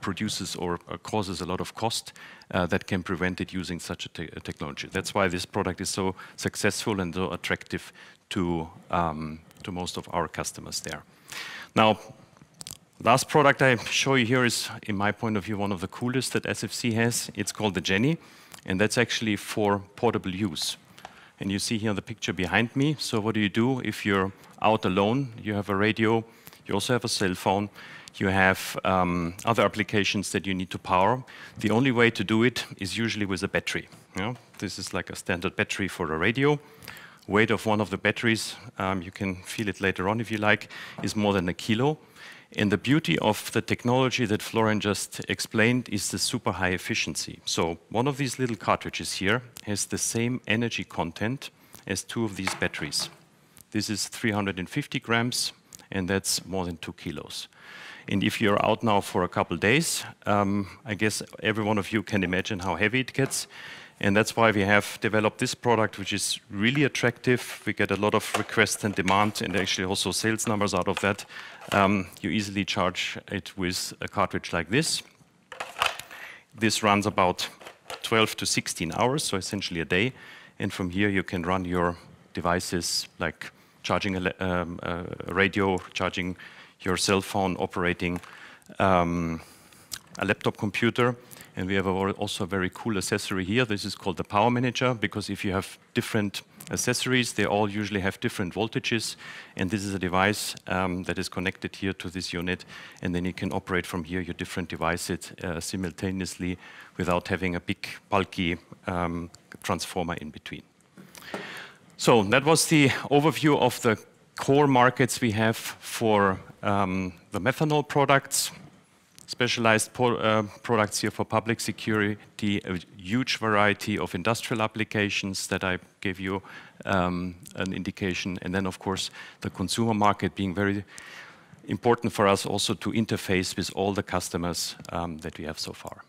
produces or causes a lot of cost that can prevent it using such a technology. That's why this product is so successful and so attractive to most of our customers there. Now, last product I show you here is, in my point of view, one of the coolest that SFC has. It's called the Jenny, and that's actually for portable use. And you see here the picture behind me. So what do you do if you're out alone? You have a radio, you also have a cell phone, you have other applications that you need to power. The only way to do it is usually with a battery. You know, this is like a standard battery for a radio. Weight of one of the batteries, you can feel it later on if you like, is more than 1 kilo. And the beauty of the technology that Florian just explained is the super high efficiency. So one of these little cartridges here has the same energy content as 2 of these batteries. This is 350 grams, and that's more than 2 kilos. And if you're out now for a couple days, I guess every one of you can imagine how heavy it gets. And that's why we have developed this product, which is really attractive. We get a lot of requests and demand, and actually also sales numbers out of that. You easily charge it with a cartridge like this. This runs about 12 to 16 hours, so essentially a day. And from here you can run your devices like charging a radio, charging your cell phone, operating a laptop computer. And we have also a very cool accessory here. This is called the Power Manager, because if you have different accessories, they all usually have different voltages. And this is a device that is connected here to this unit. And then you can operate from here your different devices simultaneously without having a big, bulky transformer in between. So that was the overview of the core markets we have for the methanol products. Specialized products here for public security, a huge variety of industrial applications that I gave you an indication. And then, of course, the consumer market being very important for us also to interface with all the customers that we have so far.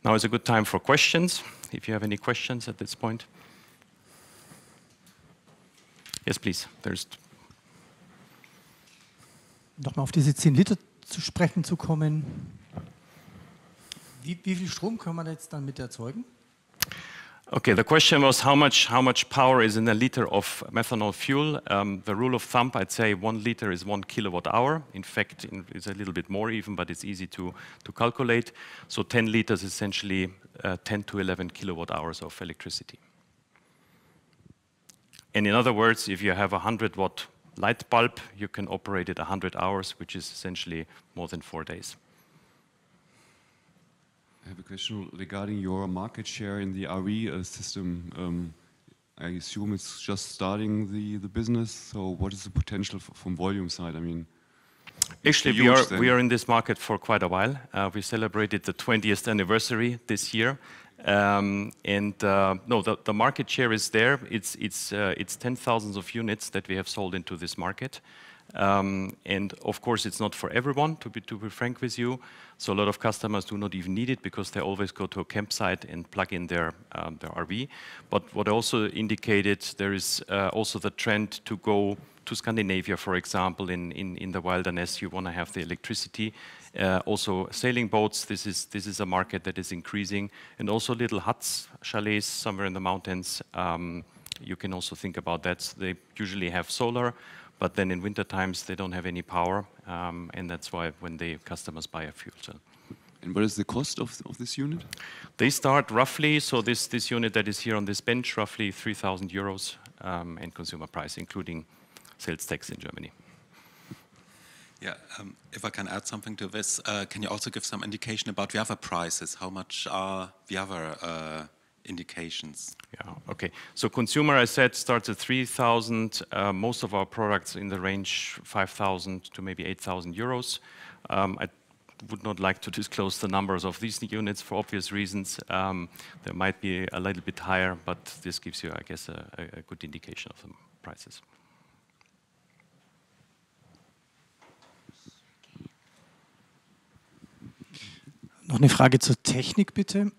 Now is a good time for questions, if you have any questions at this point. Yes, please. Nochmal auf diese 10 Liter zu sprechen zu kommen. Wie viel Strom kann man jetzt dann mit erzeugen? Okay, the question was how much power is in a liter of methanol fuel. The rule of thumb, I'd say 1 liter is 1 kilowatt hour. In fact, it's a little bit more even, but it's easy to calculate. So 10 liters is essentially 10 to 11 kilowatt hours of electricity. And in other words, if you have a 100-watt light bulb, you can operate it 100 hours, which is essentially more than 4 days. I have a question regarding your market share in the RE system. I assume it's just starting the business, so what is the potential from volume side? I mean, actually, we are in this market for quite a while. We celebrated the 20th anniversary this year. No, the market share is there. It's 10,000 of units that we have sold into this market. And of course, it's not for everyone, to be frank with you. So a lot of customers do not even need it because they always go to a campsite and plug in their RV. But what I also indicated, there is also the trend to go to Scandinavia, for example, in the wilderness. You want to have the electricity. Also sailing boats, this is a market that is increasing. And also little huts, chalets somewhere in the mountains. You can also think about that. They usually have solar, but then in winter times they don't have any power. And that's why when the customers buy a fuel cell. And what is the cost of this unit? They start roughly, so this unit that is here on this bench, roughly 3,000 euros and consumer price, including sales tax in Germany. Yeah, if I can add something to this, can you also give some indication about the other prices? How much are the other indications? Yeah, okay. So consumer, I said, starts at 3,000. Most of our products in the range 5,000 to maybe 8,000 euros. I would not like to disclose the numbers of these units for obvious reasons. They might be a little bit higher, but this gives you, I guess, a good indication of the prices. Noch eine Frage zur Technik, bitte.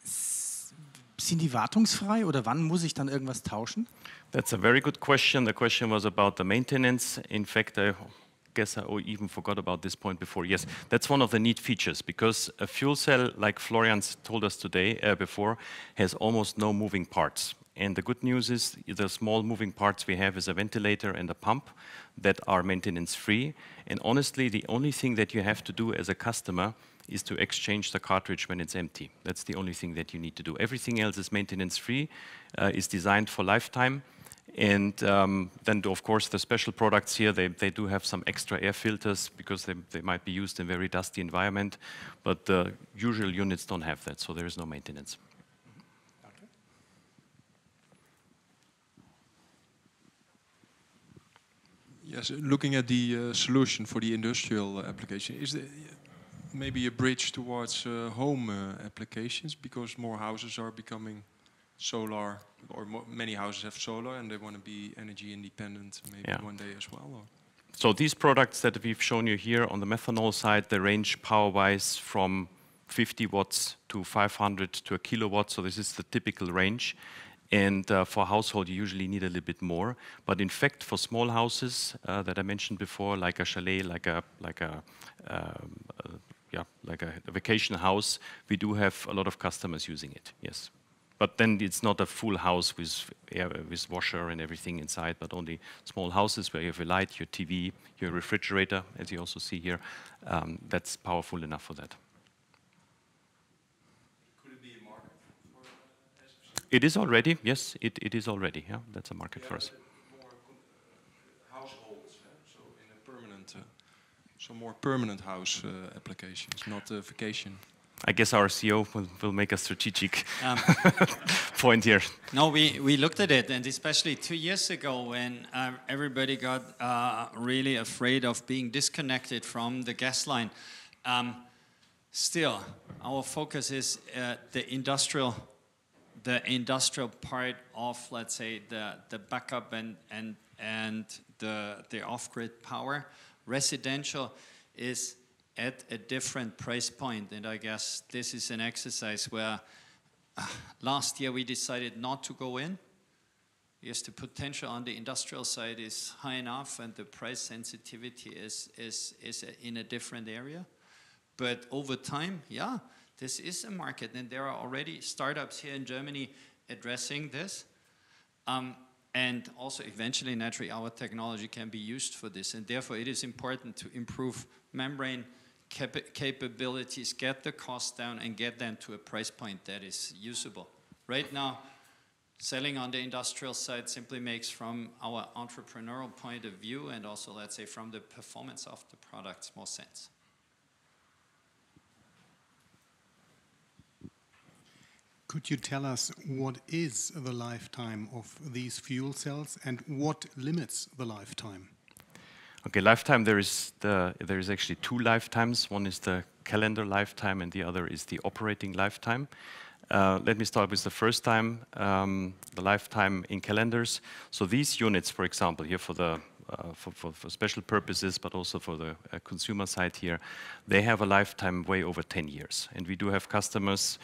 Sind die wartungsfrei oder wann muss ich dann irgendwas tauschen? That's a very good question. The question was about the maintenance. In fact, I guess I even forgot about this point before. Yes, that's one of the neat features because a fuel cell, like Florian told us today before, has almost no moving parts. And the good news is the small moving parts we have is a ventilator and a pump that are maintenance free. And honestly, the only thing that you have to do as a customer is to exchange the cartridge when it's empty. That's the only thing that you need to do. Everything else is maintenance free, is designed for lifetime. And then, of course, the special products here, they do have some extra air filters because they might be used in very dusty environment. But the usual units don't have that, so there is no maintenance. Yes, looking at the solution for the industrial application, is there maybe a bridge towards home applications because more houses are becoming solar, or many houses have solar and they want to be energy independent maybe one day as well? Or? So these products that we've shown you here on the methanol side, they range power-wise from 50 watts to 500 to a kilowatt. So this is the typical range. And for household, you usually need a little bit more. But in fact, for small houses that I mentioned before, like a chalet, like a vacation house, we do have a lot of customers using it. Yes. But then it's not a full house with washer and everything inside, but only small houses where you have a light, your TV, your refrigerator, as you also see here. That's powerful enough for that. Could it be a market for SFC? It is already, yes, it is already. Yeah, that's a market for us. More households, so in a permanent, so more permanent house applications, not vacation. I guess our CEO will make a strategic point here. No, we looked at it, and especially 2 years ago when everybody got really afraid of being disconnected from the gas line. Still, our focus is the industrial part of, let's say, the backup and the off-grid power. Residential is at a different price point, and I guess this is an exercise where last year we decided not to go in. Yes, the potential on the industrial side is high enough, and the price sensitivity is in a different area. But over time, yeah, this is a market, and there are already startups here in Germany addressing this. And also eventually, naturally, our technology can be used for this, and therefore it is important to improve membrane capabilities, get the cost down, and get them to a price point that is usable. Right now, selling on the industrial side simply makes, from our entrepreneurial point of view, and also, let's say, from the performance of the products, more sense. Could you tell us what is the lifetime of these fuel cells and what limits the lifetime? Okay, lifetime, there is actually 2 lifetimes. One is the calendar lifetime and the other is the operating lifetime. Let me start with the first time, the lifetime in calendars. So these units, for example, here for special purposes, but also for the consumer side here, they have a lifetime way over 10 years. And we do have customers,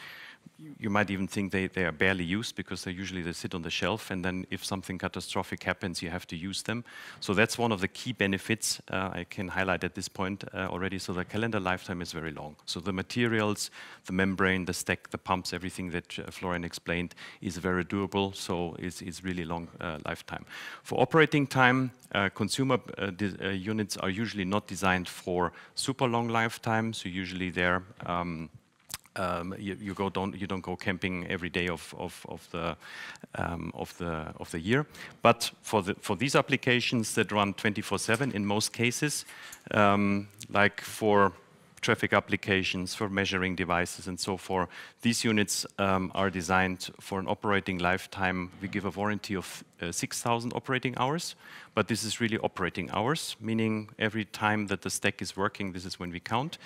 you might even think they are barely used because they sit on the shelf, and then if something catastrophic happens, you have to use them. So that's one of the key benefits I can highlight at this point already. So the calendar lifetime is very long. So the materials, the membrane, the stack, the pumps, everything that Florian explained is very durable, so it's really long lifetime. For operating time, consumer units are usually not designed for super long lifetime, so usually they're you don't go camping every day of the year. But for these applications that run 24/7 in most cases, like for traffic applications, for measuring devices and so forth, these units are designed for an operating lifetime. We give a warranty of 6,000 operating hours, but this is really operating hours, meaning every time that the stack is working, this is when we count.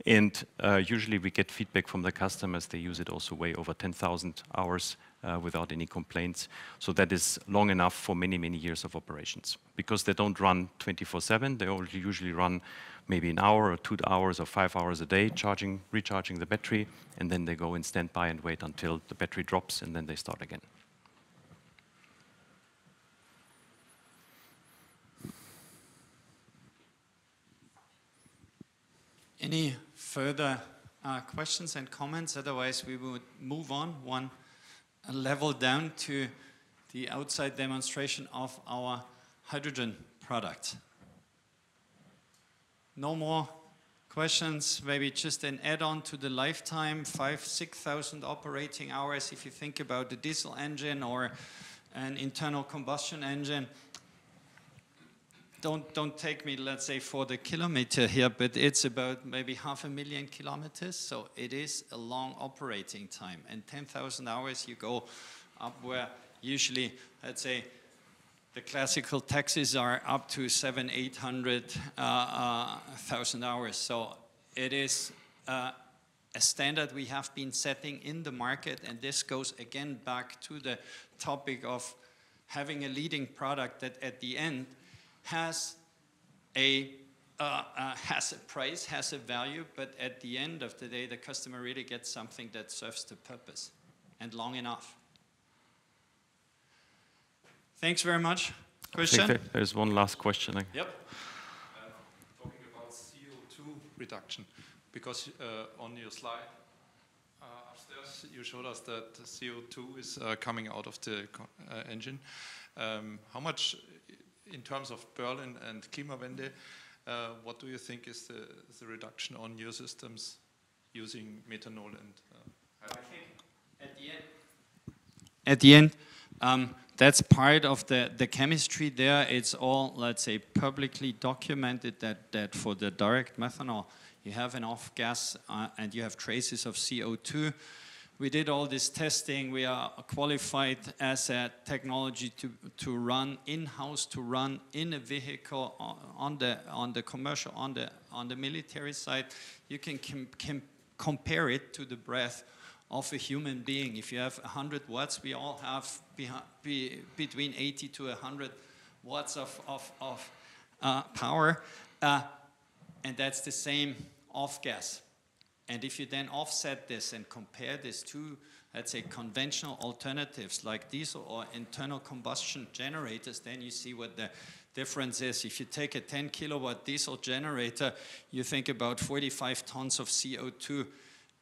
And usually we get feedback from the customers, they use it also way over 10,000 hours without any complaints. So that is long enough for many, many years of operations. Because they don't run 24/7, they only usually run maybe an hour or 2 hours or 5 hours a day, recharging the battery, and then they go in standby and wait until the battery drops, and then they start again. Any further questions and comments? Otherwise, we would move on one level down to the outside demonstration of our hydrogen product. No more questions, maybe just an add-on to the lifetime, 5,000–6,000 operating hours. If you think about the diesel engine or an internal combustion engine, don't take me, let's say, for the kilometer here, but it's about maybe 500,000 kilometers, so it is a long operating time. And 10,000 hours, you go up where usually, let's say, the classical taxis are up to 700–800,000 hours. So it is a standard we have been setting in the market, and this goes again back to the topic of having a leading product that at the end has a price, has a value, but at the end of the day, the customer really gets something that serves the purpose and long enough. Thanks very much. Christian? There's one last question. Yep. Talking about CO2 reduction, because on your slide upstairs, you showed us that CO2 is coming out of the engine. How much, in terms of Berlin and Klimawende, what do you think is the reduction on your systems using methanol and I think at the end, that's part of the chemistry there. It's all, let's say, publicly documented that for the direct methanol, you have an off gas and you have traces of CO2. We did all this testing. We are qualified as a technology to run in-house, to run in a vehicle on the commercial, on the military side. You can compare it to the breath of a human being. If you have 100 watts, we all have between 80 to 100 watts of power, and that's the same off gas. And if you then offset this and compare this to, let's say, conventional alternatives like diesel or internal combustion generators, then you see what the difference is. If you take a 10 kilowatt diesel generator, you think about 45 tons of CO2,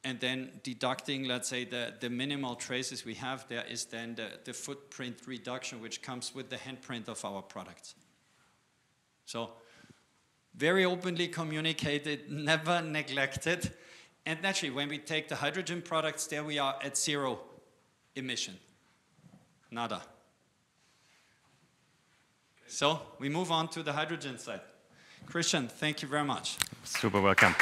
and then deducting, let's say, the minimal traces we have there is then the footprint reduction, which comes with the handprint of our products. So very openly communicated, never neglected. And naturally, when we take the hydrogen products, there we are at zero emission. Nada. So we move on to the hydrogen side. Christian, thank you very much. Super welcome.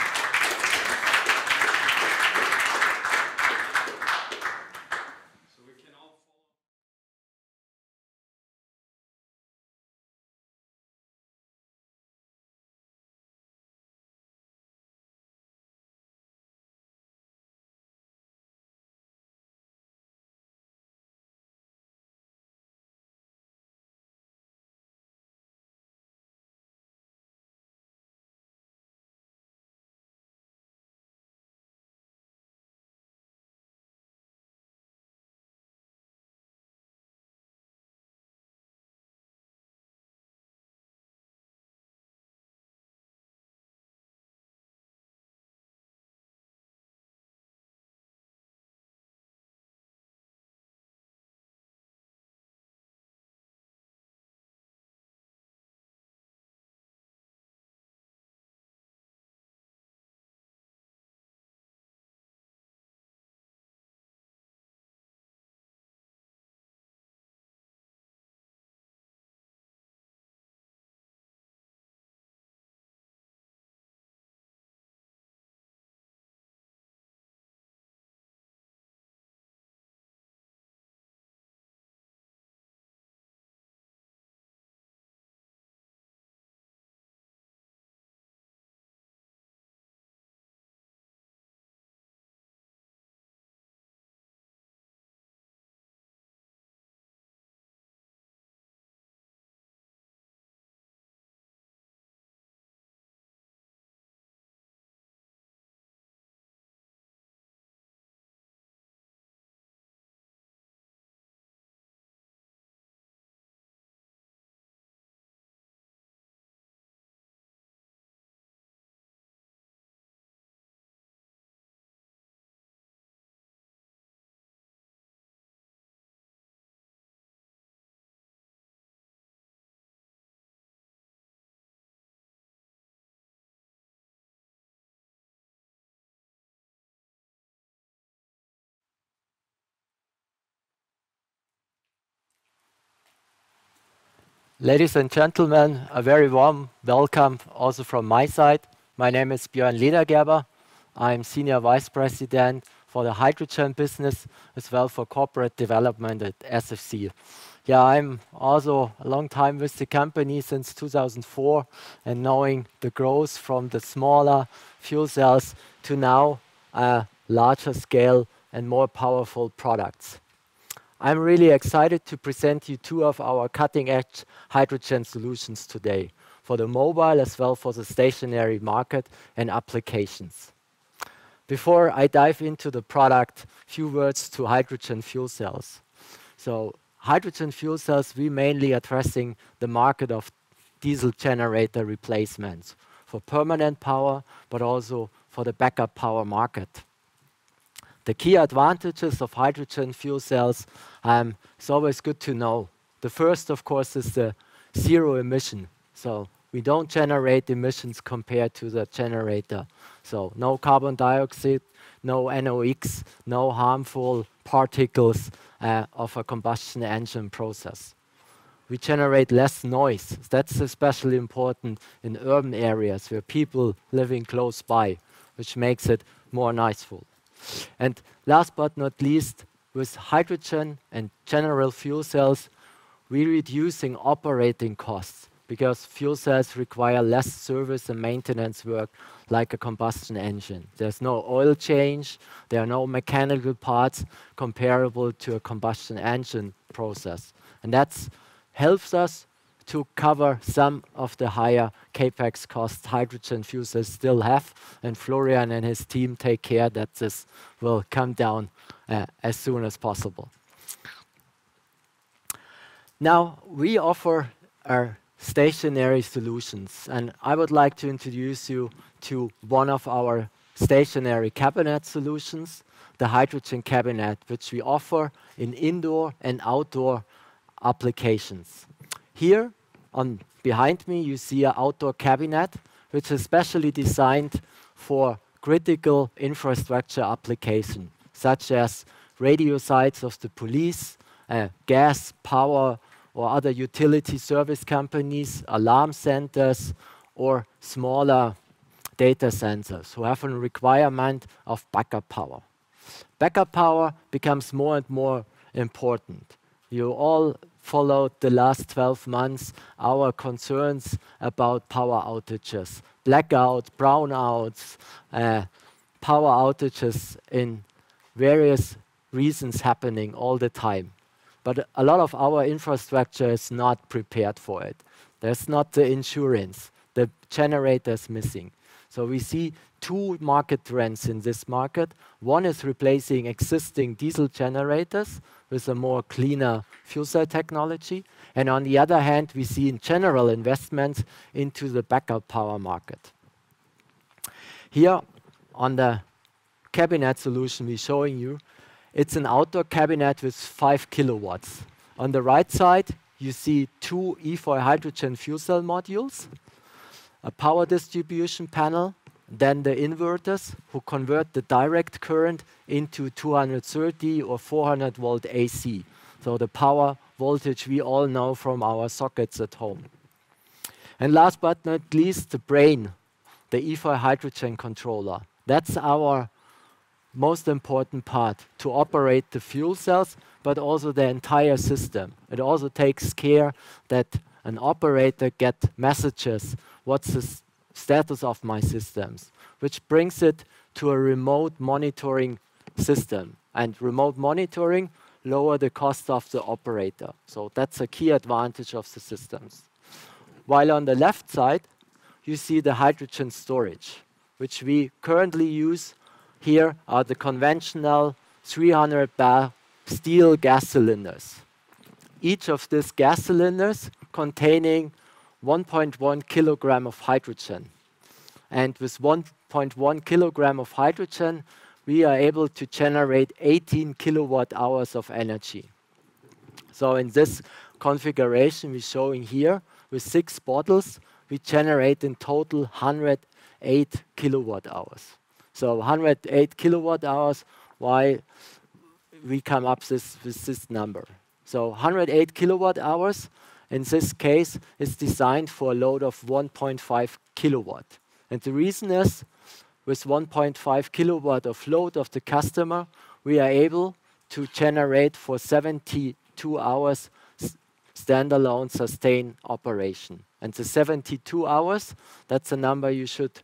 Ladies and gentlemen, a very warm welcome also from my side. My name is Björn Ledergerber. I'm Senior Vice President for the hydrogen business as well for corporate development at SFC. Yeah, I'm also a long time with the company since 2004 and knowing the growth from the smaller fuel cells to now larger scale and more powerful products. I'm really excited to present you two of our cutting-edge hydrogen solutions today, for the mobile as well for the stationary market and applications. Before I dive into the product, few words to hydrogen fuel cells. So hydrogen fuel cells, we mainly addressing the market of diesel generator replacements for permanent power, but also for the backup power market. The key advantages of hydrogen fuel cells, it's always good to know. The first, of course, is the zero emission. So we don't generate emissions compared to the generator. So no carbon dioxide, no NOx, no harmful particles of a combustion engine process. We generate less noise. That's especially important in urban areas where people living close by, which makes it more noiseful. And last but not least, with hydrogen and general fuel cells, we're reducing operating costs because fuel cells require less service and maintenance work like a combustion engine. There's no oil change, there are no mechanical parts comparable to a combustion engine process. And that helps us to cover some of the higher capex costs hydrogen fuel cells still have, and Florian and his team take care that this will come down as soon as possible. Now, we offer our stationary solutions, and I would like to introduce you to one of our stationary cabinet solutions, the hydrogen cabinet, which we offer in indoor and outdoor applications. Here, behind me, you see an outdoor cabinet, which is specially designed for critical infrastructure application, such as radio sites of the police, gas, power, or other utility service companies, alarm centers, or smaller data centers who have a requirement of backup power. Backup power becomes more and more important. You all followed the last 12 months our concerns about power outages, blackouts, brownouts, power outages in various reasons happening all the time. But a lot of our infrastructure is not prepared for it. There's not the insurance, the generator is missing. So we see two market trends in this market. One is replacing existing diesel generators with a more cleaner fuel cell technology. And on the other hand, we see in general investments into the backup power market. Here on the cabinet solution we're showing you, it's an outdoor cabinet with 5 kilowatts. On the right side, you see two EFOY hydrogen fuel cell modules, a power distribution panel, then the inverters who convert the direct current into 230 or 400 volt AC. So the power voltage we all know from our sockets at home. And last but not least, the brain, the EFOY hydrogen controller. That's our most important part to operate the fuel cells, but also the entire system. It also takes care that an operator gets messages, what's the status of my systems, which brings it to a remote monitoring system. And remote monitoring lower the cost of the operator. So that's a key advantage of the systems. While on the left side, you see the hydrogen storage, which we currently use. Here are the conventional 300 bar steel gas cylinders. Each of these gas cylinders containing 1.1 kilogram of hydrogen. And with 1.1 kilogram of hydrogen, we are able to generate 18 kilowatt hours of energy. So in this configuration we're showing here, with 6 bottles, we generate in total 108 kilowatt hours. So 108 kilowatt hours, why we come up with this number. So 108 kilowatt hours, in this case, is designed for a load of 1.5 kilowatt. And the reason is, with 1.5 kilowatt of load of the customer, we are able to generate for 72 hours standalone sustained operation. And the 72 hours, that's a number you should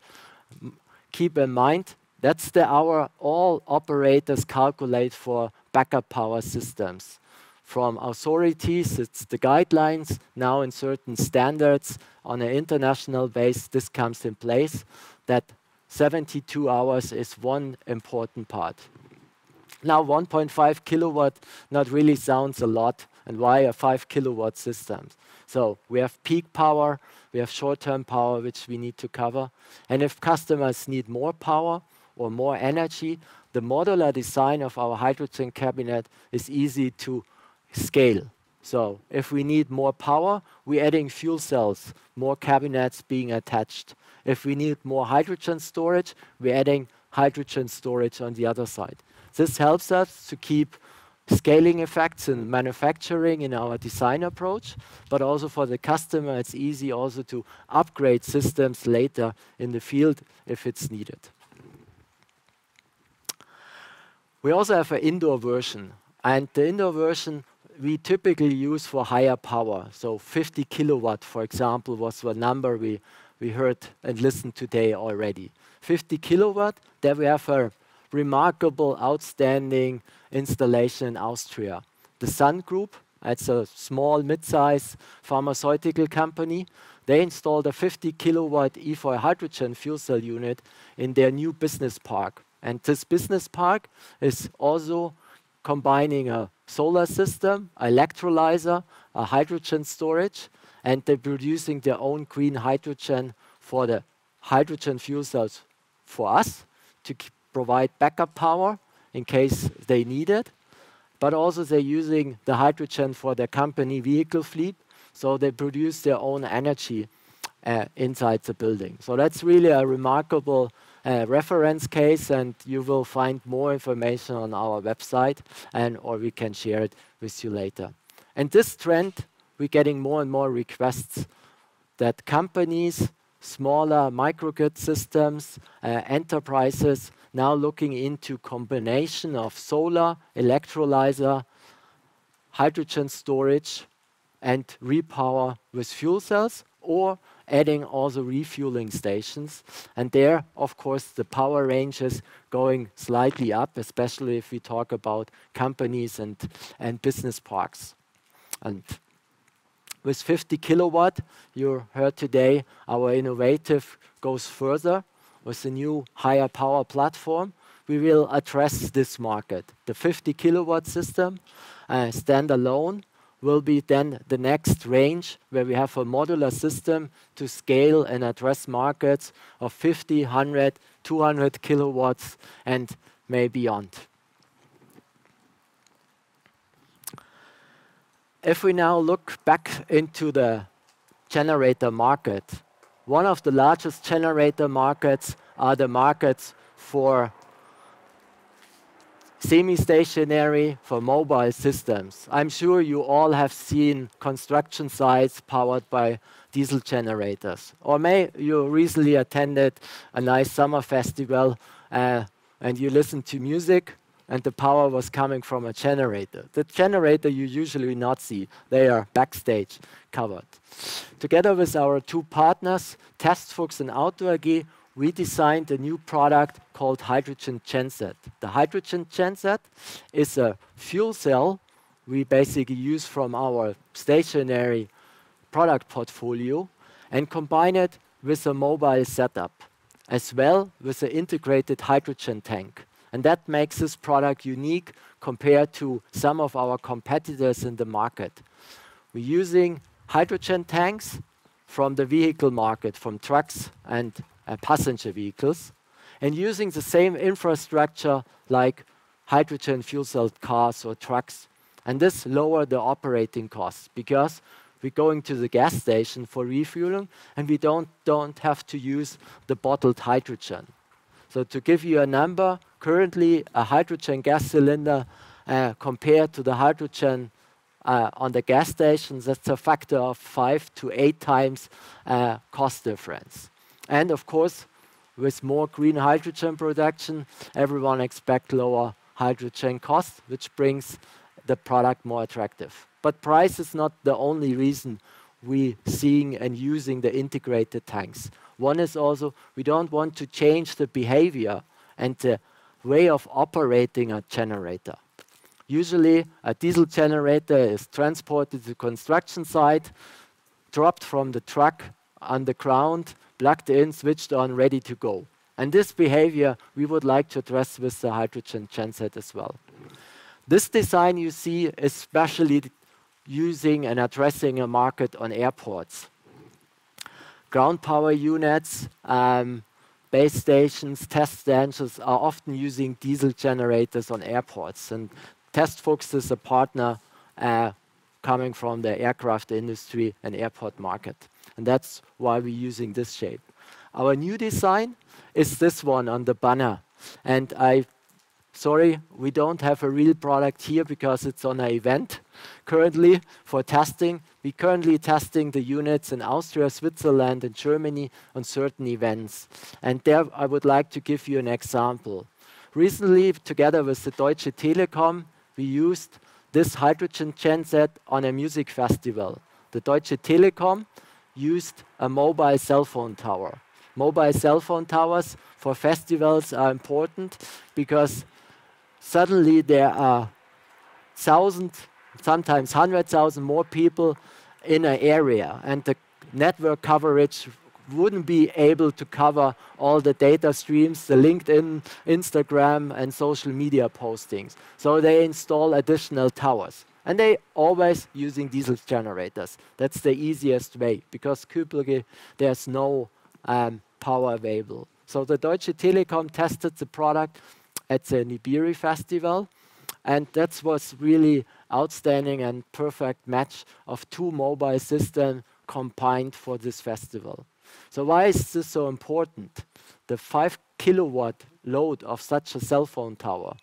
keep in mind. That's the hour all operators calculate for backup power systems. From authorities, it's the guidelines. Now in certain standards on an international base, this comes in place, that 72 hours is one important part. Now 1.5 kilowatt not really sounds a lot, and why a 5 kilowatt system? So we have peak power, we have short-term power which we need to cover, and if customers need more power or more energy, the modular design of our hydrogen cabinet is easy to scale. So if we need more power, we're adding fuel cells, more cabinets being attached. If we need more hydrogen storage, we're adding hydrogen storage on the other side. This helps us to keep scaling effects in manufacturing in our design approach, but also for the customer, it's easy also to upgrade systems later in the field if it's needed. We also have an indoor version, and the indoor version we typically use for higher power. So 50 kilowatt, for example, was the number we heard and listened today already. 50 kilowatt, there we have a remarkable, outstanding installation in Austria. The Sun Group, it's a small, mid-size pharmaceutical company. They installed a 50 kilowatt E4 hydrogen fuel cell unit in their new business park. And this business park is also combining a solar system, electrolyzer, a hydrogen storage, and they're producing their own green hydrogen for the hydrogen fuel cells for us to provide backup power in case they need it. But also they're using the hydrogen for their company vehicle fleet, so they produce their own energy inside the building. So that's really a remarkable reference case, and you will find more information on our website, or we can share it with you later. And this trend, we're getting more and more requests that companies, smaller microgrid systems, enterprises, now looking into combination of solar, electrolyzer, hydrogen storage, and repower with fuel cells, or adding also refueling stations. And there, of course, the power range is going slightly up, especially if we talk about companies and business parks. And with 50 kilowatt, you heard today, our innovative goes further with a new higher power platform. We will address this market. The 50 kilowatt system, standalone, will be then the next range where we have a modular system to scale and address markets of 50, 100, 200 kilowatts and may beyond. If we now look back into the generator market, one of the largest generator markets are the markets for semi-stationary, for mobile systems. I'm sure you all have seen construction sites powered by diesel generators. Or may you recently attended a nice summer festival and you listened to music and the power was coming from a generator. The generator you usually not see. They are backstage covered. Together with our two partners, Testfuchs and Auto AG, we designed a new product called Hydrogen Genset. The Hydrogen Genset is a fuel cell we basically use from our stationary product portfolio and combine it with a mobile setup, as well with an integrated hydrogen tank. And that makes this product unique compared to some of our competitors in the market. We're using hydrogen tanks from the vehicle market, from trucks and passenger vehicles, and using the same infrastructure like hydrogen fuel cell cars or trucks. And this lowers the operating costs because we're going to the gas station for refueling and we don't have to use the bottled hydrogen. So to give you a number, currently a hydrogen gas cylinder compared to the hydrogen on the gas stations, that's a factor of 5 to 8 times cost difference. And of course, with more green hydrogen production, everyone expects lower hydrogen costs, which brings the product more attractive. But price is not the only reason we're seeing and using the integrated tanks. One is also, we don't want to change the behavior and the way of operating a generator. Usually, a diesel generator is transported to the construction site, dropped from the truck on the ground, plugged in, switched on, ready to go. And this behavior we would like to address with the hydrogen genset as well. This design you see is especially using and addressing a market on airports. Ground power units, base stations, test stations are often using diesel generators on airports. And TestFuchs is a partner coming from the aircraft industry and airport market. And that's why we're using this shape. Our new design is this one on the banner. And sorry, we don't have a real product here because it's on an event currently for testing. We're currently testing the units in Austria, Switzerland, and Germany on certain events. And there I would like to give you an example. Recently, together with the Deutsche Telekom, we used this hydrogen genset on a music festival. The Deutsche Telekom used a mobile cell phone tower. Mobile cell phone towers for festivals are important because suddenly there are thousands, sometimes 100,000 more people in an area, and the network coverage wouldn't be able to cover all the data streams, the LinkedIn, Instagram, and social media postings. So they install additional towers. And they always using diesel generators. That's the easiest way, because Kübelge, there's no power available. So the Deutsche Telekom tested the product at the Nibiri Festival, and that was really outstanding and perfect match of two mobile systems combined for this festival. So why is this so important? The 5 kilowatt load of such a cell phone tower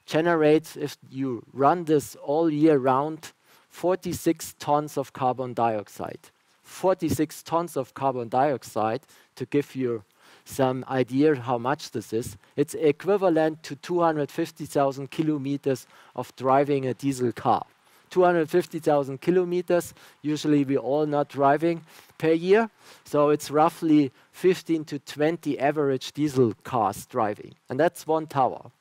generates, if you run this all year round, 46 tons of carbon dioxide. 46 tons of carbon dioxide, to give you some idea how much this is, it's equivalent to 250,000 kilometers of driving a diesel car. 250,000 kilometers, usually we all not driving per year, so it's roughly 15 to 20 average diesel cars driving, and that's one tower.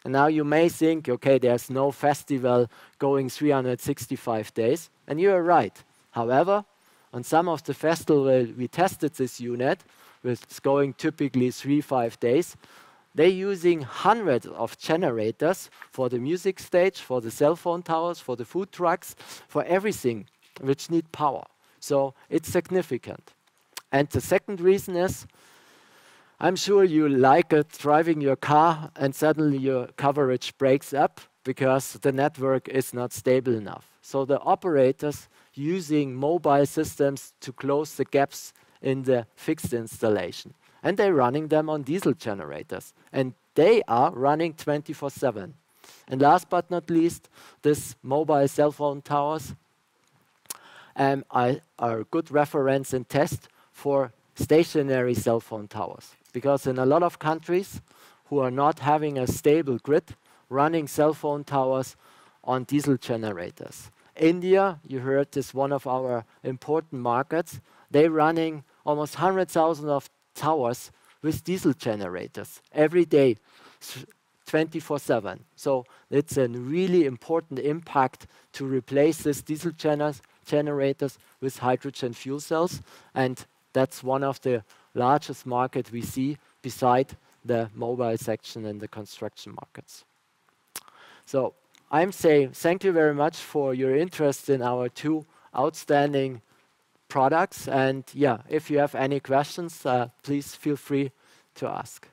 And now you may think, okay, there's no festival going 365 days, and you're right. However, on some of the festivals we tested this unit, which is going typically 3-5 days, they're using hundreds of generators for the music stage, for the cell phone towers, for the food trucks, for everything which need power. So it's significant. And the second reason is, I'm sure you like it driving your car and suddenly your coverage breaks up because the network is not stable enough. So the operators using mobile systems to close the gaps in the fixed installation. And they're running them on diesel generators. And they are running 24/7. And last but not least, this mobile cell phone towers are a good reference and test for stationary cell phone towers. Because in a lot of countries who are not having a stable grid, running cell phone towers on diesel generators. India, you heard, is one of our important markets. They're running almost 100,000 of towers with diesel generators every day, 24/7. So it's a really important impact to replace these diesel generators with hydrogen fuel cells, and that's one of the largest market we see beside the mobile section in the construction markets. So I'm saying thank you very much for your interest in our two outstanding products. And yeah, if you have any questions, please feel free to ask.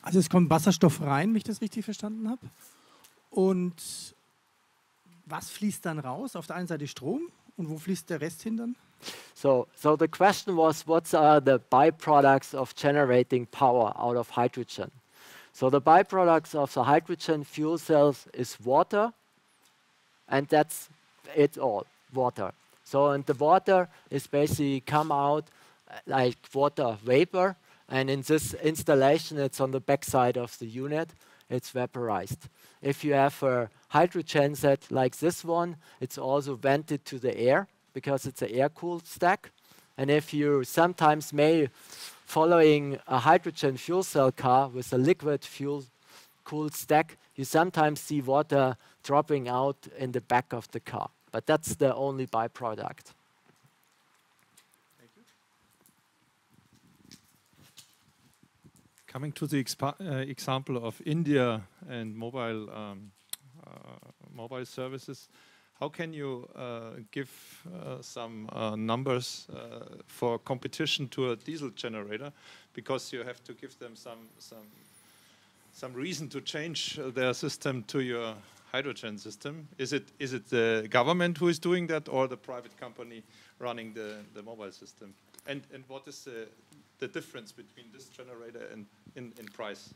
Also es kommt Wasserstoff rein, wenn ich das richtig verstanden habe. Und was fließt dann raus? Auf der einen Seite Strom und wo fließt der Rest hin dann? So the question was, what are the byproducts of generating power out of hydrogen? So the byproducts of the hydrogen fuel cells is water, and that's it all, water. So and the water is basically come out like water vapor, and in this installation, it's on the backside of the unit, it's vaporized. If you have a hydrogen set like this one, it's also vented to the air because it's an air-cooled stack. And if you sometimes may, following a hydrogen fuel cell car with a liquid fuel cooled stack, you sometimes see water dropping out in the back of the car. But that's the only byproduct. Coming to the example of India and mobile services, how can you give some numbers for competition to a diesel generator? Because you have to give them some reason to change their system to your hydrogen system. Is it the government who is doing that, or the private company running the mobile system? And what is the difference between this generator and in price?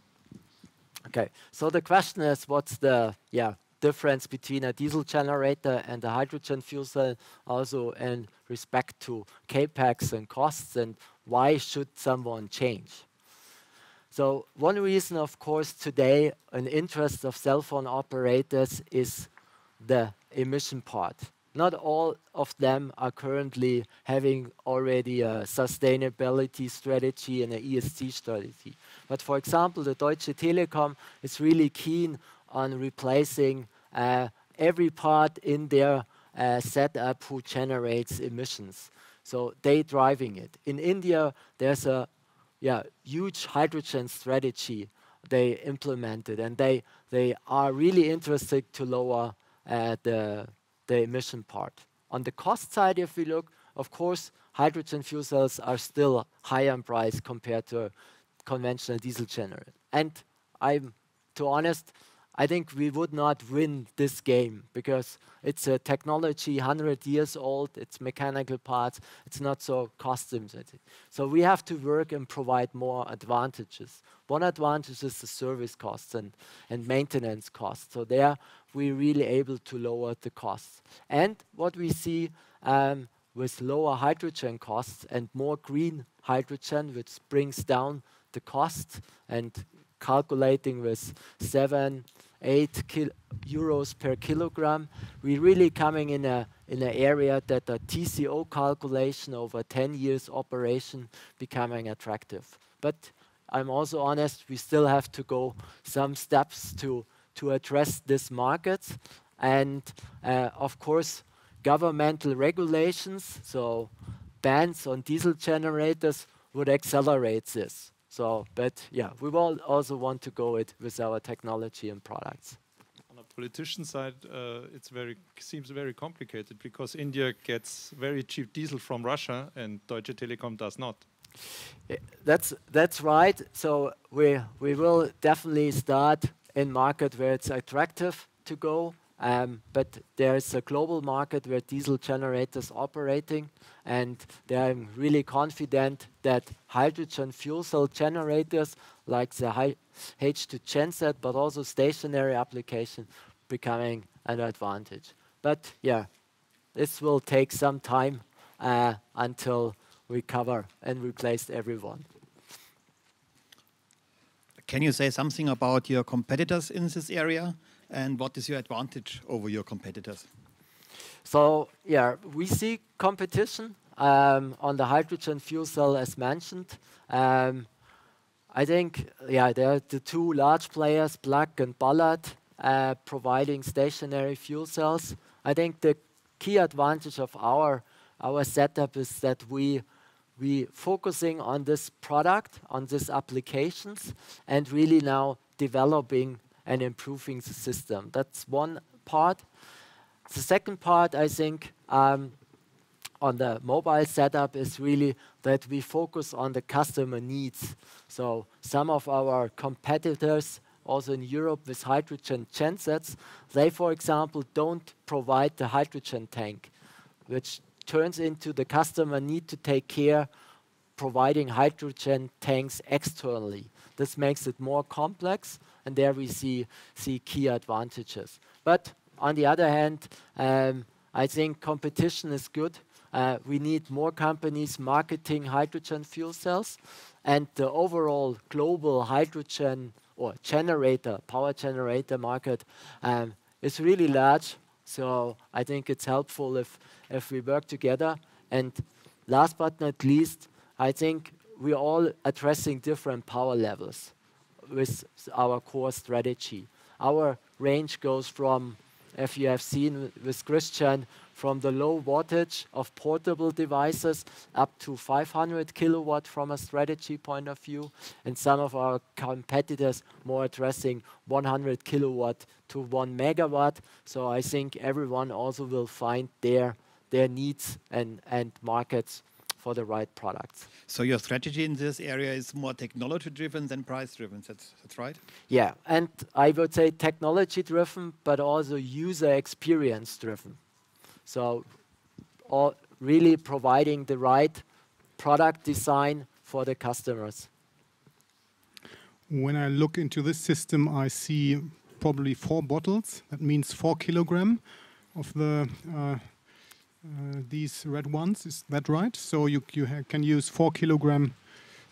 Okay, so the question is, what's the difference between a diesel generator and a hydrogen fuel cell, also in respect to capex and costs, and why should someone change? So one reason, of course, today, an interest of cell phone operators is the emission part. Not all of them are currently having already a sustainability strategy and an ESG strategy. But for example, the Deutsche Telekom is really keen on replacing every part in their setup who generates emissions. So they're driving it. In India, there's a huge hydrogen strategy they implemented, and they are really interested to lower the emission part. On the cost side, if we look, of course, hydrogen fuel cells are still higher in price compared to a conventional diesel generator. And to honest, I think we would not win this game because it's a technology 100 years old, it's mechanical parts, it's not so cost sensitive. So we have to work and provide more advantages. One advantage is the service costs and maintenance costs. So there we're really able to lower the costs. And what we see with lower hydrogen costs and more green hydrogen, which brings down the cost, and calculating with 7-8 euros per kilogram, we're really coming in an area that a TCO calculation over 10 years operation becoming attractive. But I'm also honest, we still have to go some steps to address this market. And of course, governmental regulations, so bans on diesel generators would accelerate this. So, but yeah, we will also want to go with our technology and products. On a politician side, seems very complicated because India gets very cheap diesel from Russia and Deutsche Telekom does not. That's right. So we will definitely start in market where it's attractive to go. But there's a global market where diesel generators operating, and I'm really confident that hydrogen fuel cell generators like the H2 genset, but also stationary application, becoming an advantage. But yeah, this will take some time until we cover and replace everyone. Can you say something about your competitors in this area? And what is your advantage over your competitors? So yeah, we see competition on the hydrogen fuel cell as mentioned. I think there are the two large players, Plug and Ballard, providing stationary fuel cells. I think the key advantage of our setup is that we focusing on this product, on these applications, and really now developing and improving the system. That's one part. The second part, I think, on the mobile setup is really that we focus on the customer needs. So some of our competitors, also in Europe with hydrogen gensets, they, for example, don't provide the hydrogen tank, which turns into the customer need to take care providing hydrogen tanks externally. This makes it more complex, and there we see key advantages. But on the other hand, I think competition is good. We need more companies marketing hydrogen fuel cells, and the overall global hydrogen or power generator market is really large. So I think it's helpful if we work together. And last but not least, I think we're all addressing different power levels with our core strategy. Our range goes from, if you have seen with Christian, from the low wattage of portable devices up to 500 kilowatt from a strategy point of view, and some of our competitors more addressing 100 kilowatt to 1 megawatt. So I think everyone also will find their needs and markets for the right products. So your strategy in this area is more technology driven than price driven, that's right? Yeah, and I would say technology driven, but also user experience driven. So really providing the right product design for the customers. When I look into this system, I see probably 4 bottles. That means 4 kilogram of the these red ones. Is that right? So you can use 4 kilogram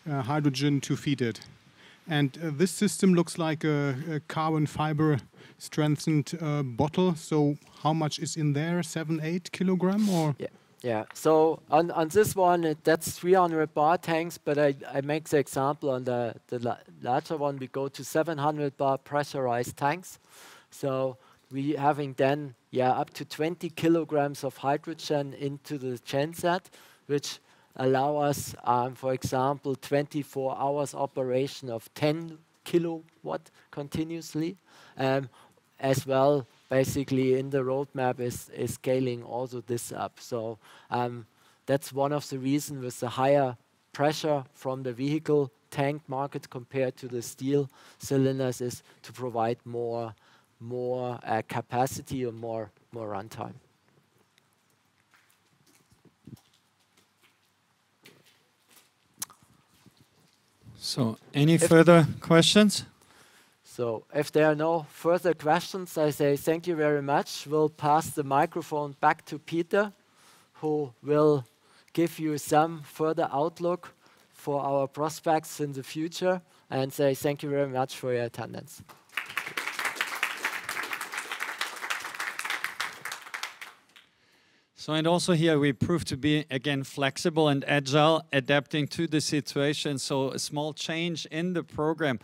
hydrogen to feed it. And this system looks like a carbon fiber strengthened bottle. So how much is in there? 7, 8 kilogram or? Yeah. So on this one, that's 300 bar tanks, but I make the example on the larger one, we go to 700 bar pressurized tanks. So we having then up to 20 kilograms of hydrogen into the genset, which allow us, for example, 24 hours operation of 10 kilowatt continuously. As well, basically in the roadmap is scaling also this up. So that's one of the reasons with the higher pressure from the vehicle tank market compared to the steel cylinders is to provide more capacity or more runtime. So, any further questions? So, if there are no further questions, I say thank you very much. We'll pass the microphone back to Peter, who will give you some further outlook for our prospects in the future, and say thank you very much for your attendance. So, and also here we prove to be, again, flexible and agile, adapting to the situation. So a small change in the program.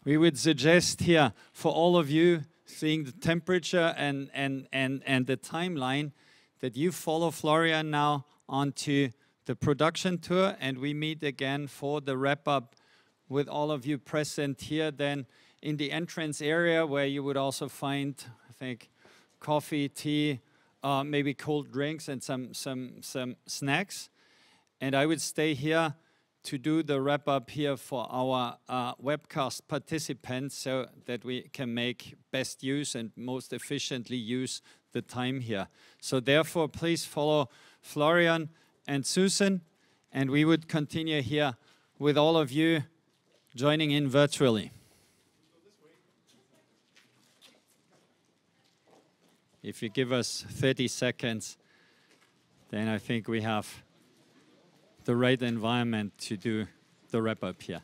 We would suggest here for all of you seeing the temperature and the timeline that you follow Florian now onto the production tour, and we meet again for the wrap-up with all of you present here then in the entrance area, where you would also find, I think, coffee, tea, maybe cold drinks and some snacks. And I would stay here to do the wrap up here for our webcast participants, so that we can make best use and most efficiently use the time here. So therefore, please follow Florian and Susan, and we would continue here with all of you joining in virtually. If you give us 30 seconds, then I think we have the right environment to do the wrap-up here.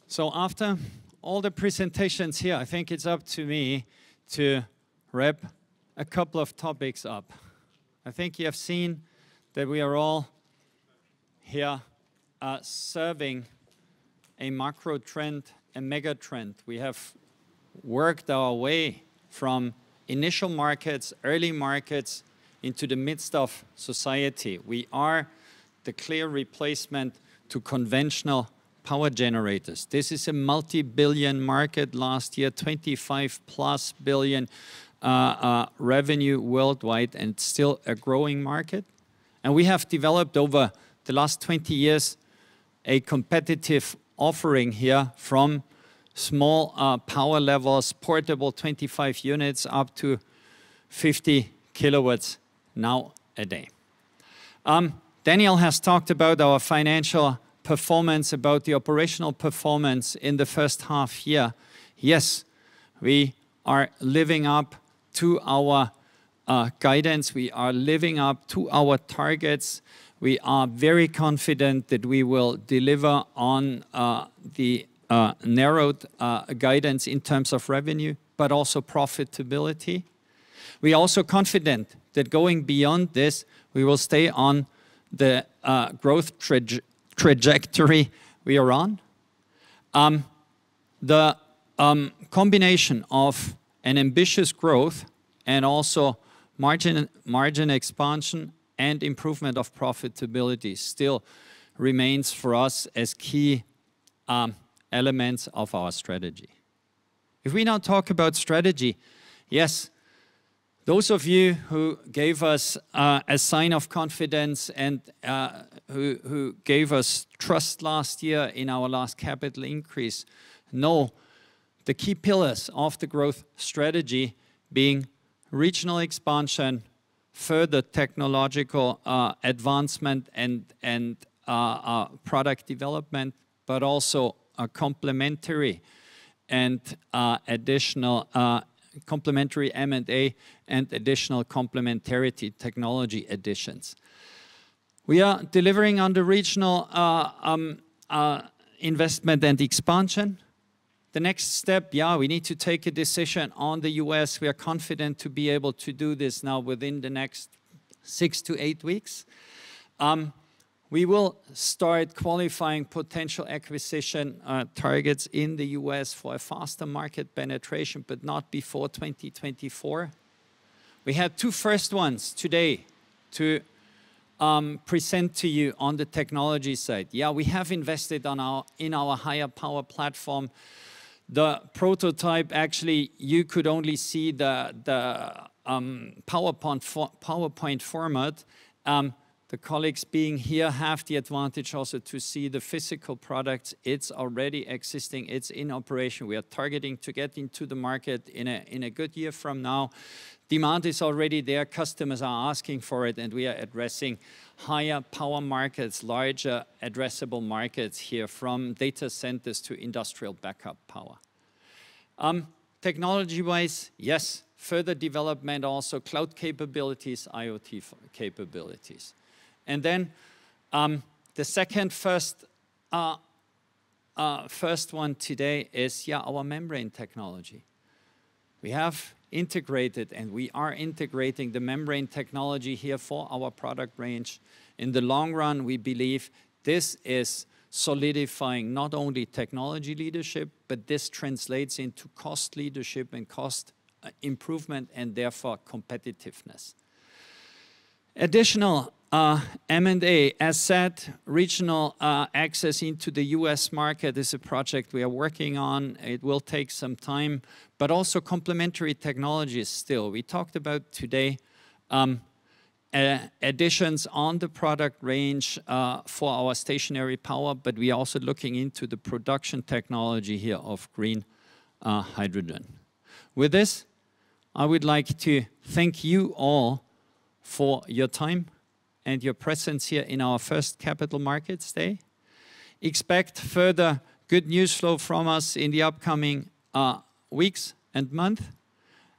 So after all the presentations here, I think it's up to me to wrap a couple of topics up. I think you have seen that we are all here serving a macro trend, a mega trend. We have worked our way from initial markets, early markets, into the midst of society. We are the clear replacement to conventional power generators. This is a multi-billion market last year, 25+ billion revenue worldwide, and still a growing market. And we have developed over the last 20 years a competitive offering here from small power levels, portable 25 units up to 50 kilowatts now a day. Daniel has talked about our financial performance, about the operational performance in the first half year, yes, we are living up to our guidance. We are living up to our targets. We are very confident that we will deliver on the narrowed guidance in terms of revenue, but also profitability. We are also confident that going beyond this, we will stay on the growth trajectory we are on. The combination of an ambitious growth and also margin expansion and improvement of profitability still remains for us as key elements of our strategy. If we now talk about strategy, yes, those of you who gave us a sign of confidence and who gave us trust last year in our last capital increase know the key pillars of the growth strategy being regional expansion, further technological advancement and product development, but also a complementary and additional complementary M&A and additional complementarity technology additions. We are delivering on the regional investment and expansion. The next step, yeah, we need to take a decision on the US. We are confident to be able to do this now within the next 6 to 8 weeks. We will start qualifying potential acquisition targets in the US for a faster market penetration, but not before 2024. We had 2 first ones today to present to you on the technology side. Yeah, we have invested in our higher power platform. The prototype, actually, you could only see the PowerPoint format. The colleagues being here have the advantage also to see the physical products. It's already existing, it's in operation. We are targeting to get into the market in a good year from now. Demand is already there, customers are asking for it, and we are addressing higher power markets, larger addressable markets here, from data centers to industrial backup power. Technology-wise, yes, further development, also cloud capabilities, IoT capabilities. And then the second first one today is, yeah, our membrane technology. We have integrated, and we are integrating the membrane technology here for our product range. In the long run, we believe this is solidifying not only technology leadership, but this translates into cost leadership and cost improvement, and therefore competitiveness. Additional M&A, as said, regional access into the US market is a project we are working on. It will take some time, but also complementary technologies still. We talked about today additions on the product range for our stationary power, but we are also looking into the production technology here of green hydrogen. With this, I would like to thank you all for your time and your presence here in our first Capital Markets Day. Expect further good news flow from us in the upcoming weeks and months.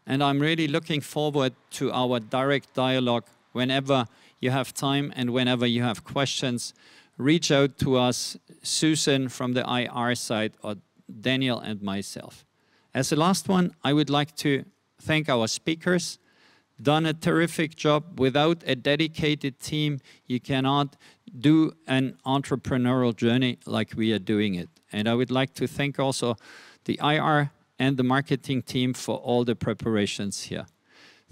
And I'm really looking forward to our direct dialogue whenever you have time and whenever you have questions. Reach out to us, Susan from the IR side, or Daniel and myself. As the last one, I would like to thank our speakers. Done a terrific job. Without a dedicated team, you cannot do an entrepreneurial journey like we are doing it. And I would like to thank also the IR and the marketing team for all the preparations here.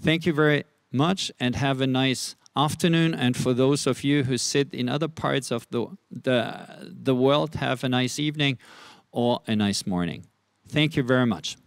Thank you very much and have a nice afternoon. And for those of you who sit in other parts of the world, have a nice evening or a nice morning. Thank you very much.